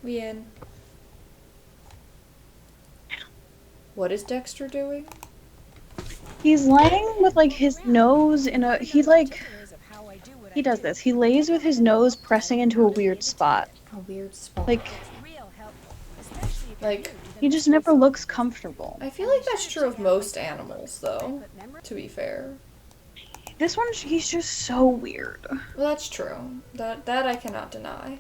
We in. What is Dexter doing? He's laying with like his nose in a he does this. He lays with his nose pressing into a weird spot. A weird spot. Like Like, he just never looks comfortable. I feel like that's true of most animals, though, to be fair. This one, he's just so weird. Well, that's true. That I cannot deny.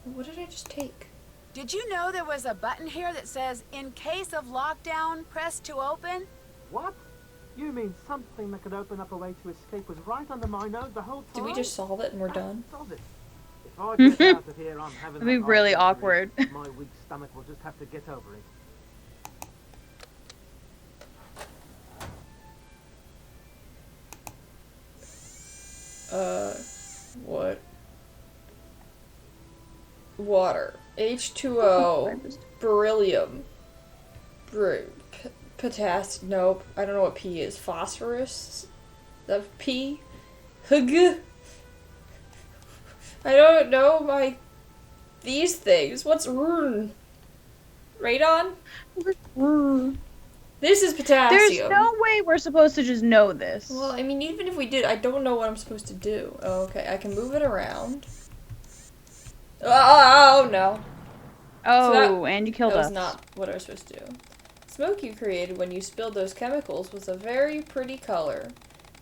What did I just take? Did you know there was a button here that says, in case of lockdown, press to open? What? You mean something that could open up a way to escape was right under my nose the whole time? Did we just solve it and we're done? Solve it. If I get out of here, I'm having It'd be that really eye awkward. surgery. My weak stomach will just have to get over it. What? Water. H2O. Beryllium. Potassium. Nope. I don't know what P is. Phosphorus? That P? Hug. I don't know these things. What's Radon? This is potassium. There's no way we're supposed to just know this. Well, I mean, even if we did, I don't know what I'm supposed to do. Oh, okay, I can move it around. Oh, no. Oh, and you killed That us. was not what I was supposed to do. Smoke you created when you spilled those chemicals was a very pretty color.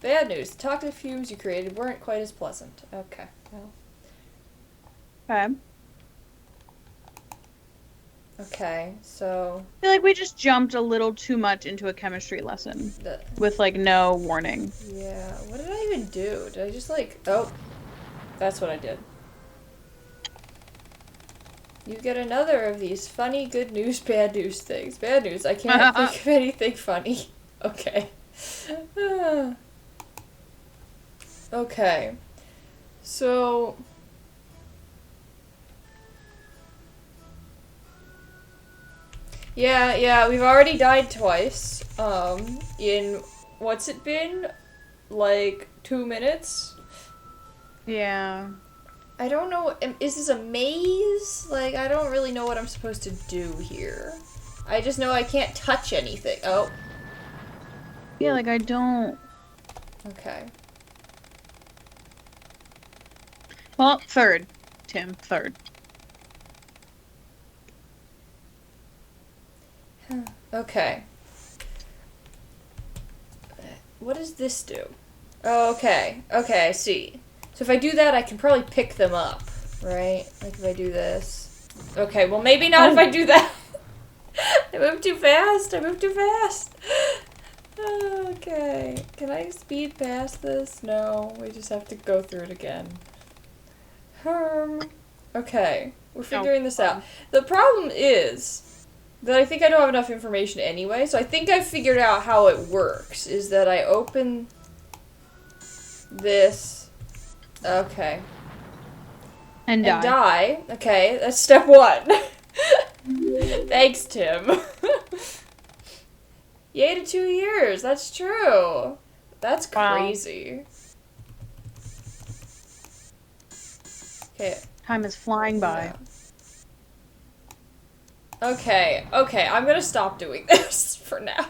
Bad news, the toxic fumes you created weren't quite as pleasant. Okay, well. Okay. Okay, so... I feel like we just jumped a little too much into a chemistry lesson. With, like, no warning. Yeah, what did I even do? Did I just, like... Oh, that's what I did. You get another of these funny good news, bad news things. Bad news, I can't think of anything funny. Okay. Okay. So... Yeah, we've already died twice. In, what's it been? Like, 2 minutes? Yeah. I don't know, is this a maze? Like, I don't really know what I'm supposed to do here. I just know I can't touch anything. Oh. Yeah, like, I don't... Okay. Well, third. Tim, third. Okay. What does this do? Oh, okay. Okay, I see. So if I do that, I can probably pick them up, right? Like if I do this. Okay, well maybe not if I do that. I moved too fast. Okay. Can I speed past this? No, we just have to go through it again. Okay, we're figuring this out. The problem is that I think I don't have enough information anyway, so I think I've figured out how it works, is that I open this, okay. And die. Okay, that's step 1. Thanks, Tim. Yay to 2 years, that's true. That's crazy. Okay. Time is flying by. Yeah. Okay, I'm gonna stop doing this for now.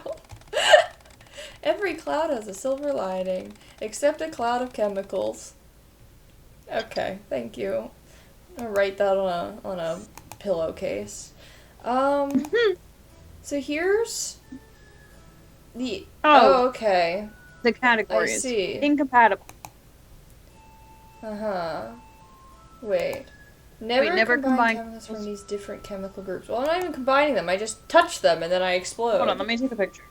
Every cloud has a silver lining, except a cloud of chemicals. Okay, thank you. I'll write that on a pillowcase. So here's the... Oh, okay. The categories. I see. Incompatible. Uh-huh. Wait. Never combine chemicals from these different chemical groups. Well, I'm not even combining them. I just touch them and then I explode. Hold on, let me take a picture.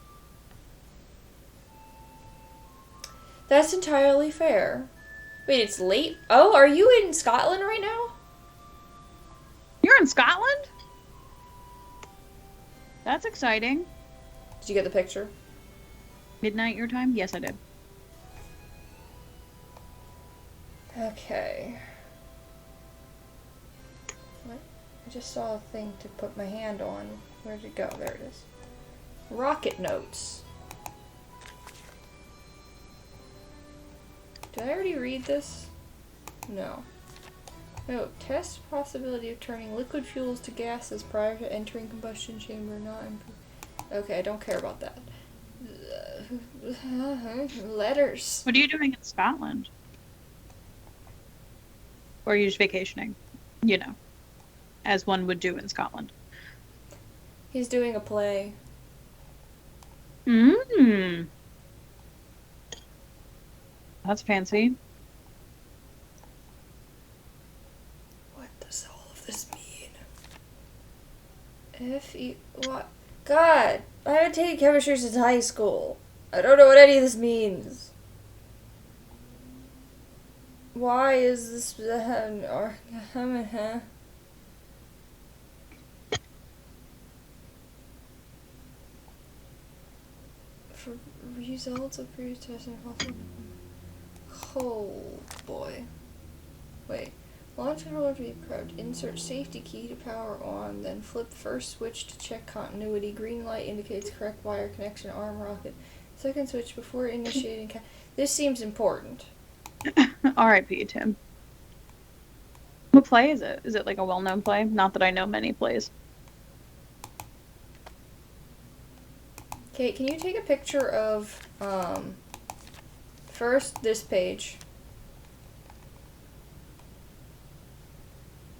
That's entirely fair. Wait, it's late? Oh, are you in Scotland right now? You're in Scotland? That's exciting. Did you get the picture? Midnight your time? Yes, I did. Okay. What? I just saw a thing to put my hand on. Where did it go? There it is. Rocket notes. Did I already read this? No. No, test possibility of turning liquid fuels to gases prior to entering combustion chamber. Not okay, I don't care about that. Letters. What are you doing in Scotland? Or are you just vacationing? You know, as one would do in Scotland. He's doing a play. Mmm. That's fancy. What does all of this mean? What? God! I haven't taken chemistry since high school. I don't know what any of this means. Why is this... For results of previous testing... Oh, boy. Wait. Launch controller to be prepped. Insert safety key to power on, then flip first switch to check continuity. Green light indicates correct wire connection arm rocket. Second switch before initiating... This seems important. R.I.P. Tim. What play is it? Is it like a well-known play? Not that I know many plays. Kate, can you take a picture of, first this page?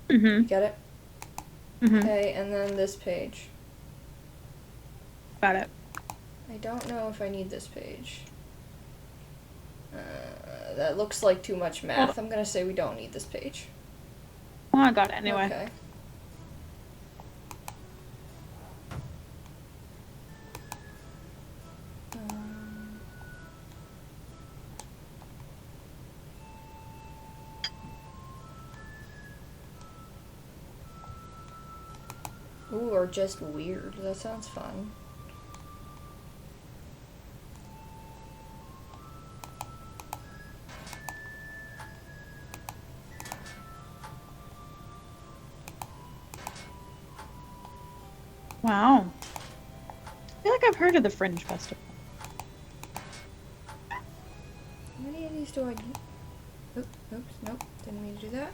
Mm-hmm. Get it? Mm-hmm. Okay, and then this page. Got it. I don't know if I need this page. That looks like too much math. I'm gonna say we don't need this page. Oh, I got it anyway. Okay. Ooh, or just weird. That sounds fun. Wow. I feel like I've heard of the Fringe Festival. How many of these do I need? Oops, nope. Didn't mean to do that.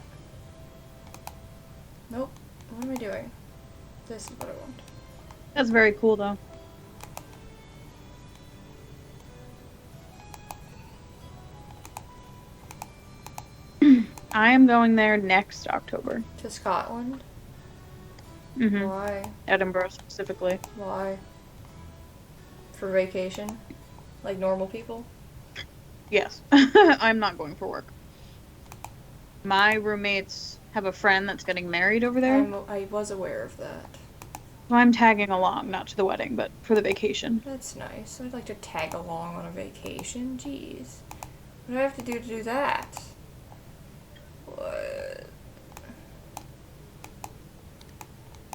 Nope. What am I doing? This is what I want. That's very cool, though. I am going there next October. To Scotland? Mm-hmm. Why? Edinburgh, specifically. Why? For vacation? Like normal people? Yes. I'm not going for work. My roommates have a friend that's getting married over there. I was aware of that. So I'm tagging along, not to the wedding, but for the vacation. That's nice. I'd like to tag along on a vacation. Jeez. What do I have to do that? What?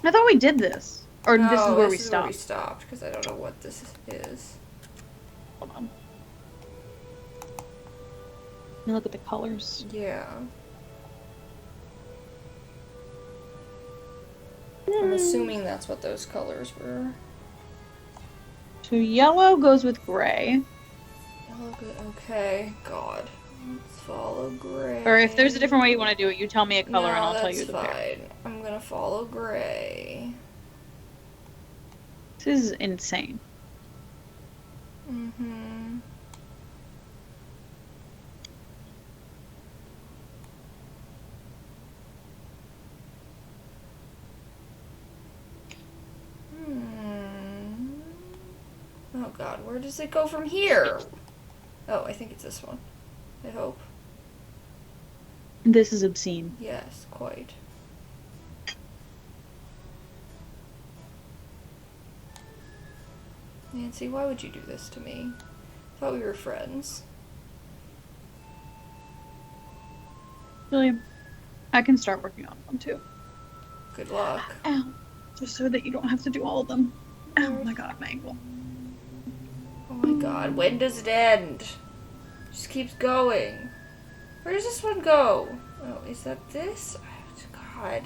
I thought we did this. Or No, this is where we Where we stopped. stopped, because I don't know what this is. Hold on. Let me look at the colors. Yeah. I'm assuming that's what those colors were. So yellow goes with gray. Yellow good. Okay. God. Let's follow gray. Or if there's a different way you want to do it, you tell me a color and I'll tell you the that's pair. fine. I'm gonna follow gray. This is insane. Mm-hmm. Oh God, where does it go from here? Oh, I think it's this one. I hope. This is obscene. Yes, quite. Nancy, why would you do this to me? I thought we were friends. Really, I can start working on them too. Good luck. Ow. Just so that you don't have to do all of them. Oh my God, my ankle. Oh my God, when does it end? Just keeps going. Where does this one go? Oh, is that this? Oh, God.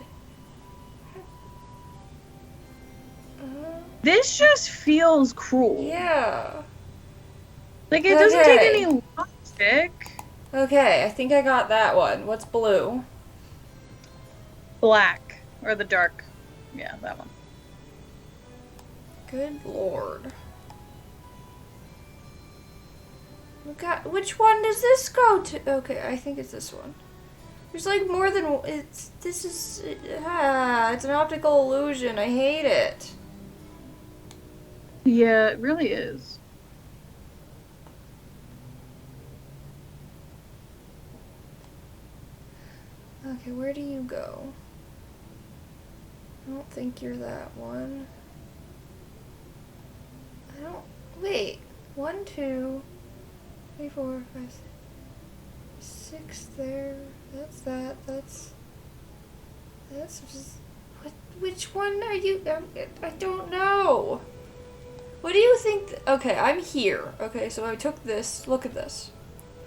This just feels cruel. Yeah. Like, it doesn't take Okay. any logic. Okay, I think I got that one. What's blue? black. Or the dark. Yeah, that one. Good lord. God, which one does this go to? Okay, I think it's this one. There's like more than it's an optical illusion. I hate it. Yeah, it really is. Okay, where do you go? I don't think you're that one. I don't. Wait. 1, 2, 3, 4, 5, 6 there. That's that. That's just. What? Which one are you? I don't know. What do you think? Okay, I'm here. Okay, so I took this. Look at this.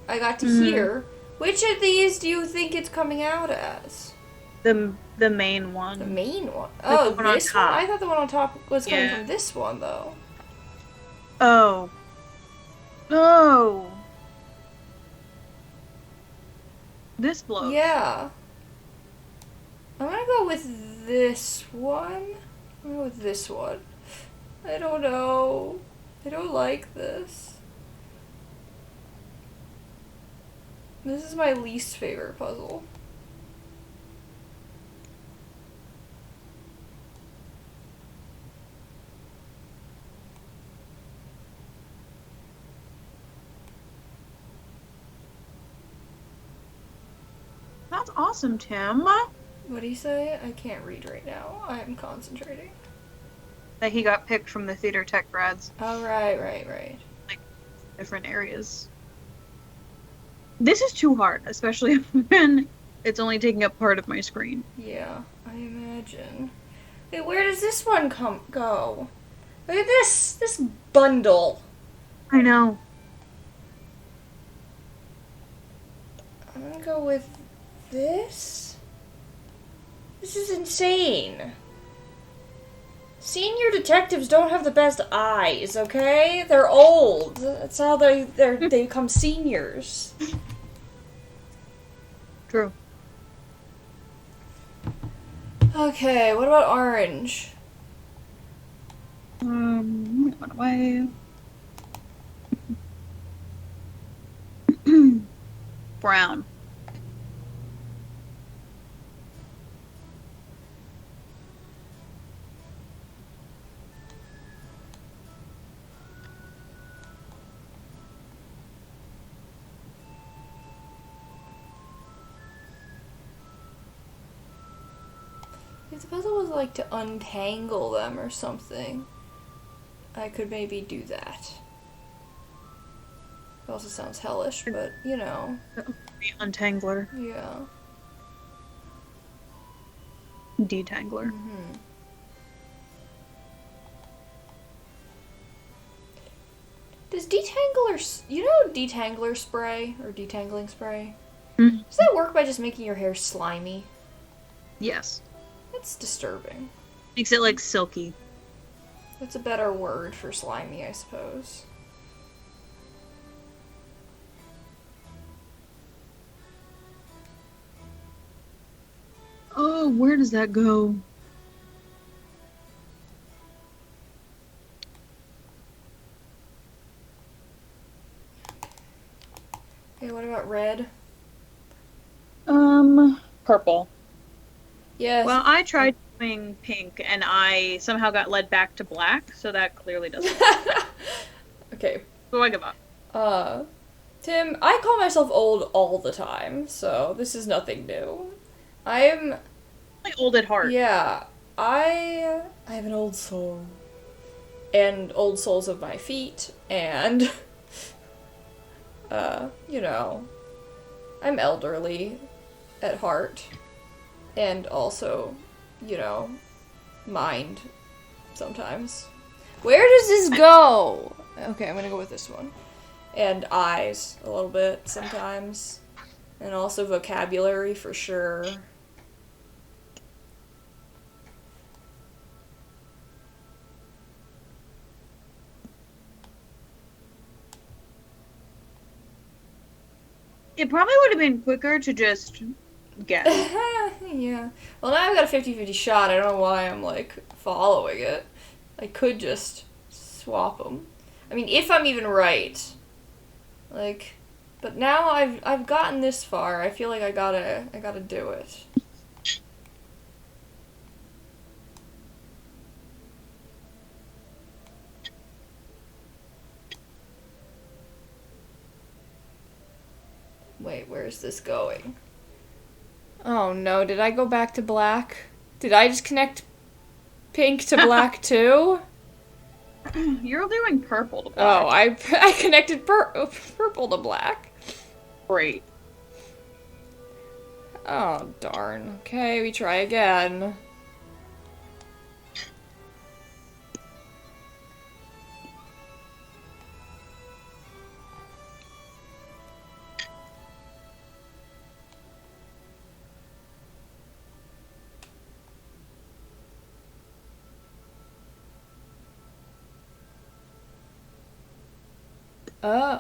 I got to here. Which of these do you think it's coming out as? The main one. The main one. Like Oh, the one on this one? top. I thought the one on top was coming Yeah. from this one, though. Oh. No. This blows. Yeah. I'm gonna go with this one. I'm gonna go with this one. I don't know. I don't like this. This is my least favorite puzzle. That's awesome, Tim. What do you say? I can't read right now. I'm concentrating. That he got picked from the theater tech grads. Oh, right. Different areas. This is too hard, especially when it's only taking up part of my screen. Yeah, I imagine. Wait, where does this one go? Look at this bundle. I know. I'm gonna go with this. This is insane. Senior detectives don't have the best eyes, okay? They're old. That's how they become seniors. True. Okay, what about orange? Went away. Brown. If the puzzle was like to untangle them or something, I could maybe do that. It also sounds hellish, but you know. The untangler. Yeah. Detangler. Mm-hmm. Does detangler, you know detangler spray or detangling spray? Mhm. Does that work by just making your hair slimy? Yes. That's disturbing. Makes it like silky. That's a better word for slimy, I suppose. Oh, where does that go? Okay, what about red? Purple. Yes. Well, I tried doing pink and I somehow got led back to black, so that clearly doesn't work. Okay. So I give up. Tim, I call myself old all the time, so this is nothing new. I'm Like old at heart. Yeah, I have an old soul. And old soles of my feet, and, you know, I'm elderly at heart. And also, you know, mind sometimes. Where does this go? Okay, I'm gonna go with this one. And eyes a little bit sometimes. And also vocabulary for sure. It probably would have been quicker to just guess. Yeah. Well, now I've got a 50-50 shot. I don't know why I'm, like, following it. I could just swap them. I mean, if I'm even right. Like, but now I've gotten this far. I feel like I gotta do it. Wait, where's this going? Oh no, did I go back to black? Did I just connect pink to black too? You're doing purple to Oh, black. I connected purple to black. Great. Oh, darn. Okay, we try again.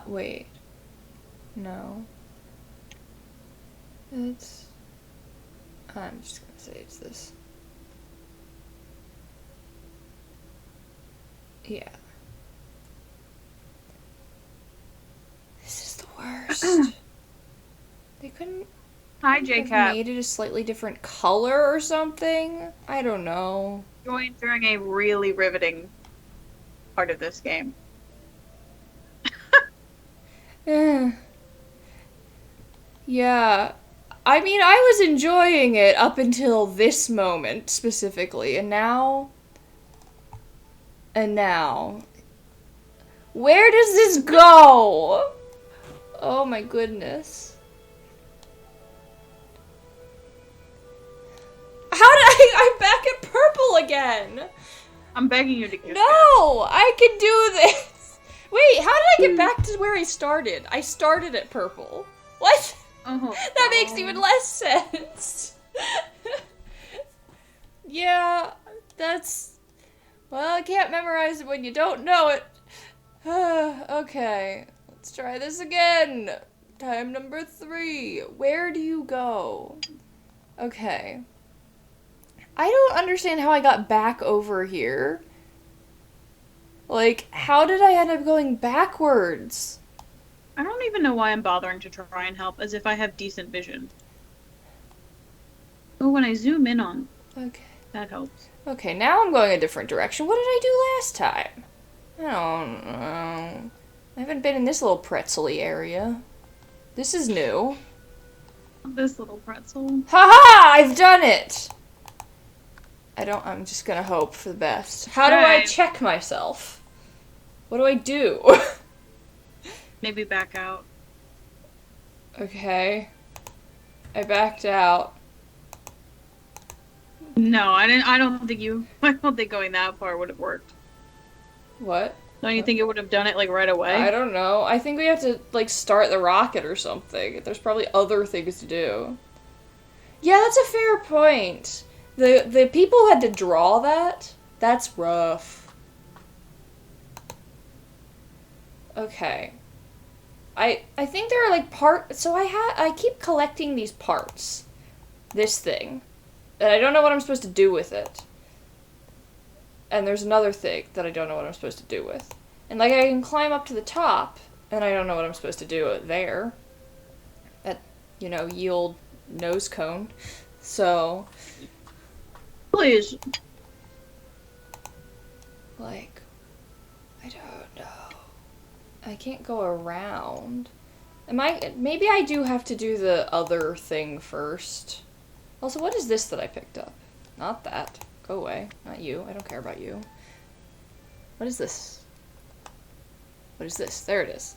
Wait. No. I'm just gonna say it's this. Yeah. This is the worst. They couldn't Hi, have J-Cap. made it a slightly different color or something? I don't know. Joined during a really riveting part of this game. Yeah. I mean, I was enjoying it up until this moment, specifically, and now... Where does this go? Oh my goodness. How did I'm back at purple again? I'm begging you to give No! I can do this! Wait, how did I get back to where I started? I started at purple. What? Oh, That makes even less sense. Yeah, that's... Well, I can't memorize it when you don't know it. Okay, let's try this again. Time number 3. Where do you go? Okay. I don't understand how I got back over here. Like, how did I end up going backwards? I don't even know why I'm bothering to try and help, as if I have decent vision. Oh, when I zoom in on, Okay. that helps. Okay, now I'm going a different direction. What did I do last time? I don't know. I haven't been in this little pretzel-y area. This is new. This little pretzel. Haha! I've done it! I'm just gonna hope for the best. How do I Right. check myself? What do I do? Maybe back out. Okay. I backed out. No, I didn't. I don't think going that far would have worked. What? Don't you think it would have done it like right away? I don't know. I think we have to, like, start the rocket or something. There's probably other things to do. Yeah, that's a fair point. The people who had to draw that, that's rough. Okay. I think there are, like, so I keep collecting these parts. This thing. And I don't know what I'm supposed to do with it. And there's another thing that I don't know what I'm supposed to do with. And, like, I can climb up to the top, and I don't know what I'm supposed to do there. That, yield nose cone. So, Please. like, I don't know. I can't go around. Maybe I do have to do the other thing first. Also, what is this that I picked up? Not that. Go away. Not you. I don't care about you. What is this? What is this? There it is.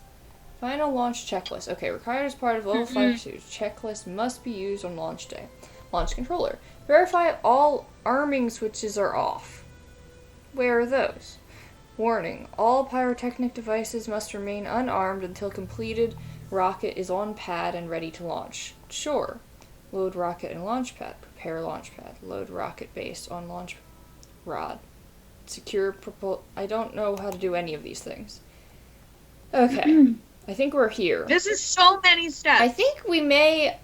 Final launch checklist. Okay, required as part of level 5 checklist must be used on launch day. Launch controller. Verify all arming switches are off. Where are those? Warning. All pyrotechnic devices must remain unarmed until completed rocket is on pad and ready to launch. Sure. Load rocket and launch pad. Prepare launch pad. Load rocket base on launch rod. Secure I don't know how to do any of these things. Okay. I think we're here. This is so many steps. I think we may,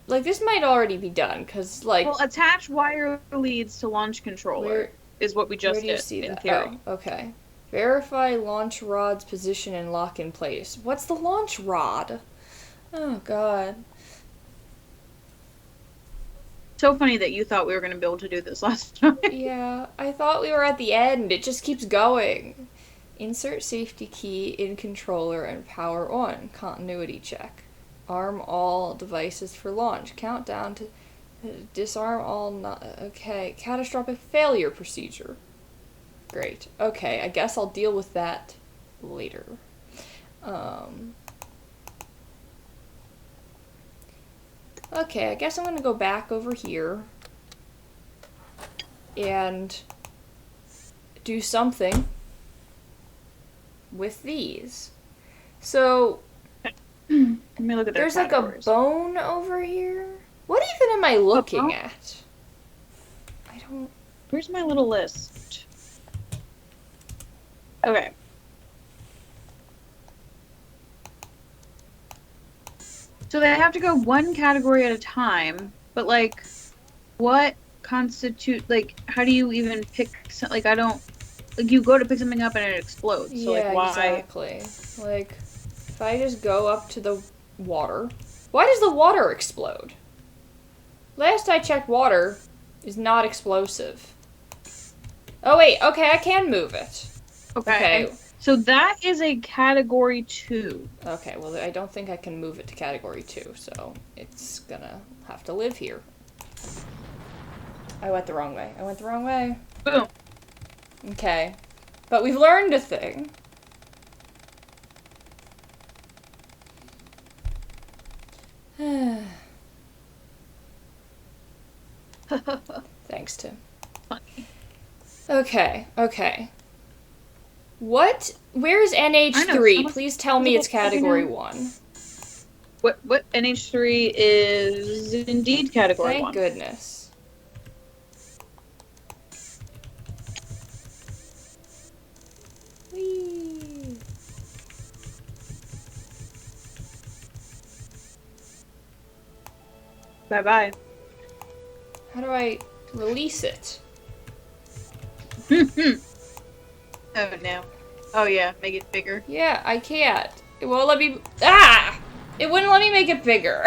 like, this might already be done, because, like... Well, attach wire leads to launch controller is what we just where do you did, see in that? theory. Oh, okay. Verify launch rod's position and lock in place. What's the launch rod? Oh, God. So funny that you thought we were going to be able to do this last time. Yeah, I thought we were at the end. It just keeps going. Insert safety key in controller and power on. Continuity check. Arm all devices for launch. Countdown to disarm all. Okay. Catastrophic failure procedure. Great. Okay, I guess I'll deal with that later. Okay, I guess I'm gonna go back over here and do something with these. So, Let me look at their there's categories. like a bone over here. What even am I looking at? I don't... Where's my little list? Okay. So they have to go one category at a time, but like, what constitute, like, how do you even pick, like, I don't, like, you go to pick something up and it explodes, so Yeah, like, why? exactly. Like, if I just go up to the water, why does the water explode? Last I checked, water is not explosive. Oh wait, okay, I can move it. Okay. So that is a category 2. Okay, well, I don't think I can move it to category 2, so it's gonna have to live here. I went the wrong way. I went the wrong way. Boom. Okay. But we've learned a thing. Thanks, Tim. Funny. Okay, okay. Where's I know, NH3? Please tell me it's category 1. What NH3 is indeed category Thank 1. goodness. Whee! Bye-bye. How do I release it? Oh no. Oh yeah, make it bigger. Yeah, I can't. It won't let me... Ah! It wouldn't let me make it bigger.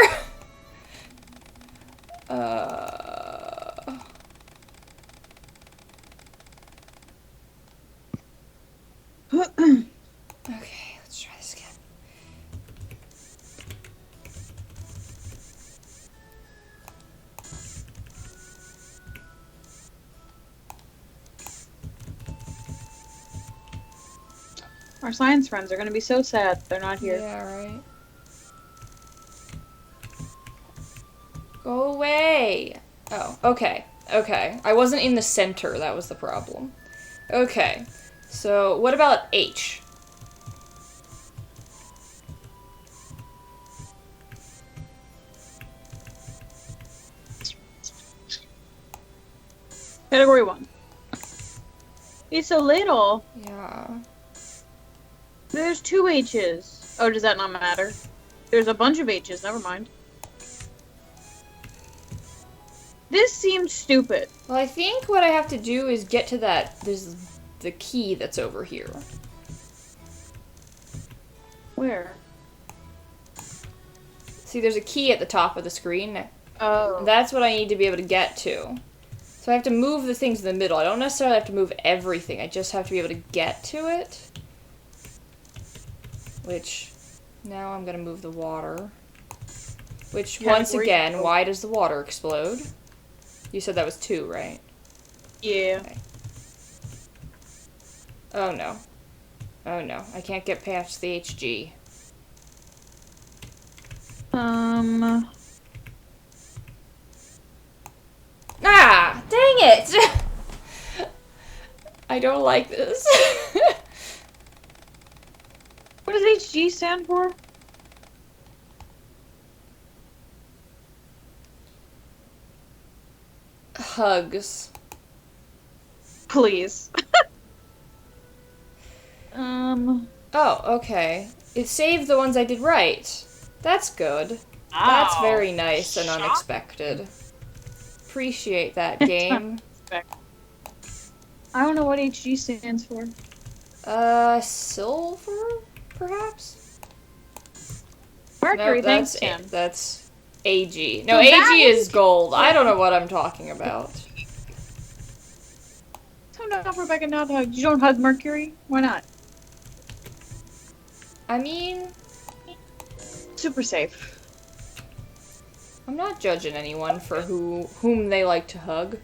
Okay, let's try this again. Our science friends are gonna be so sad they're not here. Yeah, right. Go away. Oh, okay. Okay. I wasn't in the center. That was the problem. Okay. So, what about H? Category 1. It's a little. Yeah. There's 2 H's. Oh, does that not matter? There's a bunch of H's, never mind. This seems stupid. Well, I think what I have to do is get to that. There's the key that's over here. Where? See, there's a key at the top of the screen. Oh. That's what I need to be able to get to. So I have to move the things in the middle. I don't necessarily have to move everything. I just have to be able to get to it. Which, now I'm going to move the water. Which, once again, why does the water explode? You said that was 2, right? Yeah. Okay. Oh no. Oh no. I can't get past the HG. Ah! Dang it! I don't like this. What does HG stand for? Hugs. Please. Oh, okay. It saved the ones I did right. That's good. That's very nice and unexpected. Appreciate that, game. I don't know what HG stands for. Silver, perhaps? Mercury, No, thanks, Tim. that's AG. No, So that AG is was- gold. I don't know what I'm talking about. So no, Rebecca, not hug. You don't hug Mercury? Why not? I mean, Super safe. I'm not judging anyone for whom they like to hug.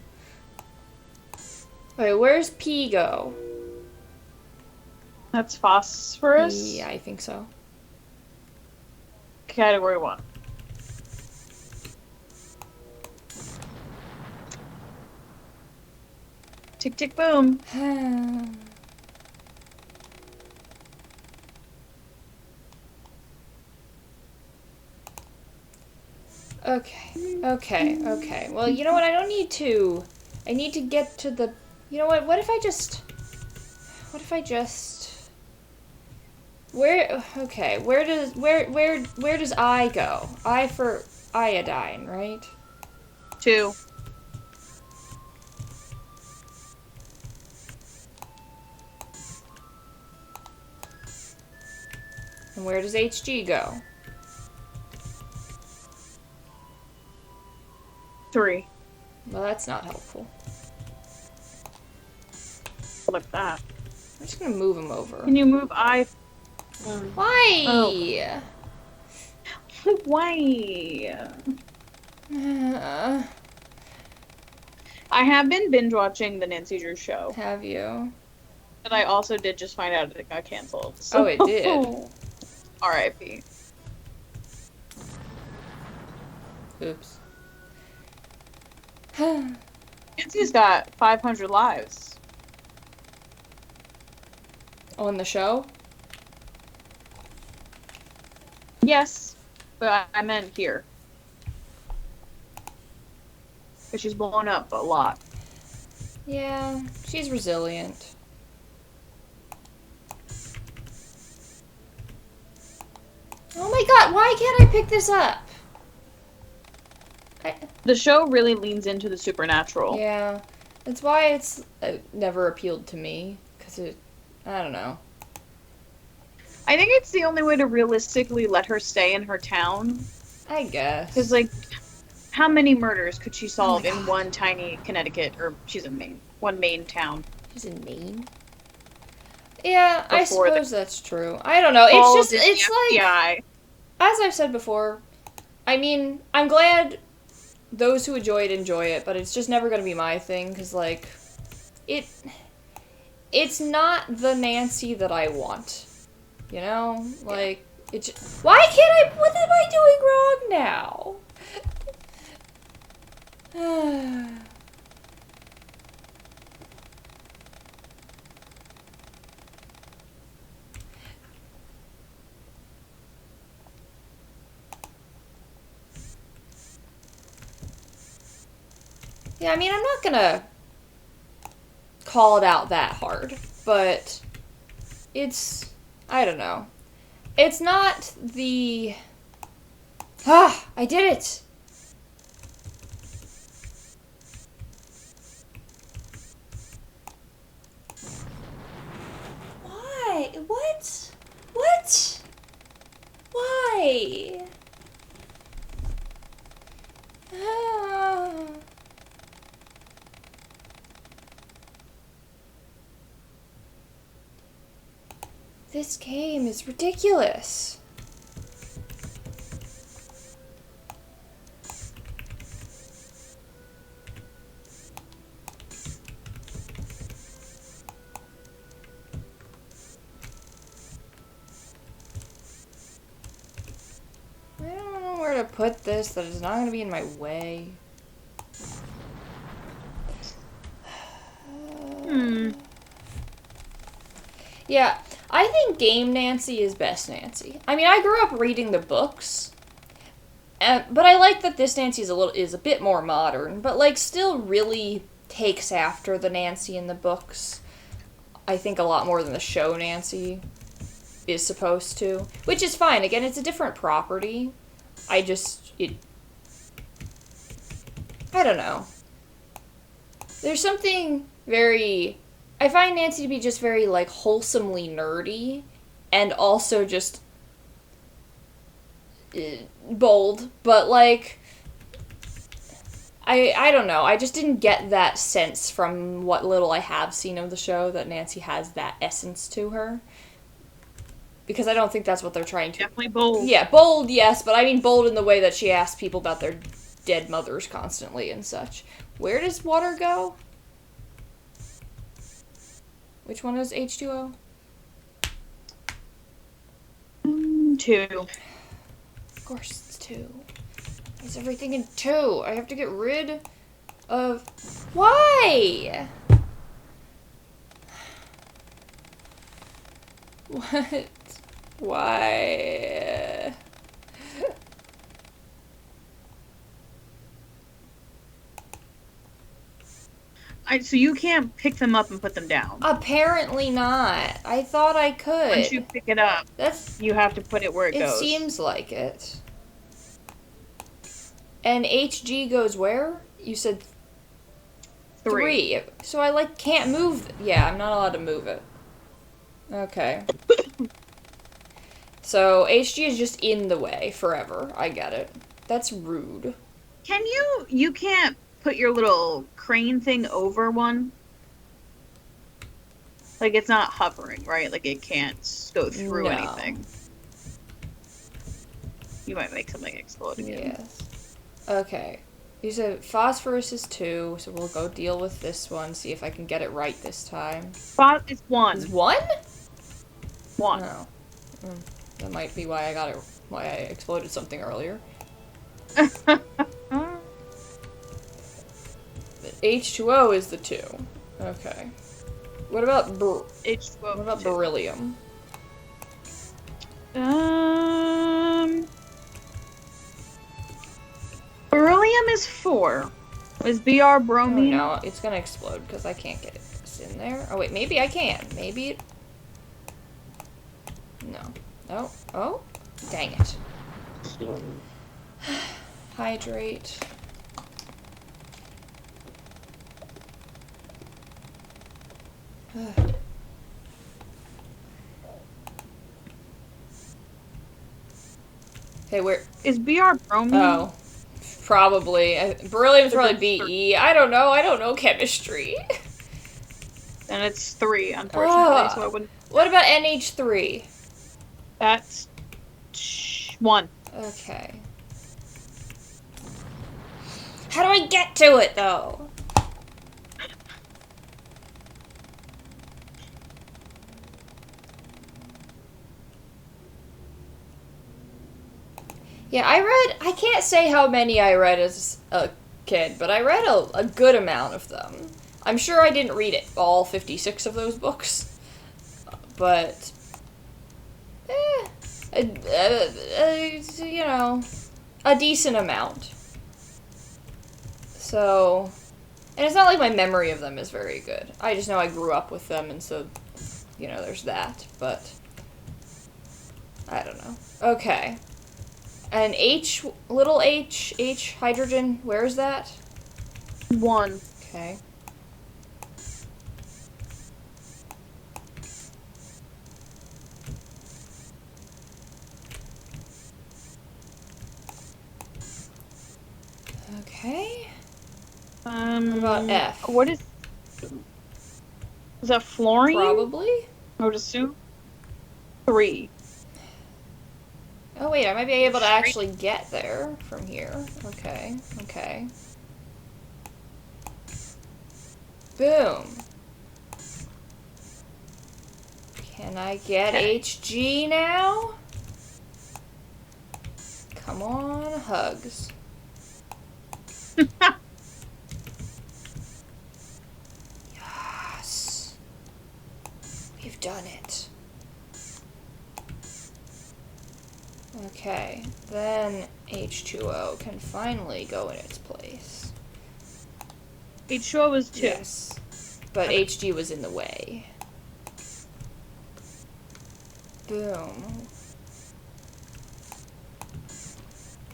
Wait, where's P go? That's phosphorus. Yeah, I think so. Category 1. Tick, tick, boom. Okay. Well, you know what? I need to get to the... You know what? What if I just... Where does I go? I for iodine, right? 2. And where does HG go? 3. Well, that's not helpful. Like that. I'm just gonna move him over. Can you move I? Why? Oh. Why? I have been binge watching the Nancy Drew show, Have you? but I also did just find out it got canceled. So. Oh, it did. R.I.P. Oops. Nancy's got 500 lives. On the show? Yes, but I meant here. But she's blown up a lot. Yeah, she's resilient. Oh my god, why can't I pick this up? The show really leans into the supernatural. Yeah, that's why it's never appealed to me, because I don't know. I think it's the only way to realistically let her stay in her town. I guess. Because, like, how many murders could she solve in one tiny Connecticut, or she's in Maine, one Maine town? She's in Maine? Yeah, I Before suppose that's true. I don't know, it's just, it's like, FBI. as I've said before, I mean, I'm glad those who enjoy it, but it's just never gonna be my thing, because, like, it's not the Nancy that I want. You know? Like, why can't I, what am I doing wrong now? Yeah, I mean, I'm not gonna call it out that hard, but it's, I don't know. It's not the... I did it! Why? What? What? Why? This game is ridiculous. I don't know where to put this that is not going to be in my way. Yeah, I think Game Nancy is best Nancy. I mean, I grew up reading the books, but I like that this Nancy is a bit more modern, but like still really takes after the Nancy in the books. I think a lot more than the show Nancy. is supposed to. Which is fine. Again, it's a different property. I don't know. There's something very... I find Nancy to be just very, like, wholesomely nerdy. And also just... bold. But, like... I don't know. I just didn't get that sense from what little I have seen of the show that Nancy has that essence to her. Because I don't think that's what they're trying to... Definitely bold. Yeah, bold, yes, but I mean bold in the way that she asks people about their dead mothers constantly and such. Where does water go? Which one is H2O? 2. Of course it's 2. Is everything in 2? I have to get rid of... Why? What? Why? So you can't pick them up and put them down. Apparently not. I thought I could. Once you pick it up, That's... you have to put it where it goes. It seems like it. And HG goes where? You said 3. So I, like, can't move... Yeah, I'm not allowed to move it. Okay. So HG is just in the way forever. I get it. That's rude. You can't put your little crane thing over one? Like, it's not hovering, right? Like, it can't go through anything. You might make something explode again. Yes. Okay. You said phosphorus is 2, so we'll go deal with this one, see if I can get it right this time. It's 1. Is 1? 1. Oh. That might be why I exploded something earlier. H2O is the 2. Okay. What about H2O. What about beryllium? Beryllium is 4. Is Br bromine? Oh, no, it's gonna explode because I can't get it in there. Oh wait, maybe I can. Maybe it... No. Oh. Oh. Dang it. Hydrate. Hey, where... Is Br bromine? Oh. Probably. Beryllium's probably BE. I don't know. I don't know chemistry. And it's 3, unfortunately, so I wouldn't... What about NH3? That's 1. Okay. How do I get to it, though? Yeah, I can't say how many I read as a kid, but I read a good amount of them. I'm sure I didn't read all 56 of those books, but, you know, a decent amount. So, and it's not like my memory of them is very good. I just know I grew up with them, and so, you know, there's that, but I don't know. Okay. And little H, hydrogen, where is that? 1. Okay. Okay. What about F? What is that fluorine? Probably. I would assume. 3. Oh wait, I might be able to actually get there from here. Okay, okay. Boom. Can I get HG now? Come on, hugs. Yes. We've done it. Okay, then H2O can finally go in its place. H2O is 2. Yes, but HG was in the way. Boom.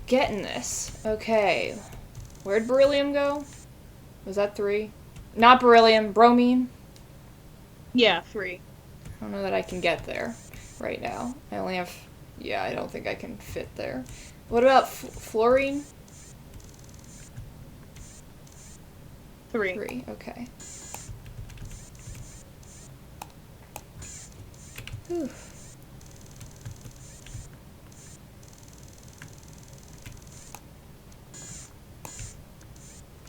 Getting this. Okay. Where'd beryllium go? Was that 3? Not beryllium, bromine. Yeah, 3. I don't know that I can get there right now. I only have... Yeah, I don't think I can fit there. What about fluorine? 3. 3, okay. Whew.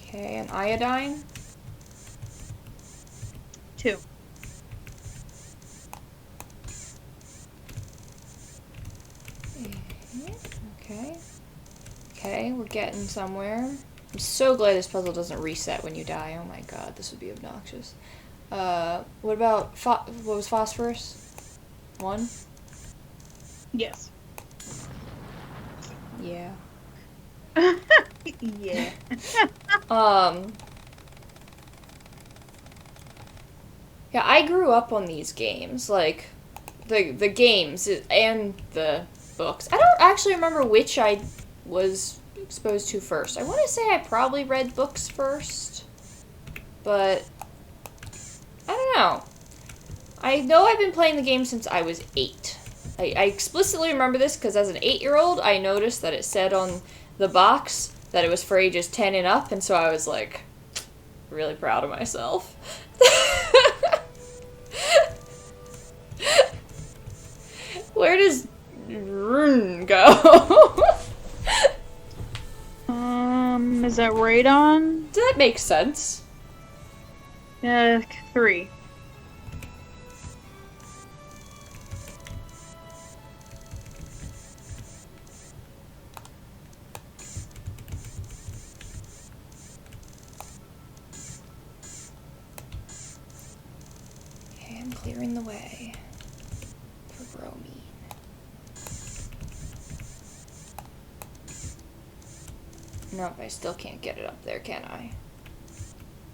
Okay, and iodine? 2. Okay. Okay, we're getting somewhere. I'm so glad this puzzle doesn't reset when you die. Oh my god, this would be obnoxious. What about what was phosphorus? 1? Yes. Yeah. Yeah. Yeah, I grew up on these games, like the games and the books. I don't actually remember which I was exposed to first. I want to say I probably read books first, but I don't know. I know I've been playing the game since I was 8. I explicitly remember this because as an 8-year-old, I noticed that it said on the box that it was for ages 10 and up, and so I was like really proud of myself. Where does rune go? Is that radon? Does that make sense? 3. Okay, I'm clearing the way for bromine. Nope, I still can't get it up there, can I?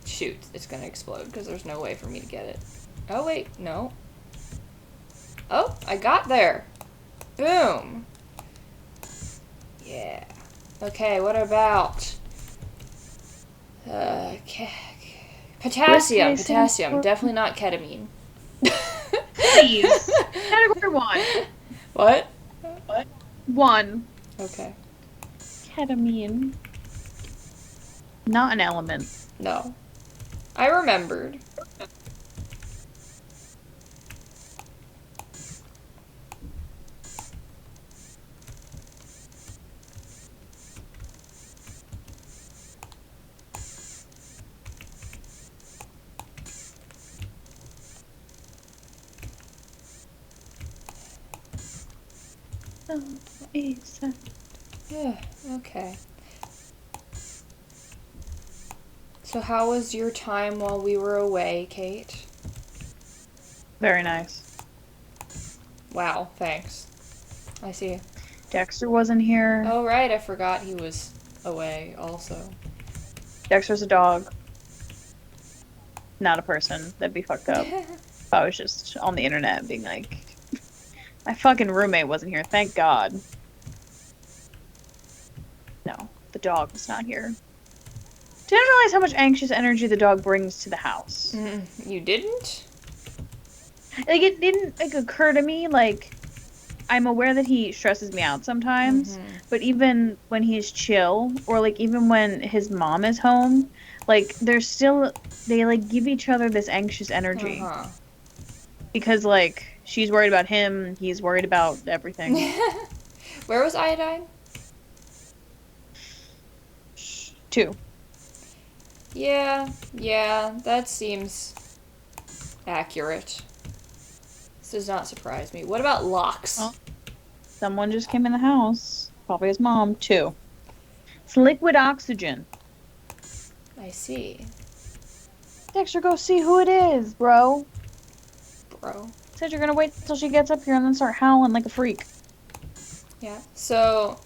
Shoot, it's gonna explode because there's no way for me to get it. Oh, wait, no. Oh, I got there. Boom. Yeah. Okay, what about... potassium. Potassium. Definitely not ketamine. Please. Category 1. What? 1. Okay. Ketamine. Not an element. No. I remembered. Yeah, okay. So how was your time while we were away, Kate? Very nice. Wow, thanks. I see. Dexter wasn't here. Oh, right, I forgot he was away also. Dexter's a dog. Not a person. That'd be fucked up. If I was just on the internet being like, my fucking roommate wasn't here, thank God. No, the dog was not here. Didn't realize how much anxious energy the dog brings to the house. You didn't? Like, it didn't, like, occur to me, like, I'm aware that he stresses me out sometimes, but even when he's chill, or, like, even when his mom is home, like, they're still, they, like, give each other this anxious energy. Because, like, she's worried about him, he's worried about everything. Where was iodine? 2. Yeah, that seems accurate. This does not surprise me. What about locks? Oh. Someone just came in the house. Probably his mom. 2. It's liquid oxygen. I see. Dexter, go see who it is, bro. Bro. Said you're gonna wait till she gets up here and then start howling like a freak. Yeah, so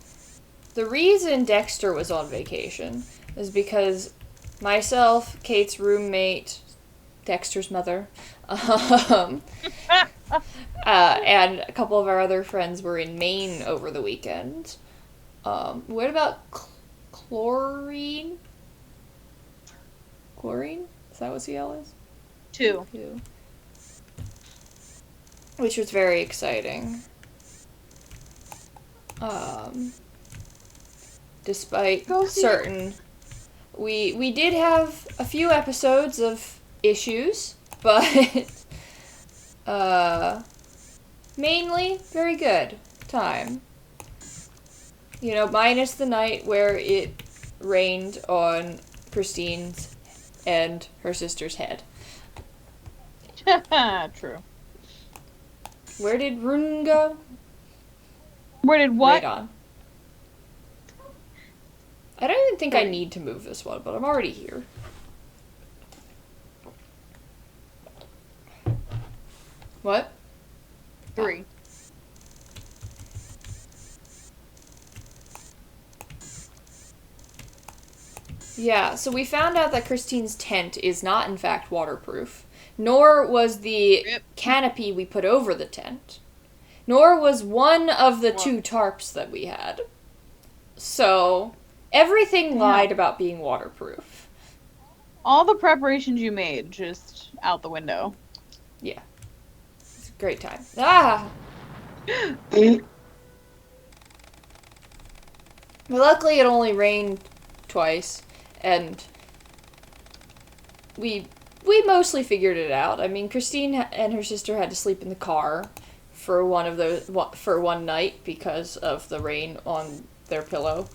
the reason Dexter was on vacation is because myself, Kate's roommate, Dexter's mother, And a couple of our other friends were in Maine over the weekend. What about chlorine? Chlorine? Is that what CL is? 2. 2. Which was very exciting. Despite certain... We did have a few episodes of issues, but mainly very good time. You know, minus the night where it rained on Christine's and her sister's head. True. Where did Rune go? Where did what? Right on. I don't even think I need to move this one, but I'm already here. What? 3. Yeah, so we found out that Christine's tent is not, in fact, waterproof. Nor was the canopy we put over the tent. Nor was one of the 2 tarps that we had. So, everything lied about being waterproof. All the preparations you made, just out the window. Yeah. It's a great time. Ah! But luckily it only rained twice, and we mostly figured it out. I mean, Christine and her sister had to sleep in the car for one night because of the rain on their pillow.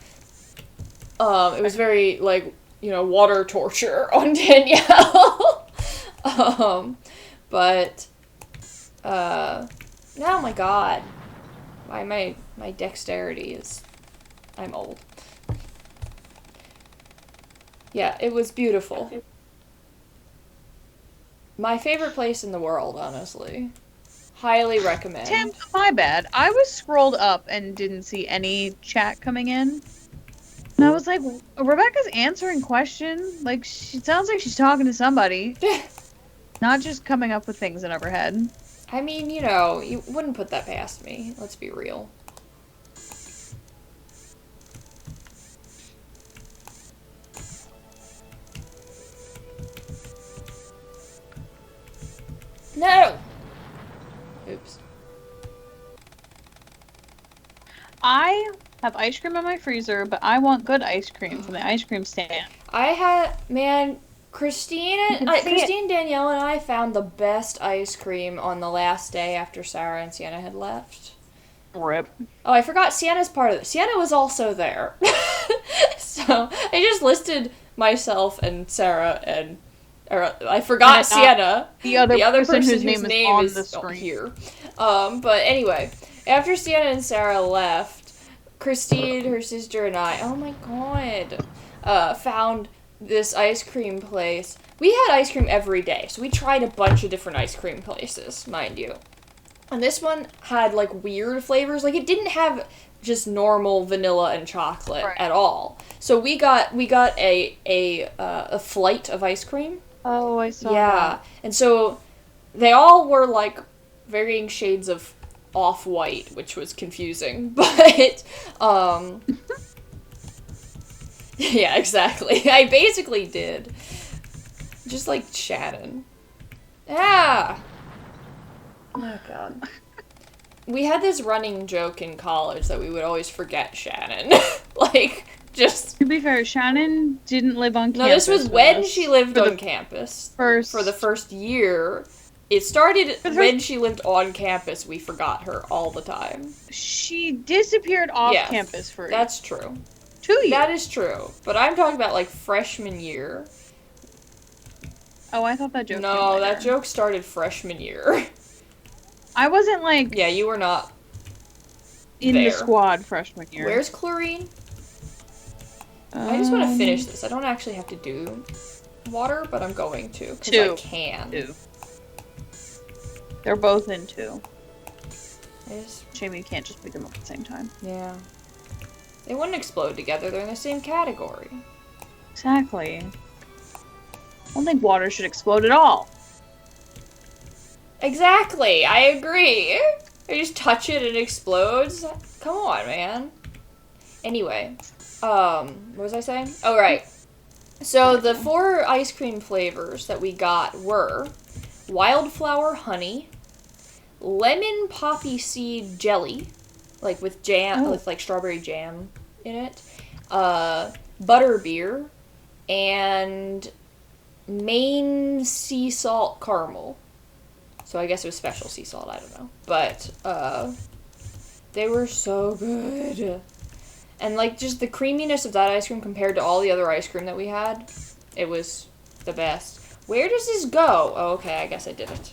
It was very, like, you know, water torture on Danielle. Oh my god. My dexterity is... I'm old. Yeah, it was beautiful. My favorite place in the world, honestly. Highly recommend. Tim, my bad. I was scrolled up and didn't see any chat coming in. And I was like, Rebecca's answering questions. Like, she sounds like she's talking to somebody. Not just coming up with things in her head. I mean, you know, you wouldn't put that past me. Let's be real. No! Oops. I have ice cream in my freezer, but I want good ice cream from the ice cream stand. Christine, Danielle, and I found the best ice cream on the last day after Sarah and Sienna had left. Rip. Oh, I forgot Sienna's part of it. Sienna was also there. So, I just listed myself and Sarah I forgot Sienna. The other person whose name is on the screen here. But anyway, after Sienna and Sarah left, Christine, her sister, and I, oh my god, found this ice cream place. We had ice cream every day, so we tried a bunch of different ice cream places, mind you. And this one had, like, weird flavors. Like, it didn't have just normal vanilla and chocolate at all. So we got a flight of ice cream. Oh, I saw that. And so they all were, like, varying shades of off-white, which was confusing. But, yeah, exactly. I basically did. Just like Shannon. Ah! Oh, God. We had this running joke in college that we would always forget Shannon. Like, just... To be fair, Shannon didn't live on campus. No, this was when she lived on campus. For the first year. It started when she lived on campus. We forgot her all the time. She disappeared off campus for... That's true. 2 years. That is true. But I'm talking about, like, freshman year. Oh, I thought that joke No, that joke started freshman year. I wasn't, like... Yeah, you were not in there. the squad freshman year. Where's chlorine? I just want to finish this. I don't actually have to do water, but I'm going to. Because I can. 2. They're both in 2. Shame you can't just pick them up at the same time. Yeah. They wouldn't explode together. They're in the same category. Exactly. I don't think water should explode at all. Exactly, I agree. You just touch it and it explodes. Come on, man. Anyway, what was I saying? Oh, right. So the 4 ice cream flavors that we got were wildflower honey, lemon poppy seed jelly, like with jam, with like strawberry jam in it, butter beer, and Maine sea salt caramel. So I guess it was special sea salt, I don't know. But, they were so good. And, like, just the creaminess of that ice cream compared to all the other ice cream that we had, it was the best. Where does this go? Oh, okay, I guess I did it.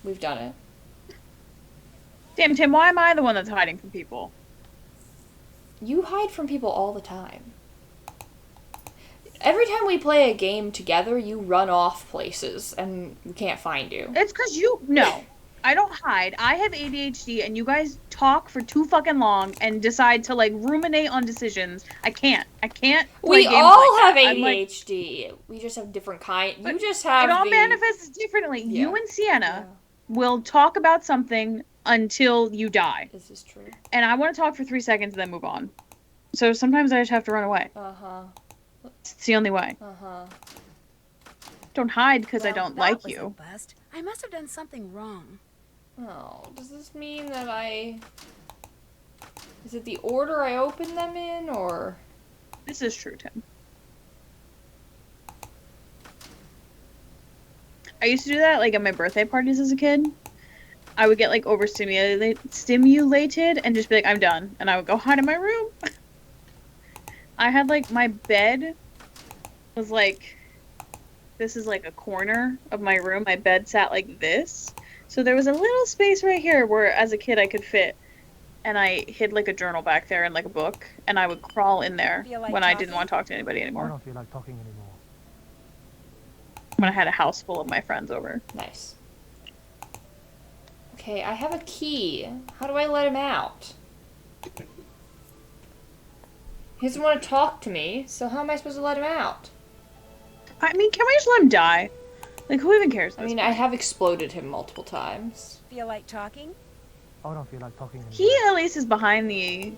We've done it. Damn, Tim, why am I the one that's hiding from people? You hide from people all the time. Every time we play a game together, you run off places, and we can't find you. It's because you... No. I don't hide. I have ADHD, and you guys talk for too fucking long and decide to, like, ruminate on decisions. I can't. Play We games all like have that. ADHD. We just have different kind. You just have It all the... manifests differently. Yeah. You and Sienna will talk about something until you die. This is true. And I want to talk for 3 seconds and then move on. So sometimes I just have to run away. Uh-huh. It's the only way. Uh-huh. Don't hide because I Well, don't that like was a you. bust. I must have done something wrong. Oh, does this mean that Is it the order I open them in, or... This is true, Tim. I used to do that, like, at my birthday parties as a kid. I would get, like, overstimulated and just be like, I'm done. And I would go hide in my room. I had, like, my bed was, like... This is, like, a corner of my room. My bed sat like this. So there was a little space right here where, as a kid, I could fit. And I hid, like, a journal back there and, like, a book. And I would crawl in there Feel like when I talking? didn't want to talk to anybody I anymore. don't feel like talking anymore. When I had a house full of my friends over. Nice. Okay, I have a key. How do I let him out? He doesn't want to talk to me, so how am I supposed to let him out? I mean, can we just let him die? Like, who even cares? At I this mean, point? I have exploded him multiple times. Feel like talking? I don't feel like talking anymore. He at least is behind the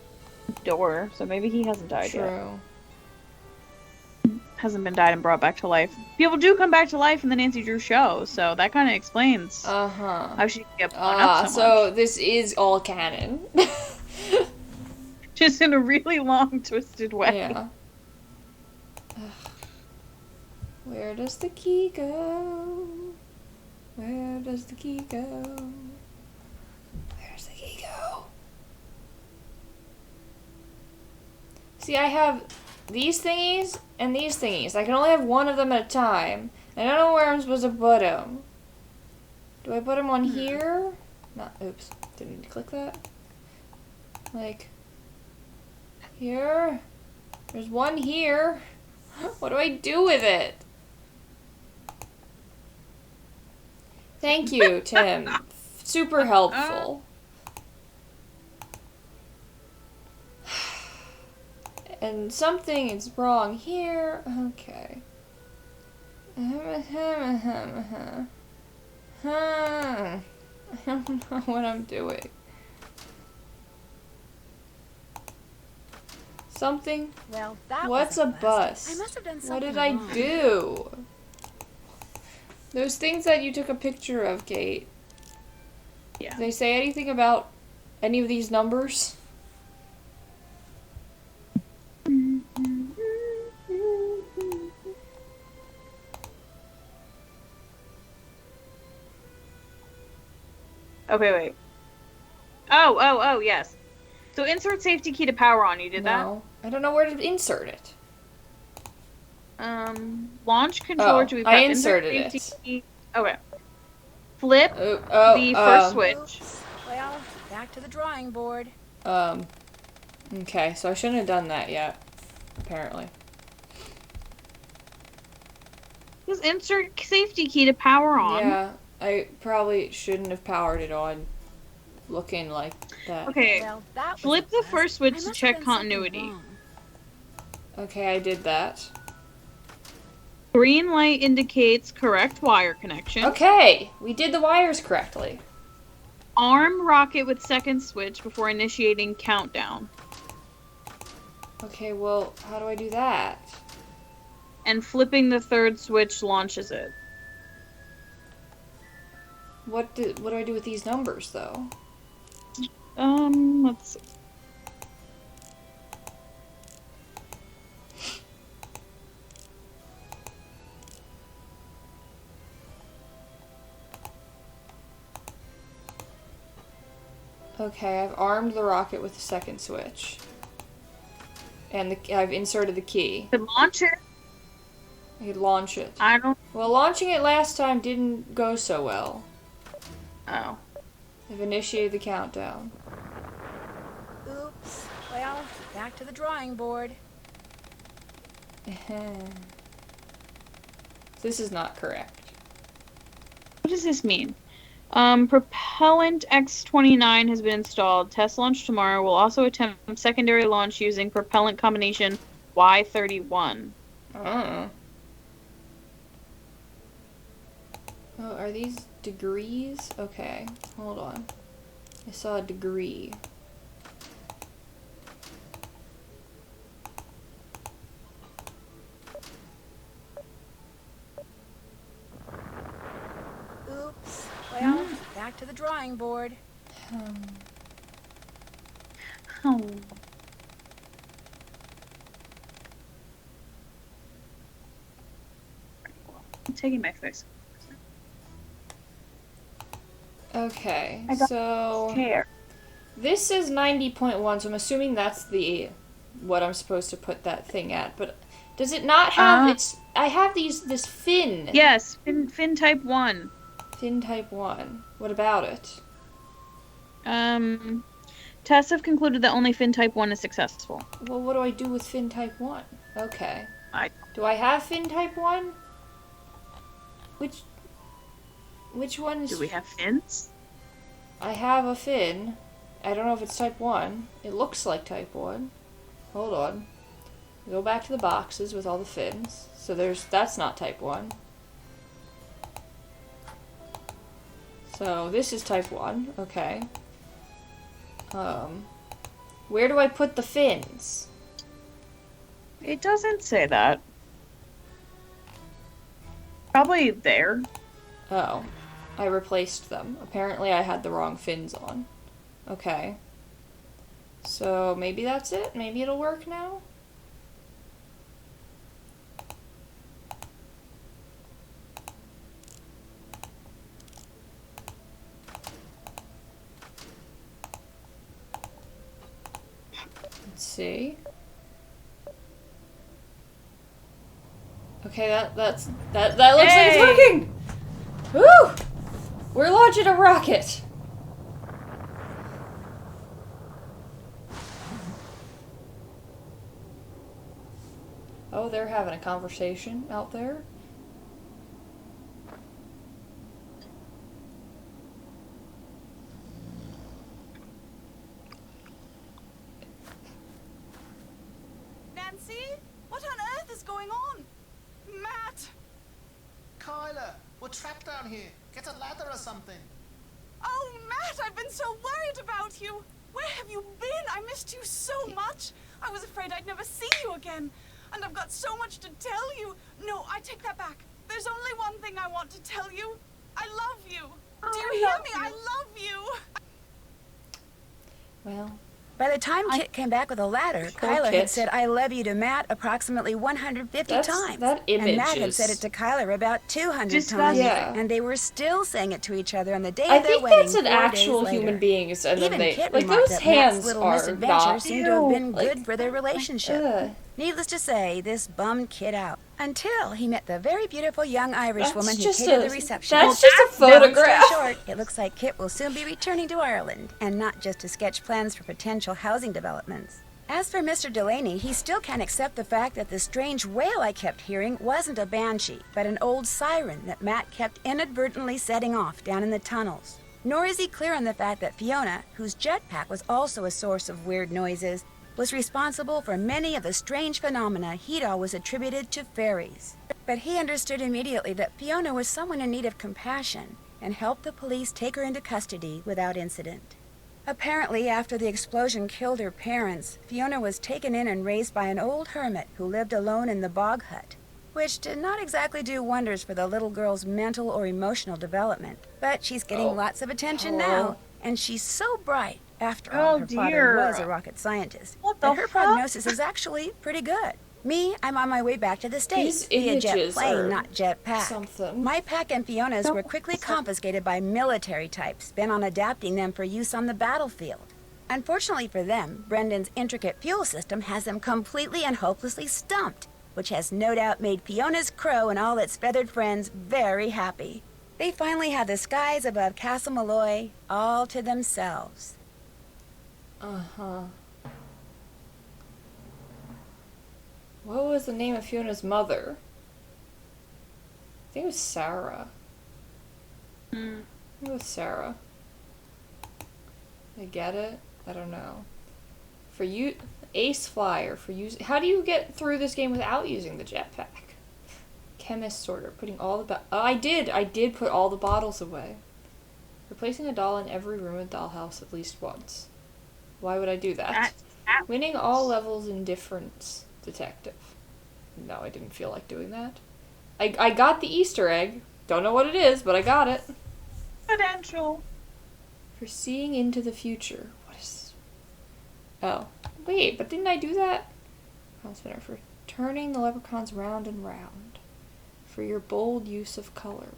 door, so maybe he hasn't died yet. True. Hasn't been died and brought back to life. People do come back to life in the Nancy Drew show, so that kind of explains Uh-huh. how she can get blown up so so much. this is all canon. Just in a really long, twisted way. Yeah. Ugh. Where does the key go? Where does the key go? Where does the key go? See, I have these thingies and these thingies. I can only have one of them at a time. I don't know where I'm supposed to put them. Do I put them on here? No, oops. Didn't need to click that. Like, here? There's one here. What do I do with it? Thank you, Tim. Super helpful. And something is wrong here. Okay. I don't know what I'm doing. Something. Well, that What's was a bust? I must have done What something did I wrong. do? Those things that you took a picture of, Kate. Yeah. Did they say anything about any of these numbers? Okay, wait. Oh, yes. So insert safety key to power on. You did No. I don't know where to insert it. that? Launch controller Oh, to be I insert inserted safety it. key. Okay. Flip Oh, the first switch. Oops. Well, back to the drawing board. Okay, so I shouldn't have done that yet. Apparently. Just insert safety key to power on. Yeah, I probably shouldn't have powered it on looking like that. Okay. Well, that was Flip a the bust. first I switch must to have check done something continuity. wrong. Okay, I did that. Green light indicates correct wire connection. Okay, we did the wires correctly. Arm rocket with second switch before initiating countdown. Okay, well, how do I do that? And flipping the third switch launches it. What do I do with these numbers, though? Let's see. Okay, I've armed the rocket with the second switch. And I've inserted the key. To launch it. I could launch it. I don't. Well, launching it last time didn't go so well. Oh. I've initiated the countdown. Oops. Well, back to the drawing board. This is not correct. What does this mean? Propellant X-29 has been installed. Test launch tomorrow. Will also attempt secondary launch using propellant combination Y31. Oh. Oh, are these degrees? Okay, hold on. I saw a degree. Oops. Well, back to the drawing board. Oh. I'm taking my fix. Okay, I got so Care. this is 90.1, so I'm assuming that's the what I'm supposed to put that thing at. But does it not have I have this fin. Yes, fin type 1. Fin type 1. What about it? Tests have concluded that only fin type 1 is successful. Well, what do I do with fin type 1? Okay. I Do I have fin type 1? Which one's... Do we have fins? I have a fin. I don't know if it's type 1. It looks like type 1. Hold on. Go back to the boxes with all the fins. So that's not type 1. So this is type 1. Okay. Where do I put the fins? It doesn't say that. Probably there. Oh. I replaced them. Apparently I had the wrong fins on. Okay. So maybe that's it? Maybe it'll work now? Let's see. Okay, that looks like it's working! Woo! We're launching a rocket! Oh, they're having a conversation out there. Nancy? What on earth is going on? Matt! Kyla, we're trapped down here. Get a ladder or something. Oh, Matt, I've been so worried about you. Where have you been? I missed you so much. I was afraid I'd never see you again. And I've got so much to tell you. No, I take that back. There's only one thing I want to tell you. I love you. Do you hear me? I love you. Well, By the time Kit came back with a ladder, Poor Kyler Kit. had said "I love you" to Matt approximately 150 times. that image and Matt had is- said it to Kyler about 200 Disgusting. times. Yeah. And they were still saying it to each other on the day I of their think wedding. that's an 4 actual days human later. beings, and Even then they Kit like remarked those that Matt's hands little are misadventure not. seemed to have been Like, good for their relationship. Ugh. Needless to say, this bummed Kit out until he met the very beautiful young Irish That's woman who just catered a- the reception. that's just a Long story photograph. short, it looks like Kit will soon be returning to Ireland, and not just to sketch plans for potential housing developments. As for Mr. Delaney, he still can't accept the fact that the strange wail I kept hearing wasn't a banshee, but an old siren that Matt kept inadvertently setting off down in the tunnels. Nor is he clear on the fact that Fiona, whose jetpack was also a source of weird noises, was responsible for many of the strange phenomena he'd always attributed to fairies. But he understood immediately that Fiona was someone in need of compassion and helped the police take her into custody without incident. Apparently, after the explosion killed her parents, Fiona was taken in and raised by an old hermit who lived alone in the bog hut, which did not exactly do wonders for the little girl's mental or emotional development. But she's getting lots of attention now, and she's so bright. After all, her father was a rocket scientist. What But the her fuck? prognosis is actually pretty good. Me, I'm on my way back to the States These via jet images plane, are not jetpack. something. My pack and Fiona's were quickly confiscated by military types bent on adapting them for use on the battlefield. Unfortunately for them, Brendan's intricate fuel system has them completely and hopelessly stumped, which has no doubt made Fiona's crow and all its feathered friends very happy. They finally have the skies above Castle Malloy all to themselves. Uh-huh. What was the name of Fiona's mother? I think it was Sarah. I think it was Sarah. I get it? I don't know. For you, Ace Flyer, for use. How do you get through this game without using the jetpack? Chemist sorter, putting all the I did put all the bottles away. Replacing a doll in every room in Dollhouse at least once. Why would I do that? Winning all levels in difference detective. No, I didn't feel like doing that. I got the Easter egg. Don't know what it is, but I got it. Potential. For seeing into the future. What is... Oh. Wait, but didn't I do that? Crown spinner. For turning the leprechauns round and round. For your bold use of color.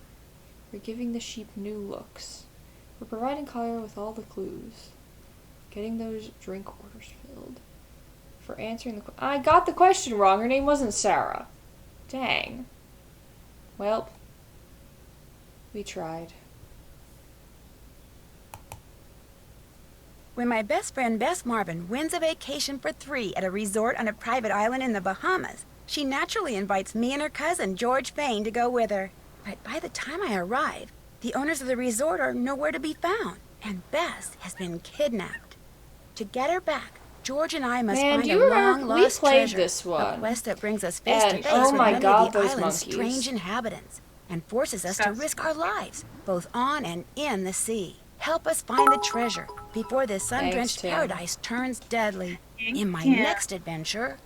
For giving the sheep new looks. For providing Collier with all the clues. Getting those drink orders filled. For answering the... I got the question wrong. Her name wasn't Sarah. Dang. Well, we tried. When my best friend Bess Marvin wins a vacation for 3 at a resort on a private island in the Bahamas, she naturally invites me and her cousin George Fain to go with her. But by the time I arrive, the owners of the resort are nowhere to be found, and Bess has been kidnapped. To get her back, George and I must Man, find do you a remember long lost we played treasure, this one? a quest that brings us face to And, face oh with my many God, of the those island's monkeys. strange inhabitants, and forces us to risk our lives, both on and in the sea. Help us find the treasure before this sun-drenched Tim. paradise turns deadly. In my Yeah. next adventure,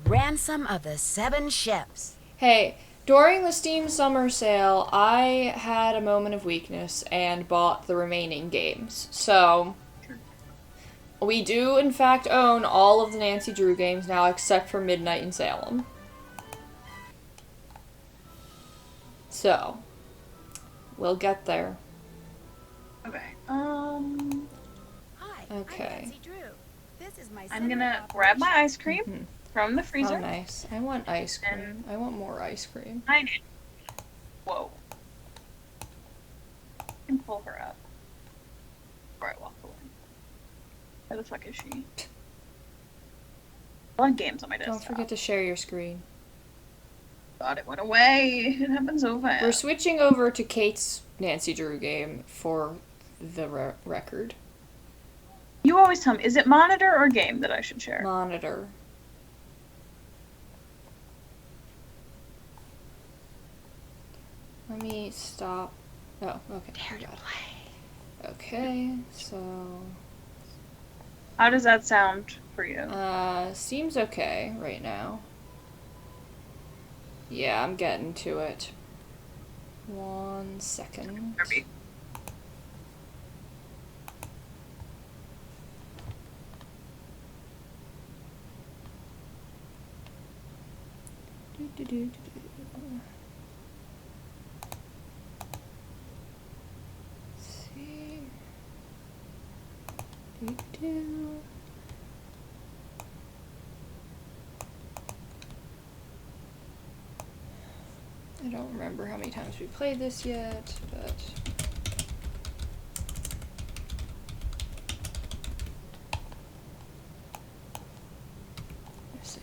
Ransom of the 7 Ships. Hey, during the Steam Summer Sale, I had a moment of weakness and bought the remaining games. So, we do in fact own all of the Nancy Drew games now except for Midnight in Salem. So, we'll get there. Okay. Hi, Okay. I'm Nancy Drew. This is my I'm gonna grab my ice cream Mm-hmm. from the freezer. Oh, nice. I want ice cream. And- I want more ice cream. I need. Whoa. I can pull her up. Before I walk away. Where the fuck is she? A lot of games on my desktop. Don't forget to share your screen. God, it went away. It happened so fast. We're switching over to Kate's Nancy Drew game for the record. You always tell me, is it monitor or game that I should share? Monitor. Let me stop. Oh, okay. I got it. Okay, so How does that sound for you? seems okay right now. Yeah, I'm getting to it. 1 second. Kirby? Let's see. Do. I don't remember how many times we played this yet, but let's see.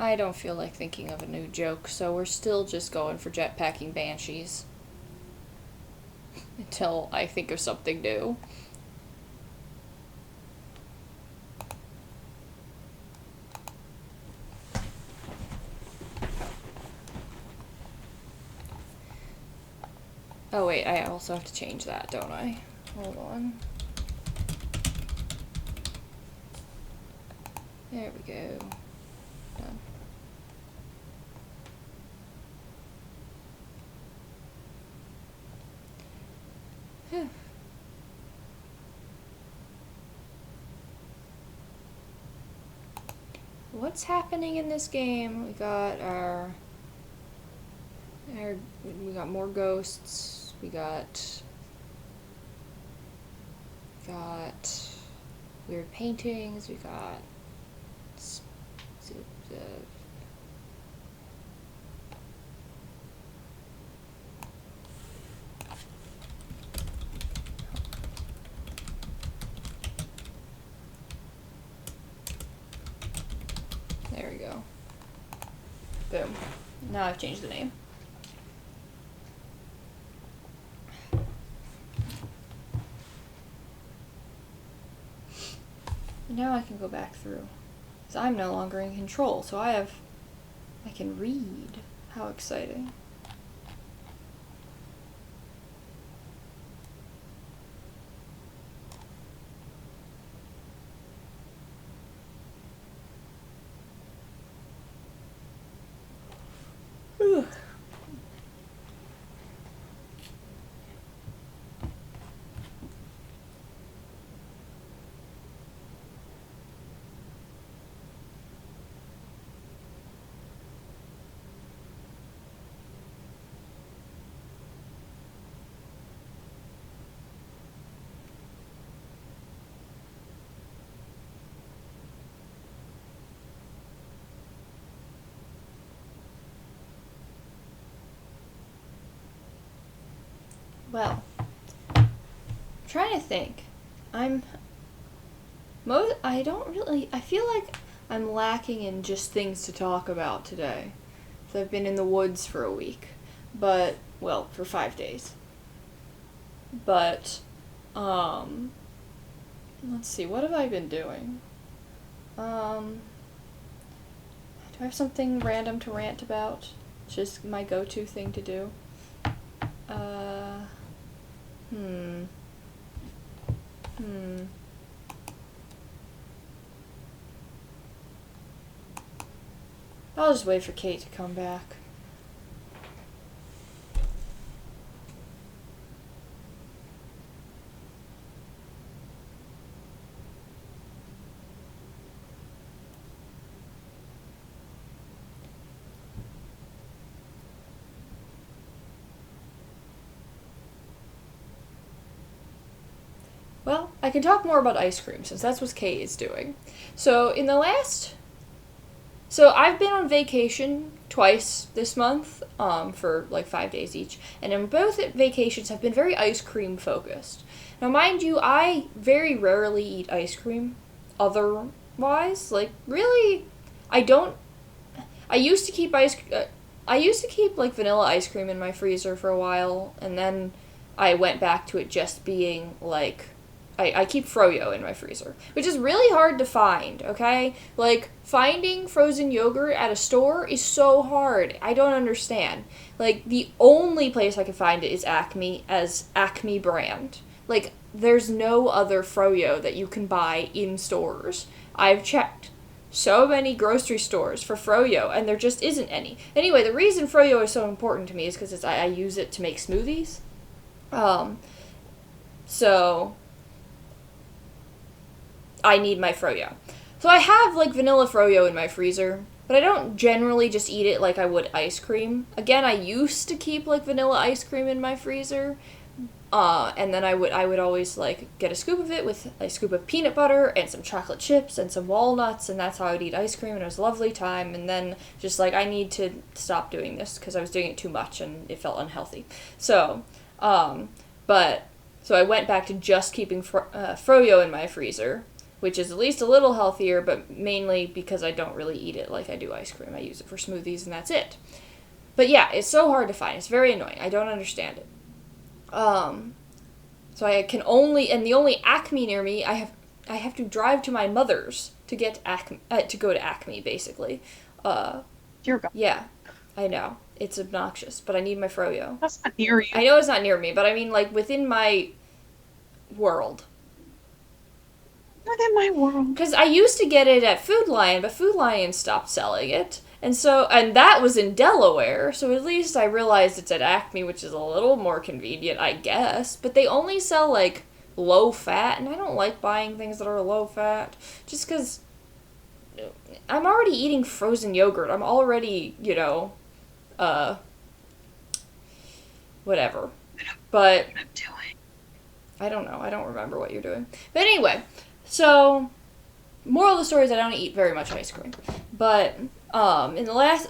I don't feel like thinking of a new joke, so we're still just going for Jetpacking Banshees. Until I think of something new. Oh wait, I also have to change that, don't I? Hold on. There we go. Done. Whew. What's happening in this game? We got we got more ghosts. We got weird paintings. We got there we go. Boom. Now I've changed the name. Now I can go back through. Because I'm no longer in control, so I can read. How exciting. Whew. Well, I'm trying to think. I feel like I'm lacking in just things to talk about today. So I've been in the woods for a week. But, well, for 5 days. But, let's see, what have I been doing? Do I have something random to rant about? Just my go-to thing to do? I'll just wait for Kate to come back. Well, I can talk more about ice cream since that's what Kate is doing. So I've been on vacation twice this month, for like 5 days each, and in both vacations have been very ice cream focused. Now, mind you, I very rarely eat ice cream otherwise. Like, really, I used to keep like vanilla ice cream in my freezer for a while, and then I went back to it just being like, I keep froyo in my freezer, which is really hard to find, okay? Like, finding frozen yogurt at a store is so hard. I don't understand. Like, the only place I can find it is Acme, as Acme brand. Like, there's no other froyo that you can buy in stores. I've checked so many grocery stores for froyo, and there just isn't any. Anyway, the reason froyo is so important to me is because I use it to make smoothies. So I need my froyo. So I have, like, vanilla froyo in my freezer, but I don't generally just eat it like I would ice cream. Again, I used to keep, like, vanilla ice cream in my freezer, and then I would always, like, get a scoop of it with a scoop of peanut butter and some chocolate chips and some walnuts, and that's how I would eat ice cream, and it was a lovely time. And then just, like, I need to stop doing this because I was doing it too much and it felt unhealthy. So, so I went back to just keeping froyo in my freezer. which is at least a little healthier, but mainly because I don't really eat it like I do ice cream. I use it for smoothies and that's it. But yeah, it's so hard to find. It's very annoying. I don't understand it. So I can only, and the only Acme near me, I have to drive to my mother's to get Acme, to go to Acme, basically. Dear God. Yeah, I know. It's obnoxious, but I need my froyo. That's not near you. I know it's not near me, but I mean, like, within my world. Within my world. Because I used to get it at Food Lion, but Food Lion stopped selling it. And that was in Delaware, so at least I realized it's at Acme, which is a little more convenient, I guess. But they only sell, like, low fat, and I don't like buying things that are low fat. Just because I'm already eating frozen yogurt. I'm already, whatever. But What I'm doing. I don't know. I don't remember what you're doing. But anyway, so moral of the story is I don't eat very much ice cream. But in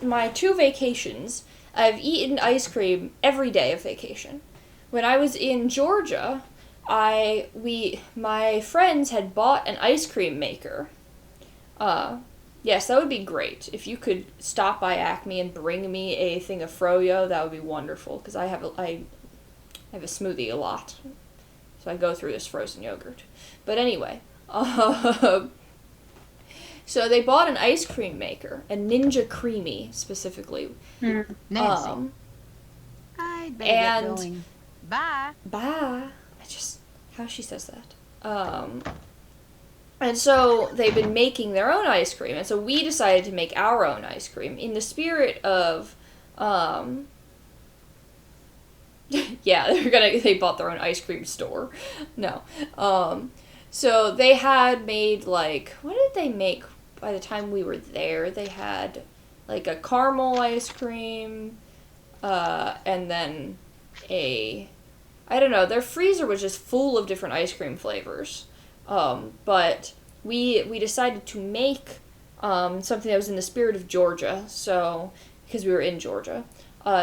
my 2 vacations, I've eaten ice cream every day of vacation. When I was in Georgia, my friends had bought an ice cream maker. Yes, that would be great. If you could stop by Acme and bring me a thing of froyo, that would be wonderful. Because I have a smoothie a lot. So I go through this frozen yogurt. But anyway, so they bought an ice cream maker, a Ninja Creamy specifically. Nancy. I'd better get going. Bye. Bye. How she says that. And so they've been making their own ice cream, and so we decided to make our own ice cream in the spirit of, yeah, they bought their own ice cream store. No. So they had made, like, what did they make by the time we were there? They had, like, a caramel ice cream, and then I don't know, their freezer was just full of different ice cream flavors. But we decided to make something that was in the spirit of Georgia, so because we were in Georgia.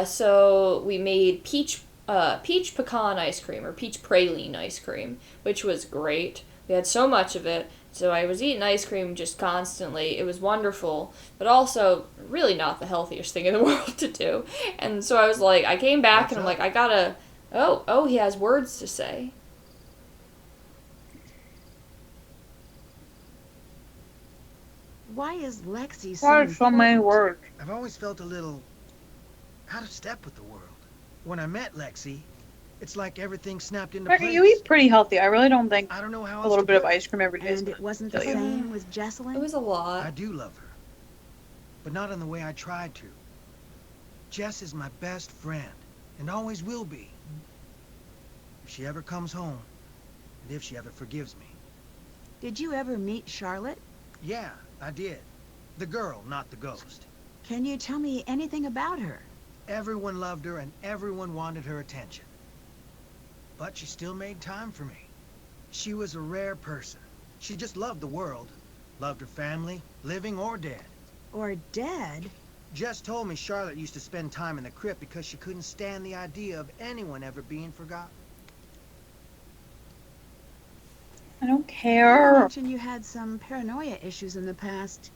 So we made peach pecan ice cream, or peach praline ice cream, which was great. We had so much of it, so I was eating ice cream just constantly. It was wonderful, but also really not the healthiest thing in the world to do. And so I was like, I came back and I'm like, I gotta, oh, he has words to say. Why is Lexi Why are so many words? I've always felt a little out of step with the world. When I met Lexi, it's like everything snapped into Becky, place. you eat pretty healthy. I really don't think I don't know how a else little to bit of put it. ice cream every day is And it wasn't the kill you. same with Jesselyn? It was a lot. I do love her, but not in the way I tried to. Jess is my best friend, and always will be. If she ever comes home, and if she ever forgives me. Did you ever meet Charlotte? Yeah, I did. The girl, not the ghost. Can you tell me anything about her? Everyone loved her, and everyone wanted her attention. But she still made time for me. She was a rare person. She just loved the world. Loved her family, living or dead. Or dead? Jess told me Charlotte used to spend time in the crypt because she couldn't stand the idea of anyone ever being forgotten. I don't You care. mentioned you had some paranoia issues in the past.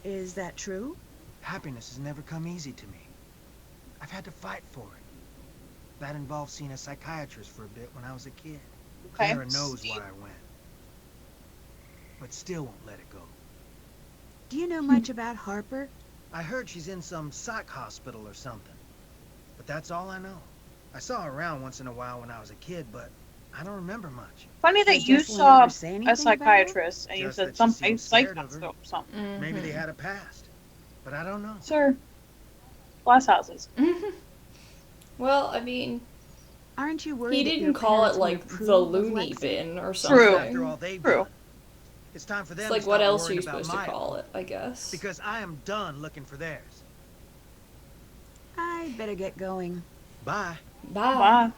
Is that true? Happiness has never come easy to me. I've had to fight for it. That involved seeing a psychiatrist for a bit when I was a kid. Okay. Clara knows why I went. But still won't let it go. Do you know much about Harper? I heard she's in some psych hospital or something. But that's all I know. I saw her around once in a while when I was a kid, but I don't remember much. Funny that Did you Jesselyn saw ever say anything a about psychiatrist and you Just said that she something seemed scared psych of her. or something. Maybe they had a past. But I don't know. Sir, glass houses. Well, I mean, Aren't you worried he that didn't your call it parents would like approve the of loony Lexi? bin or True. After something. all they've True. done. It's time for them It's to like stop what else are worrying you about supposed to my call it, I guess. Because I am done looking for theirs. I'd better get going. Bye. Bye. Bye.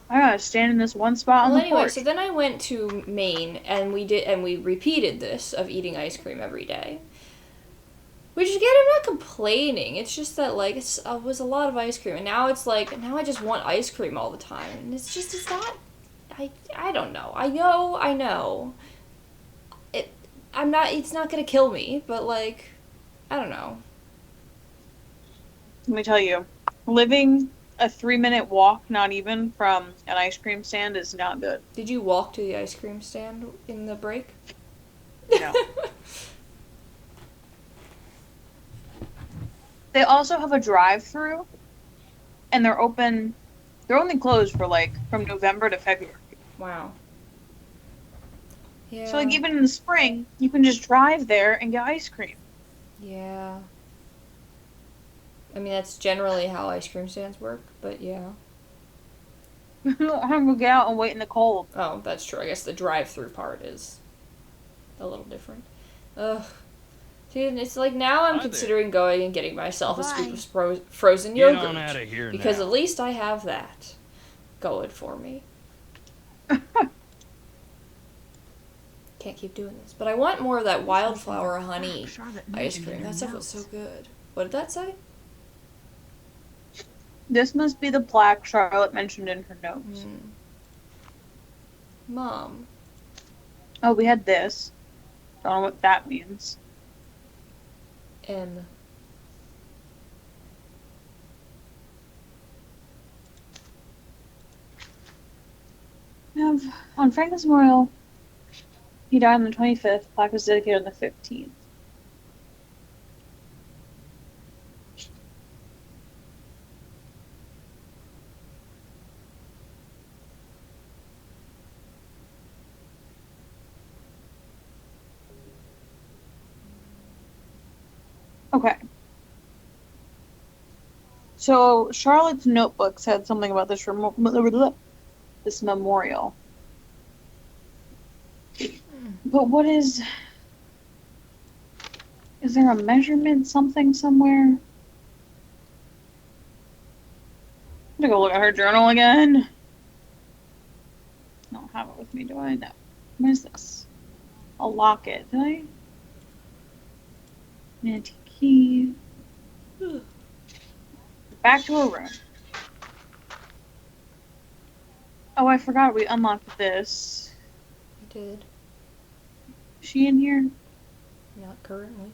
I gotta stand in this one spot on Well, the anyway, porch. so then I went to Maine, and we repeated this of eating ice cream every day. Which again, I'm not complaining. It's just that like it was a lot of ice cream, and now it's like now I just want ice cream all the time, and it's not. I don't know. I know. It's not gonna kill me, but like, I don't know. Let me tell you, living a 3-minute walk, not even, from an ice cream stand is not good. Did you walk to the ice cream stand in the break? No. They also have a drive-through, and they're open. They're only closed for like from November to February. Wow. Yeah. So like even in the spring, you can just drive there and get ice cream. Yeah. I mean, that's generally how ice cream stands work, but yeah. You don't have to get out and wait in the cold. Oh, that's true. I guess the drive-through part is a little different. Ugh. Dude, it's like now I'm considering going and getting myself a scoop of frozen yogurt. Get on out of here because now. at least I have that going for me. Can't keep doing this. But I want more of that wildflower honey ice cream. That stuff was so good. What did that say? This must be the plaque Charlotte mentioned in her notes. Mom. Oh, we had this. Don't know what that means. M. On Franklin's memorial, he died on the 25th. Plaque was dedicated on the 15th. Okay. So Charlotte's notebook said something about this this memorial. But what is there a measurement something somewhere? I'm gonna go look at her journal again. I don't have it with me, do I? No. What is this? A locket, did I? Antique key. Back to her room. Oh, I forgot we unlocked this. You did. Is she in here? Not currently.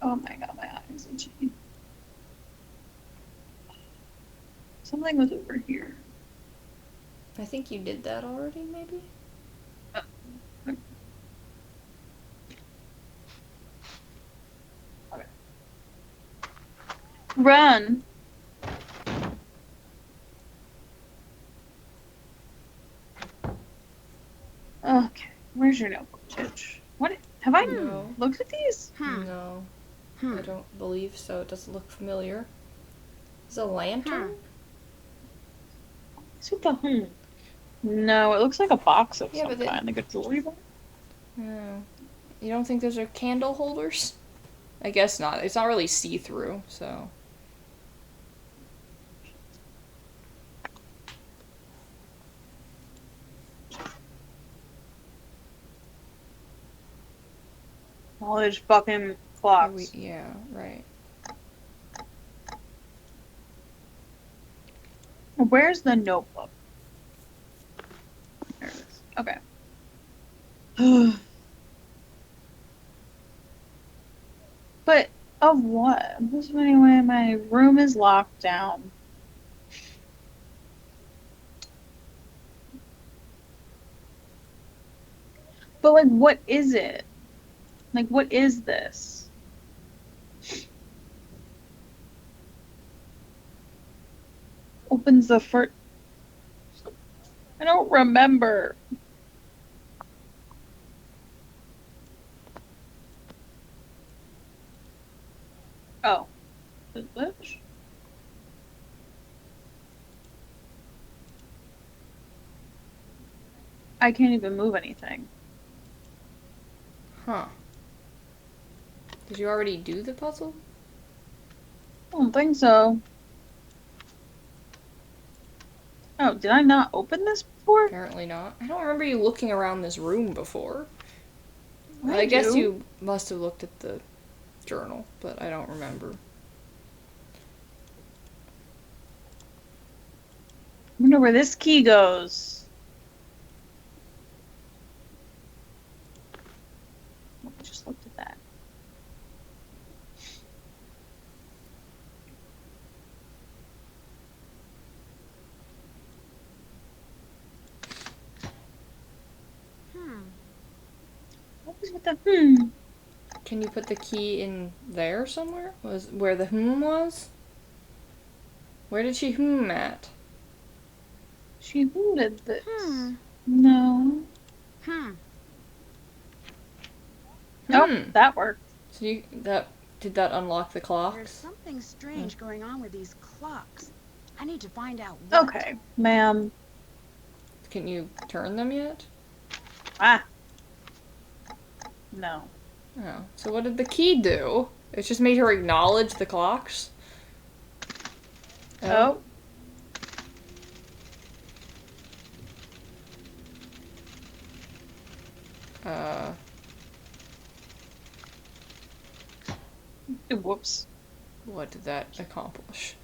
Oh my god, my eyes itchy. Something was over here. I think you did that already, maybe? Okay. Run! Okay, where's your notebook, Chitch? What? Have I No. looked at these? No. I don't believe so. It doesn't look familiar. Is it a lantern? What's with the No, it looks like a box of Yeah, some but kind, like a jewelry box. No. You don't think those are candle holders? I guess not. It's not really see-through, so... All these fucking clocks. Yeah, right. Where's the notebook? There it is. Okay. But of what? This anyway, my room is locked down. But like, what is it? Like, what is this? Opens the first. I don't remember. Oh. Is this? I can't even move anything. Huh. Did you already do the puzzle? I don't think so. Oh, did I not open this before? Apparently not. I don't remember you looking around this room before. I guess do. you must have looked at the journal, but I don't remember. wonder where this key goes. I just looked at that. What was with the Can you put the key in there somewhere? Was where the was? Where did she at? She did this. No. Nope, that worked. So did that unlock the clock? There's something strange going on with these clocks. I need to find out what. Okay, ma'am. Can you turn them yet? Ah. No. Oh. So what did the key do? It just made her acknowledge the clocks? Oh. Whoops. What did that accomplish?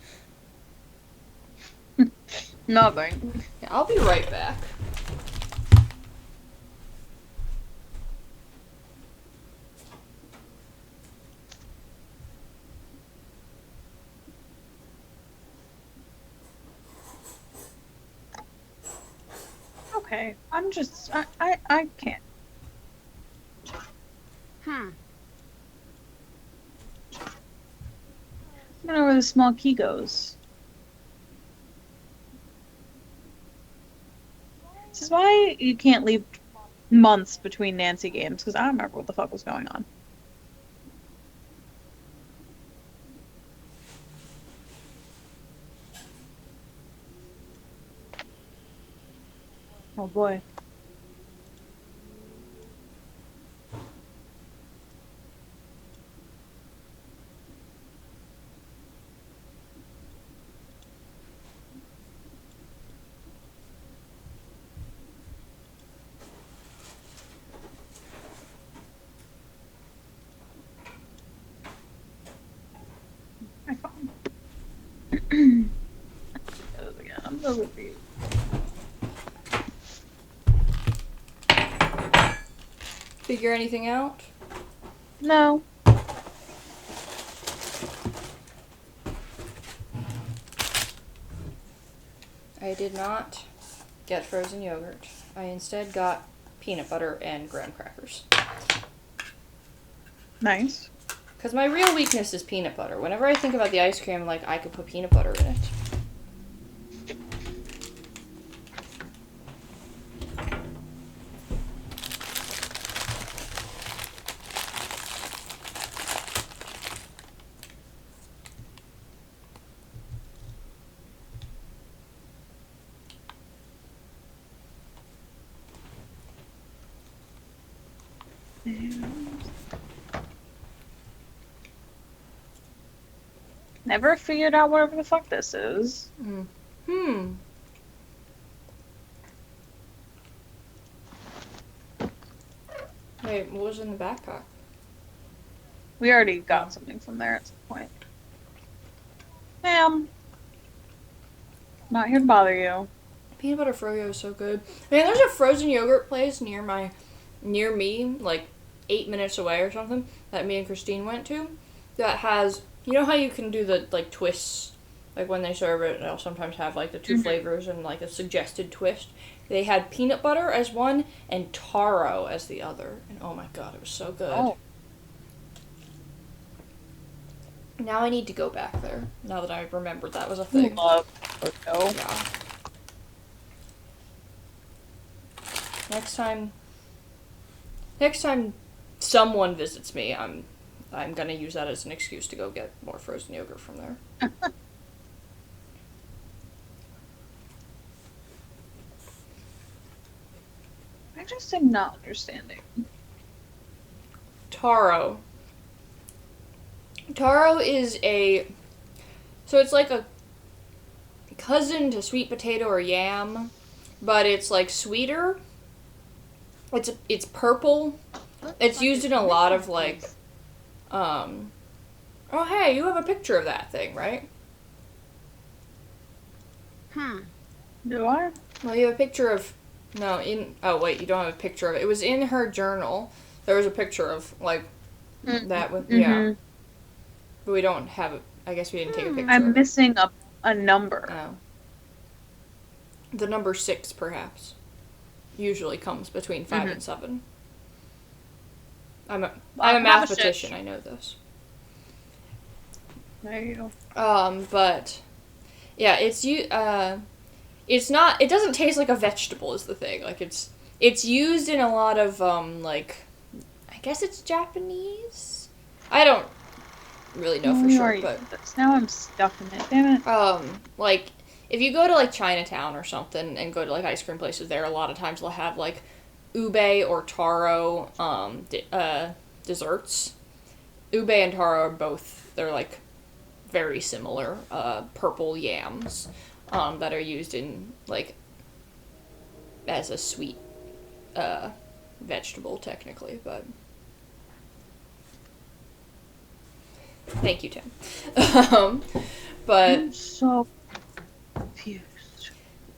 Nothing. Yeah, I'll be right back. Okay, I'm just, I can't. I don't know where the small key goes. This is why you can't leave months between Nancy games, because I don't remember what the fuck was going on. Oh boy. My phone. I'm so confused. Figure anything out? No. I did not get frozen yogurt. I instead got peanut butter and graham crackers. Nice. Because my real weakness is peanut butter. Whenever I think about the ice cream, I'm like, I could put peanut butter in it. Never figured out whatever the fuck this is. Wait, what was in the backpack? We already got something from there at some point. Ma'am. Not here to bother you. Peanut butter froyo is so good. Man, there's a frozen yogurt place near me, like 8 minutes away or something, that me and Christine went to, that has, you know how you can do the, like, twists, like, when they serve it, they'll sometimes have, like, the two flavors and, like, a suggested twist. They had peanut butter as one and taro as the other, and oh my god, it was so good. Oh. Now I need to go back there, now that I remembered that was a thing. Love Oreo. Yeah. Next time someone visits me, I'm gonna use that as an excuse to go get more frozen yogurt from there. I just am not understanding. Taro. Taro is so it's like a cousin to sweet potato or yam, but it's like sweeter. It's purple. It's used in a lot of like, oh hey, you have a picture of that thing, right? Do I? Well, you have a picture of... No, oh, wait, you don't have a picture of it. It was in her journal. There was a picture of, like, that with... Yeah. But we don't have it. I guess we didn't take a picture I'm of it. missing a number. Oh. The number 6, perhaps, usually comes between 5 and 7. I'm a mathematician, I know this. There you go. But yeah, it's not, it doesn't taste like a vegetable is the thing. Like it's used in a lot of like, I guess it's Japanese. I don't really know for sure, but now I'm stuck in it. Damn it. like if you go to like Chinatown or something and go to like ice cream places there, a lot of times they'll have like ube or taro desserts. Ube and taro are both, they're like very similar purple yams that are used in like as a sweet vegetable technically, but thank you, Tim. But I'm so confused.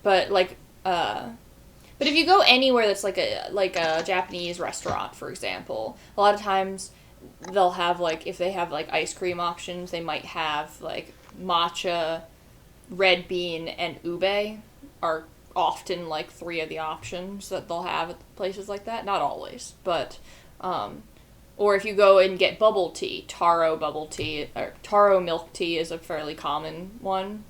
But like but if you go anywhere that's like a Japanese restaurant, for example, a lot of times they'll have like, if they have like ice cream options, they might have like matcha, red bean, and ube are often like 3 of the options that they'll have at places like that. Not always, but or if you go and get bubble tea, taro bubble tea or taro milk tea is a fairly common one.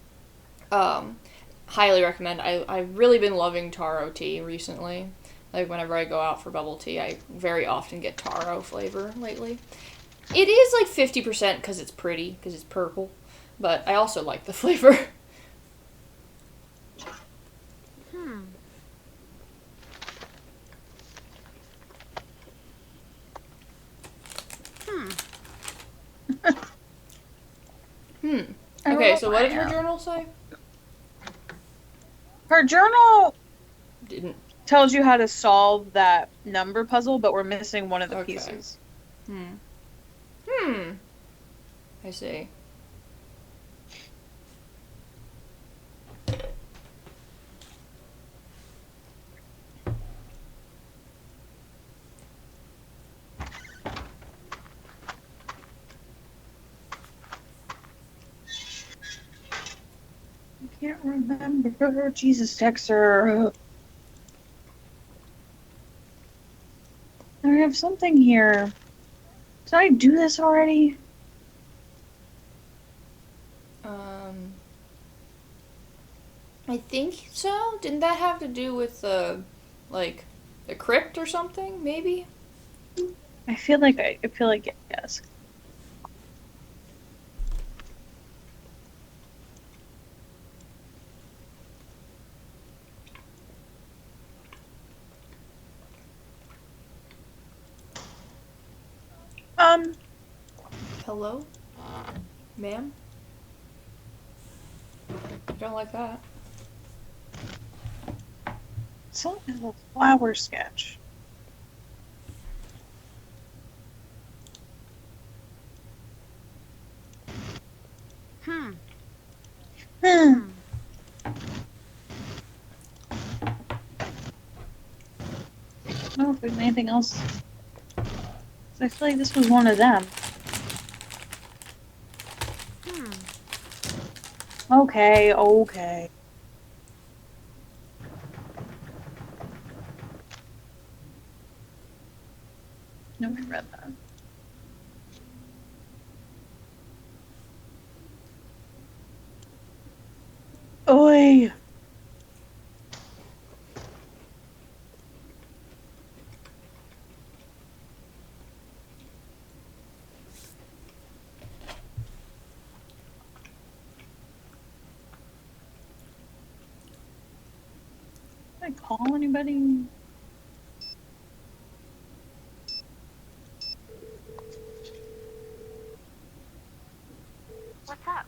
Highly recommend. I've really been loving taro tea recently. Like, whenever I go out for bubble tea, I very often get taro flavor lately. It is like 50% because it's pretty, because it's purple, but I also like the flavor. Okay, so what did her journal say? Her journal Didn't. tells you how to solve that number puzzle, but we're missing one of the pieces. I see. I can't remember. Jesus, Dexter. I have something here. Did I do this already? I think so. Didn't that have to do with like the crypt or something? Maybe. I feel like yes. Hello, ma'am. I don't like that. Some little flower sketch. I don't know if there's anything else. I feel like this was one of them. Okay. No, I read that. Oi! Did I call anybody? What's up?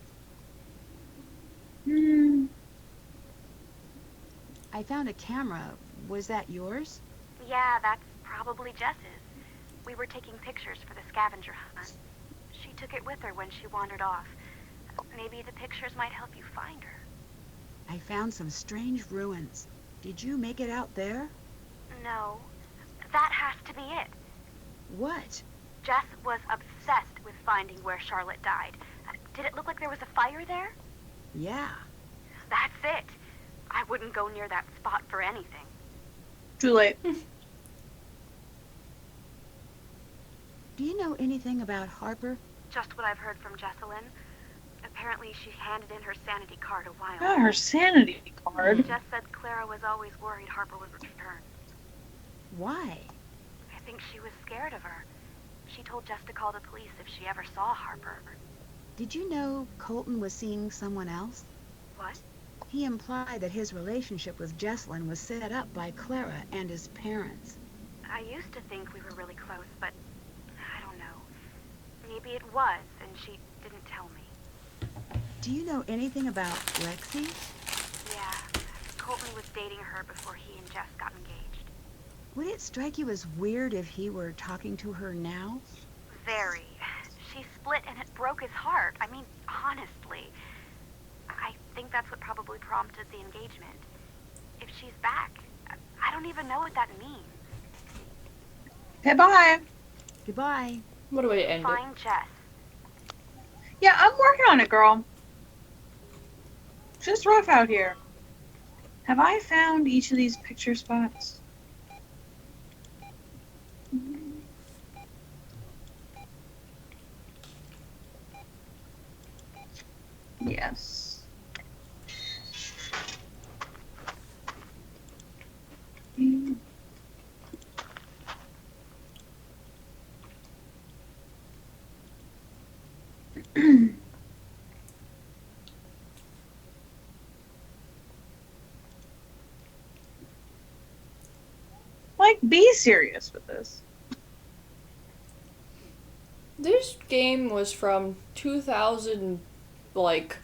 I found a camera. Was that yours? Yeah, that's probably Jess's. We were taking pictures for the scavenger hunt. She took it with her when she wandered off. Maybe the pictures might help you find her. I I found some strange ruins. Did you make it out there? No, that has to be it. What? Jess was obsessed with finding where Charlotte died. Did it look like there was a fire there? Yeah. That's it. I wouldn't go near that spot for anything. Too late. Do you know anything about Harper? Just what I've heard from Jessalyn. Apparently she handed in her sanity card a while Got ago. her sanity card. Jess said Clara was always worried Harper would return. Why? I think she was scared of her. She told Jess to call the police if she ever saw Harper. Did you know Colton was seeing someone else? What? He implied that his relationship with Jessalyn was set up by Clara and his parents. I used to think we were really close, but I don't know. Maybe it was, and she didn't tell me. Do you know anything about Lexi? Yeah, Colton was dating her before he and Jess got engaged. Would it strike you as weird if he were talking to her now? Very. She split and it broke his heart. I mean, honestly. I think that's what probably prompted the engagement. If she's back, I don't even know what that means. Okay, bye. Goodbye. What a way to end it. Find Jess. Yeah, I'm working on it, girl. It's just rough out here. Have I found each of these picture spots? Yes. Like, be serious with this. This game was from 2000, like,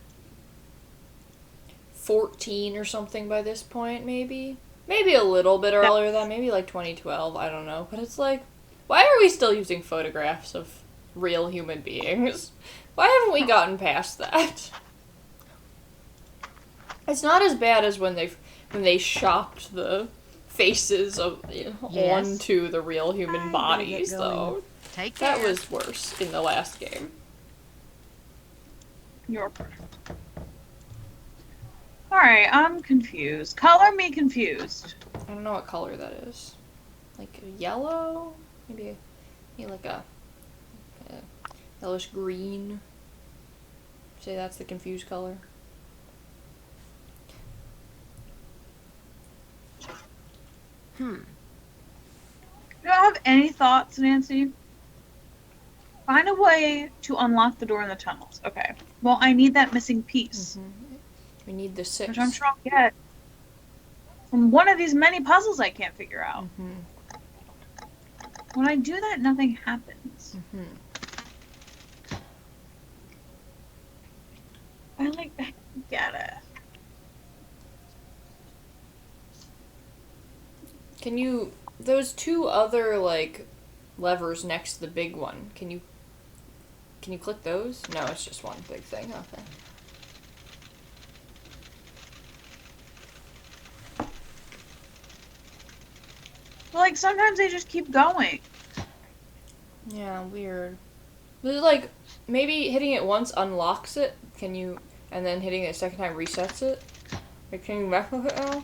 14 or something by this point, maybe? Maybe a little bit earlier than that, maybe like 2012, I don't know. But it's like, why are we still using photographs of real human beings? Why haven't we gotten past that? It's not as bad as when they shopped the faces of Yes. onto the real human I better bodies, get going. though. Take care. That was worse in the last game. Your part. Alright, I'm confused. Color me confused. I don't know what color that is. Like a yellow? Maybe like a yellowish green. Say that's the confused color. You don't have any thoughts, Nancy? Find a way to unlock the door in the tunnels. Okay. Well, I need that missing piece. We need the 6. Which I'm sure I'll get from one of these many puzzles I can't figure out. When I do that, nothing happens. I get it. Can you... Those 2 other, like, levers next to the big one, can you click those? No, it's just one big thing. Okay. But, like, sometimes they just keep going. Yeah, weird. This is like, maybe hitting it once unlocks it, and then hitting it a second time resets it? Like, can you mess with it now?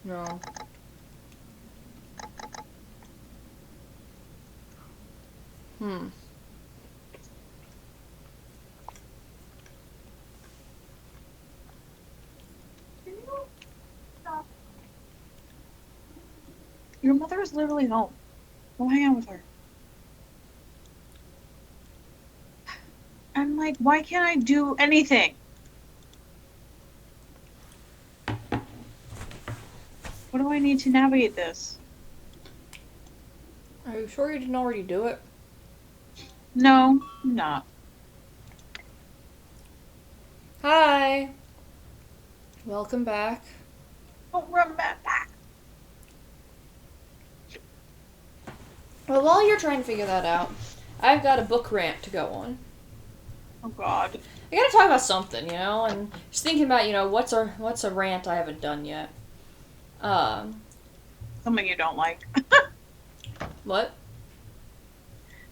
No. Your mother is literally home. Go hang out with her. I'm like, why can't I do anything? What do I need to navigate this? Are you sure you didn't already do it? No, I'm not. Hi! Welcome back. Don't run back. Well, while you're trying to figure that out, I've got a book rant to go on. Oh God. I gotta talk about something, you know, and just thinking about, you know, what's a rant I haven't done yet. Something you don't like. What?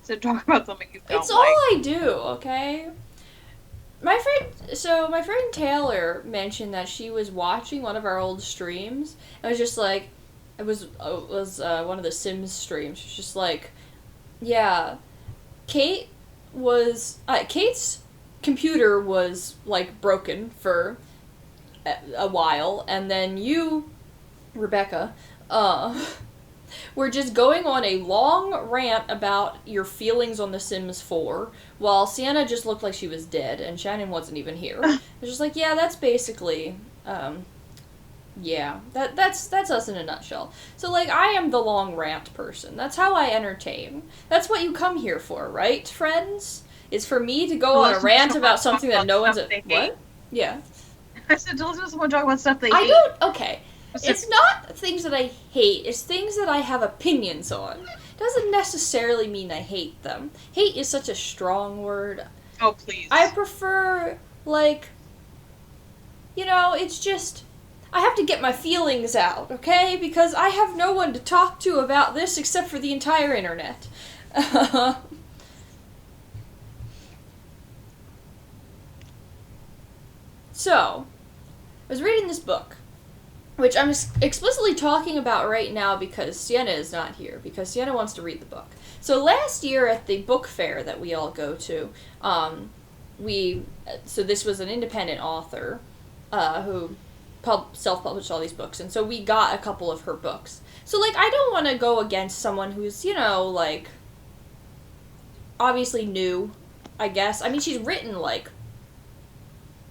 So talk about something you don't It's like. all I do, okay? My friend Taylor mentioned that she was watching one of our old streams. And was just like, it was one of the Sims streams. She was just like, yeah, Kate's computer was like broken for a while, and then you, Rebecca, were just going on a long rant about your feelings on The Sims 4, while Sienna just looked like she was dead, and Shannon wasn't even here. It was just like, yeah, that's basically, yeah, that's us in a nutshell. So, like, I am the long rant person. That's how I entertain. That's what you come here for, right, friends? It's for me to go on a rant about something that no one's... What? Yeah. I said to listen to someone talk about stuff they hate. Okay. It's not things that I hate, it's things that I have opinions on. It doesn't necessarily mean I hate them. Hate is such a strong word. Oh, please. I prefer, like, you know, it's just, I have to get my feelings out, okay? Because I have no one to talk to about this except for the entire internet. So, I was reading this book, which I'm explicitly talking about right now because Sienna is not here, because Sienna wants to read the book. So last year at the book fair that we all go to, so this was an independent author who self-published all these books, and so we got a couple of her books. So, like, I don't want to go against someone who's, you know, like, obviously new, I guess. I mean, she's written, like,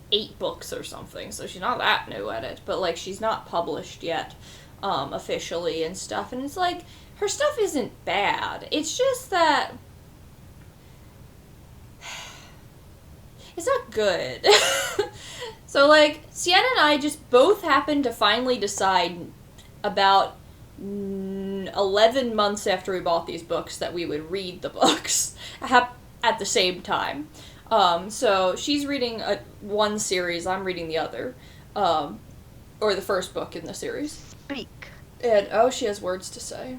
8 books or something, so she's not that new at it, but, like, she's not published yet, officially and stuff, and it's like, her stuff isn't bad, it's just that it's not good. So, like, Sienna and I just both happened to finally decide about 11 months after we bought these books that we would read the books at the same time. So she's reading one series, I'm reading the other, or the first book in the series. Speak. And, she has words to say.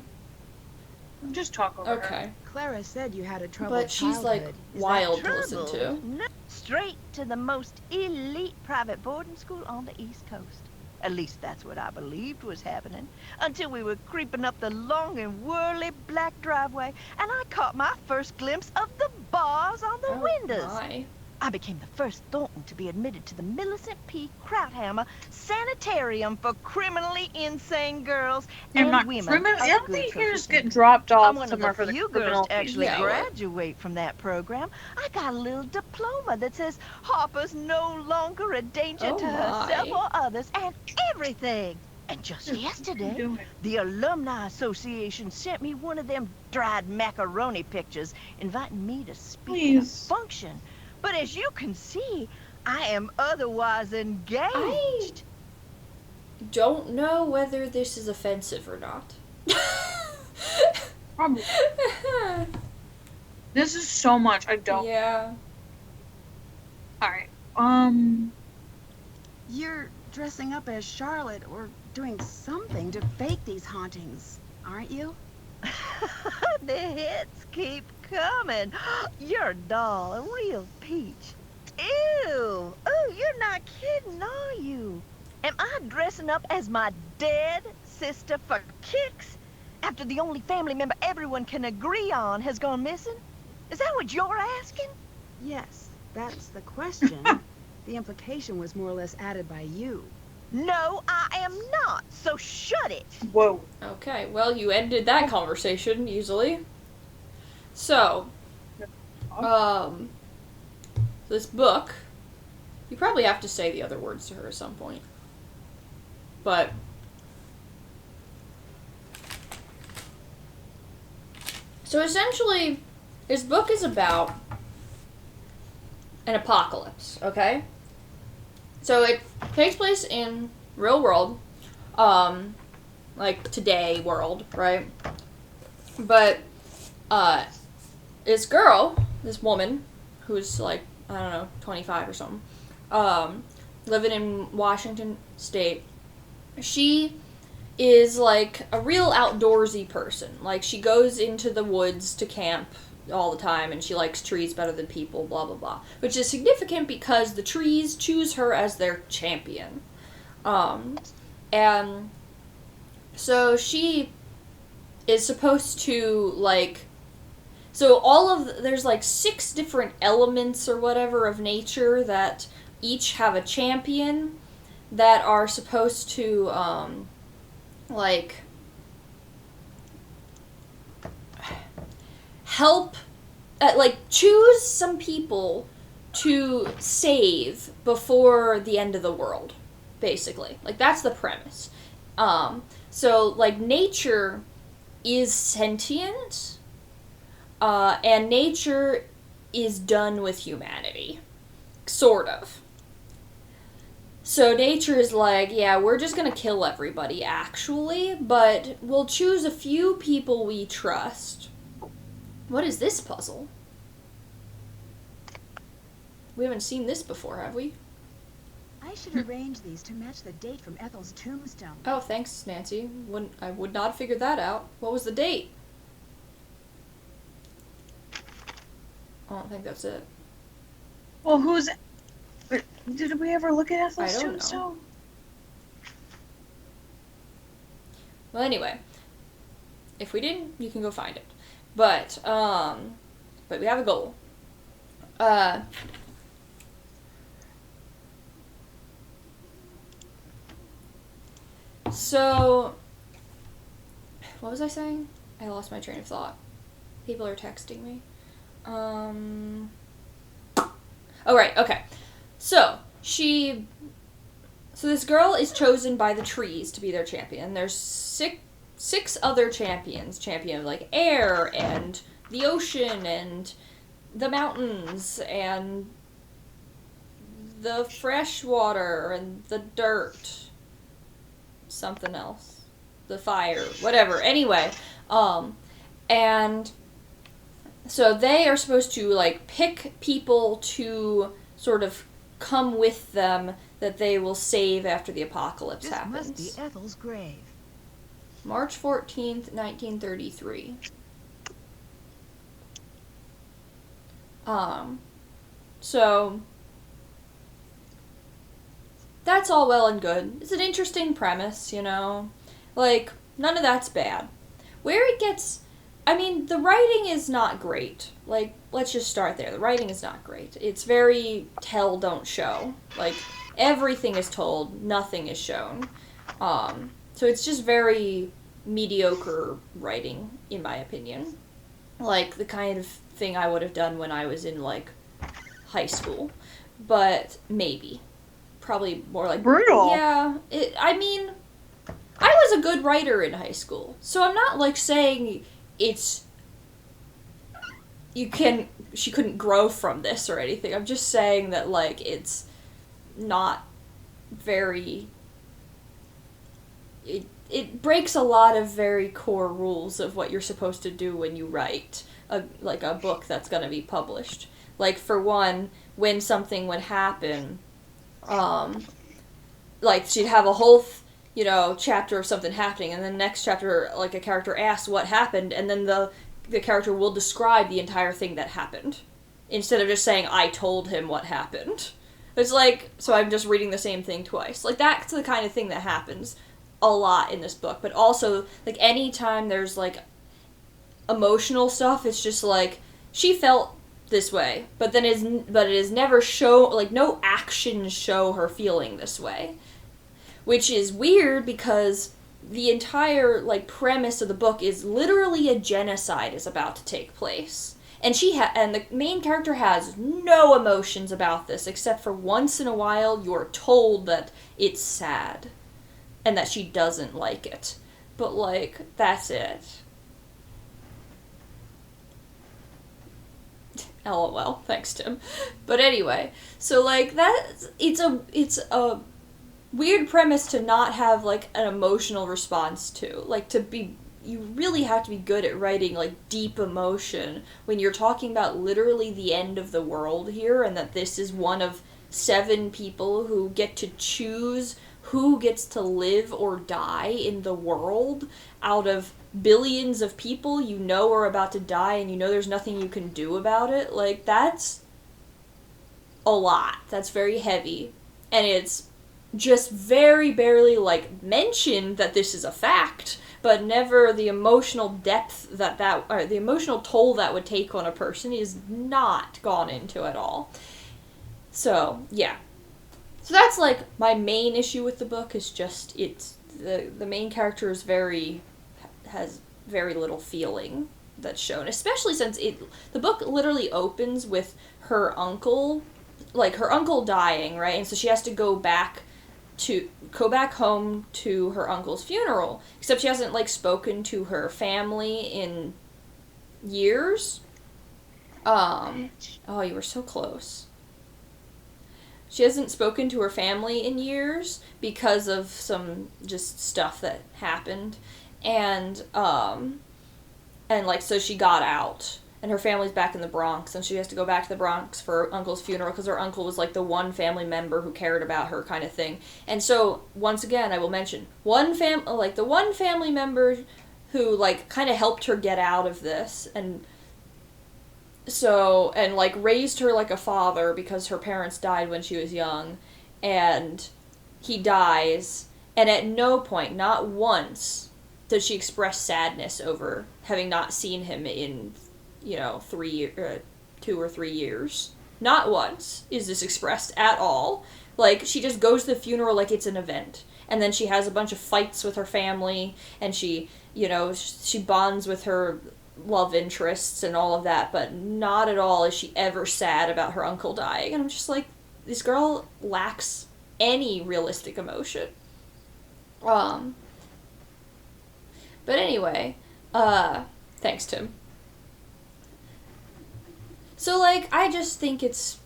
Just talk over Okay. her. Clara said you had a troubled But she's, like, childhood. Is that wild to true? listen to. No, straight to the most elite private boarding school on the East Coast. At least that's what I believed was happening, until we were creeping up the long and whirly black driveway, and I caught my first glimpse of the bars on the windows. My. I became the first Thornton to be admitted to the Millicent P. Krauthammer Sanitarium for criminally insane girls and not women. criminal. of I don't good think you just social get dropped off I'm one of somewhere the for the few criminal girls to actually Yeah. graduate from that program. I got a little diploma that says Harper's no longer a danger Oh to my. herself or others and everything. And just yesterday, doing? the Alumni Association sent me one of them dried macaroni pictures inviting me to speak at a Please. function. But as you can see, I am otherwise engaged. Don't know whether this is offensive or not. Probably. This is so much. I don't. Yeah. Alright. You're dressing up as Charlotte or doing something to fake these hauntings, aren't you? The hits keep coming. You're a doll, a real peach. Ew. Oh, you're not kidding, are you? Am I dressing up as my dead sister for kicks after the only family member everyone can agree on has gone missing? Is that what you're asking? Yes, that's the question. The implication was more or less added by you. No, I am not, so shut it. Whoa. Okay, well, you ended that conversation easily. So, this book, you probably have to say the other words to her at some point. But, so essentially, this book is about an apocalypse, okay? So it takes place in real world, like today world, right? But this girl, this woman, who's like, I don't know, 25 or something, living in Washington State, she is like a real outdoorsy person. Like, she goes into the woods to camp all the time, and she likes trees better than people, blah, blah, blah. Which is significant because the trees choose her as their champion. And so she is supposed to, like, so there's like 6 different elements or whatever of nature that each have a champion that are supposed to, like, help, like, choose some people to save before the end of the world, basically. Like, that's the premise. So, like, nature is sentient, and nature is done with humanity. Sort of. So nature is like, yeah, we're just gonna kill everybody, actually, but we'll choose a few people we trust. What is this puzzle? We haven't seen this before, have we? I should arrange these to match the date from Ethel's tombstone. Oh, thanks, Nancy. I would not have figured that out. What was the date? I don't think that's it. Well, did we ever look at Ethel's I don't tombstone? know. Well, anyway, if we didn't, you can go find it. But we have a goal. So, what was I saying? I lost my train of thought. People are texting me. Oh, right, okay. So this girl is chosen by the trees to be their champion. There's six other champions. Champion of, like, air, and the ocean, and the mountains, and the fresh water, and the dirt. Something else. The fire. Whatever. Anyway, and so they are supposed to, like, pick people to sort of come with them that they will save after the apocalypse happens. This must be Ethel's grave. March 14th, 1933. So that's all well and good. It's an interesting premise, you know? Like, none of that's bad. Where it gets... I mean, the writing is not great. Like, let's just start there. The writing is not great. It's very tell, don't show. Like, everything is told, nothing is shown. So it's just very mediocre writing, in my opinion. Like, the kind of thing I would have done when I was in, like, high school. But maybe. Probably more like... Brutal. Yeah. I mean, I was a good writer in high school. So I'm not, like, saying... she couldn't grow from this or anything. I'm just saying that, like, it's not very... It breaks a lot of very core rules of what you're supposed to do when you write a book that's going to be published. Like, for one, when something would happen, like, she'd have a whole... chapter of something happening, and then the next chapter, like, a character asks what happened, and then the character will describe the entire thing that happened, instead of just saying, I told him what happened. It's like, so I'm just reading the same thing twice. Like, that's the kind of thing that happens a lot in this book, but also, like, anytime there's, like, emotional stuff, it's just like, she felt this way, but it is never no actions show her feeling this way. Which is weird because the entire, like, premise of the book is literally a genocide is about to take place. And and the main character has no emotions about this, except for once in a while you're told that it's sad. And that she doesn't like it. But, like, that's it. LOL. Thanks, Tim. But anyway, so, like, it's a weird premise to not have, like, an emotional response to. Like, to be you really have to be good at writing, like, deep emotion when you're talking about literally the end of the world here, and that this is one of 7 people who get to choose who gets to live or die in the world out of billions of people you know are about to die, and you know there's nothing you can do about it. Like, that's a lot. That's very heavy. And it's just very barely, like, mentioned that this is a fact, but never the emotional depth or the emotional toll that would take on a person is not gone into at all. So, yeah. So that's, like, my main issue with the book, is just, the main character has very little feeling that's shown, especially since the book literally opens with her uncle dying, right? And so she has to go back home to her uncle's funeral, except she hasn't, like, spoken to her family in years. Oh, you were so close. She hasn't spoken to her family in years because of some just stuff that happened. And like, so she got out, and her family's back in the Bronx, and she has to go back to the Bronx for her uncle's funeral, because her uncle was, like, the one family member who cared about her, kind of thing. And so, once again, I will mention, the one family member who, like, kind of helped her get out of this, and so, and, like, raised her like a father, because her parents died when she was young, and he dies, and at no point, not once, does she express sadness over having not seen him in, 2 or 3 years. Not once is this expressed at all. Like, she just goes to the funeral like it's an event. And then she has a bunch of fights with her family, and she bonds with her love interests and all of that, but not at all is she ever sad about her uncle dying. And I'm just like, this girl lacks any realistic emotion. But anyway, thanks, Tim. So, like, I just think it's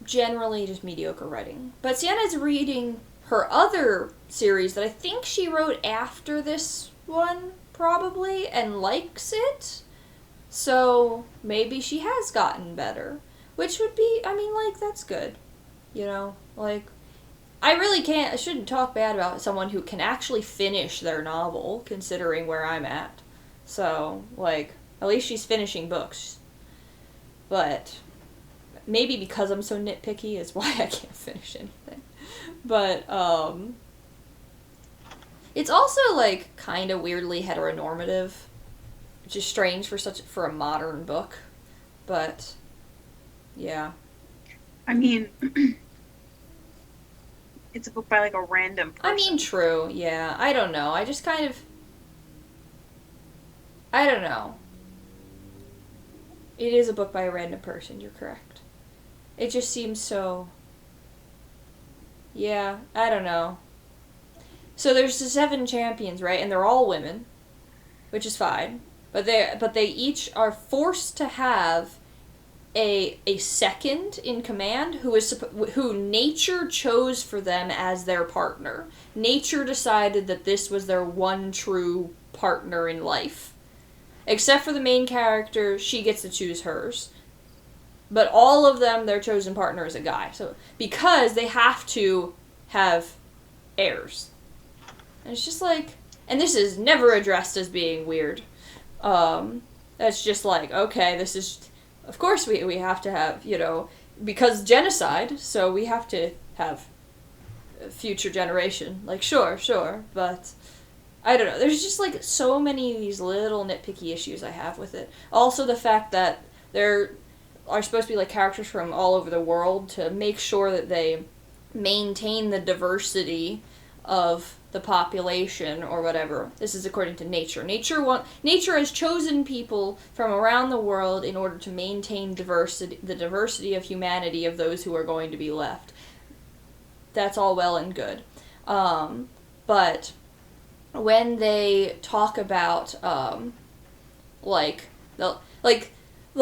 generally just mediocre writing. But Sienna's reading her other series that I think she wrote after this one, probably, and likes it. So, maybe she has gotten better. Which would be, that's good. Like, I shouldn't talk bad about someone who can actually finish their novel, considering where I'm at. So, like, at least she's finishing books. But maybe because I'm so nitpicky is why I can't finish anything. But, it's also, like, kind of weirdly heteronormative, which is strange for a modern book. But, yeah. I mean, it's a book by, like, a random person. I mean, true, yeah. I don't know. I just kind of... I don't know. It is a book by a random person, you're correct. It just seems so... Yeah, I don't know. So there's the 7 champions, right? And they're all women, which is fine. But they each are forced to have a second in command who nature chose for them as their partner. Nature decided that this was their one true partner in life. Except for the main character, she gets to choose hers. But all of them, their chosen partner is a guy. So because they have to have heirs. And it's just like... And this is never addressed as being weird. That's just like, okay, this is... Of course we have to have, because genocide, so we have to have a future generation. Like, sure, but... I don't know. There's just, like, so many of these little nitpicky issues I have with it. Also the fact that there are supposed to be, like, characters from all over the world to make sure that they maintain the diversity of the population or whatever. This is according to nature. Nature has chosen people from around the world in order to maintain the diversity of humanity of those who are going to be left. That's all well and good. But... when they talk about, they'll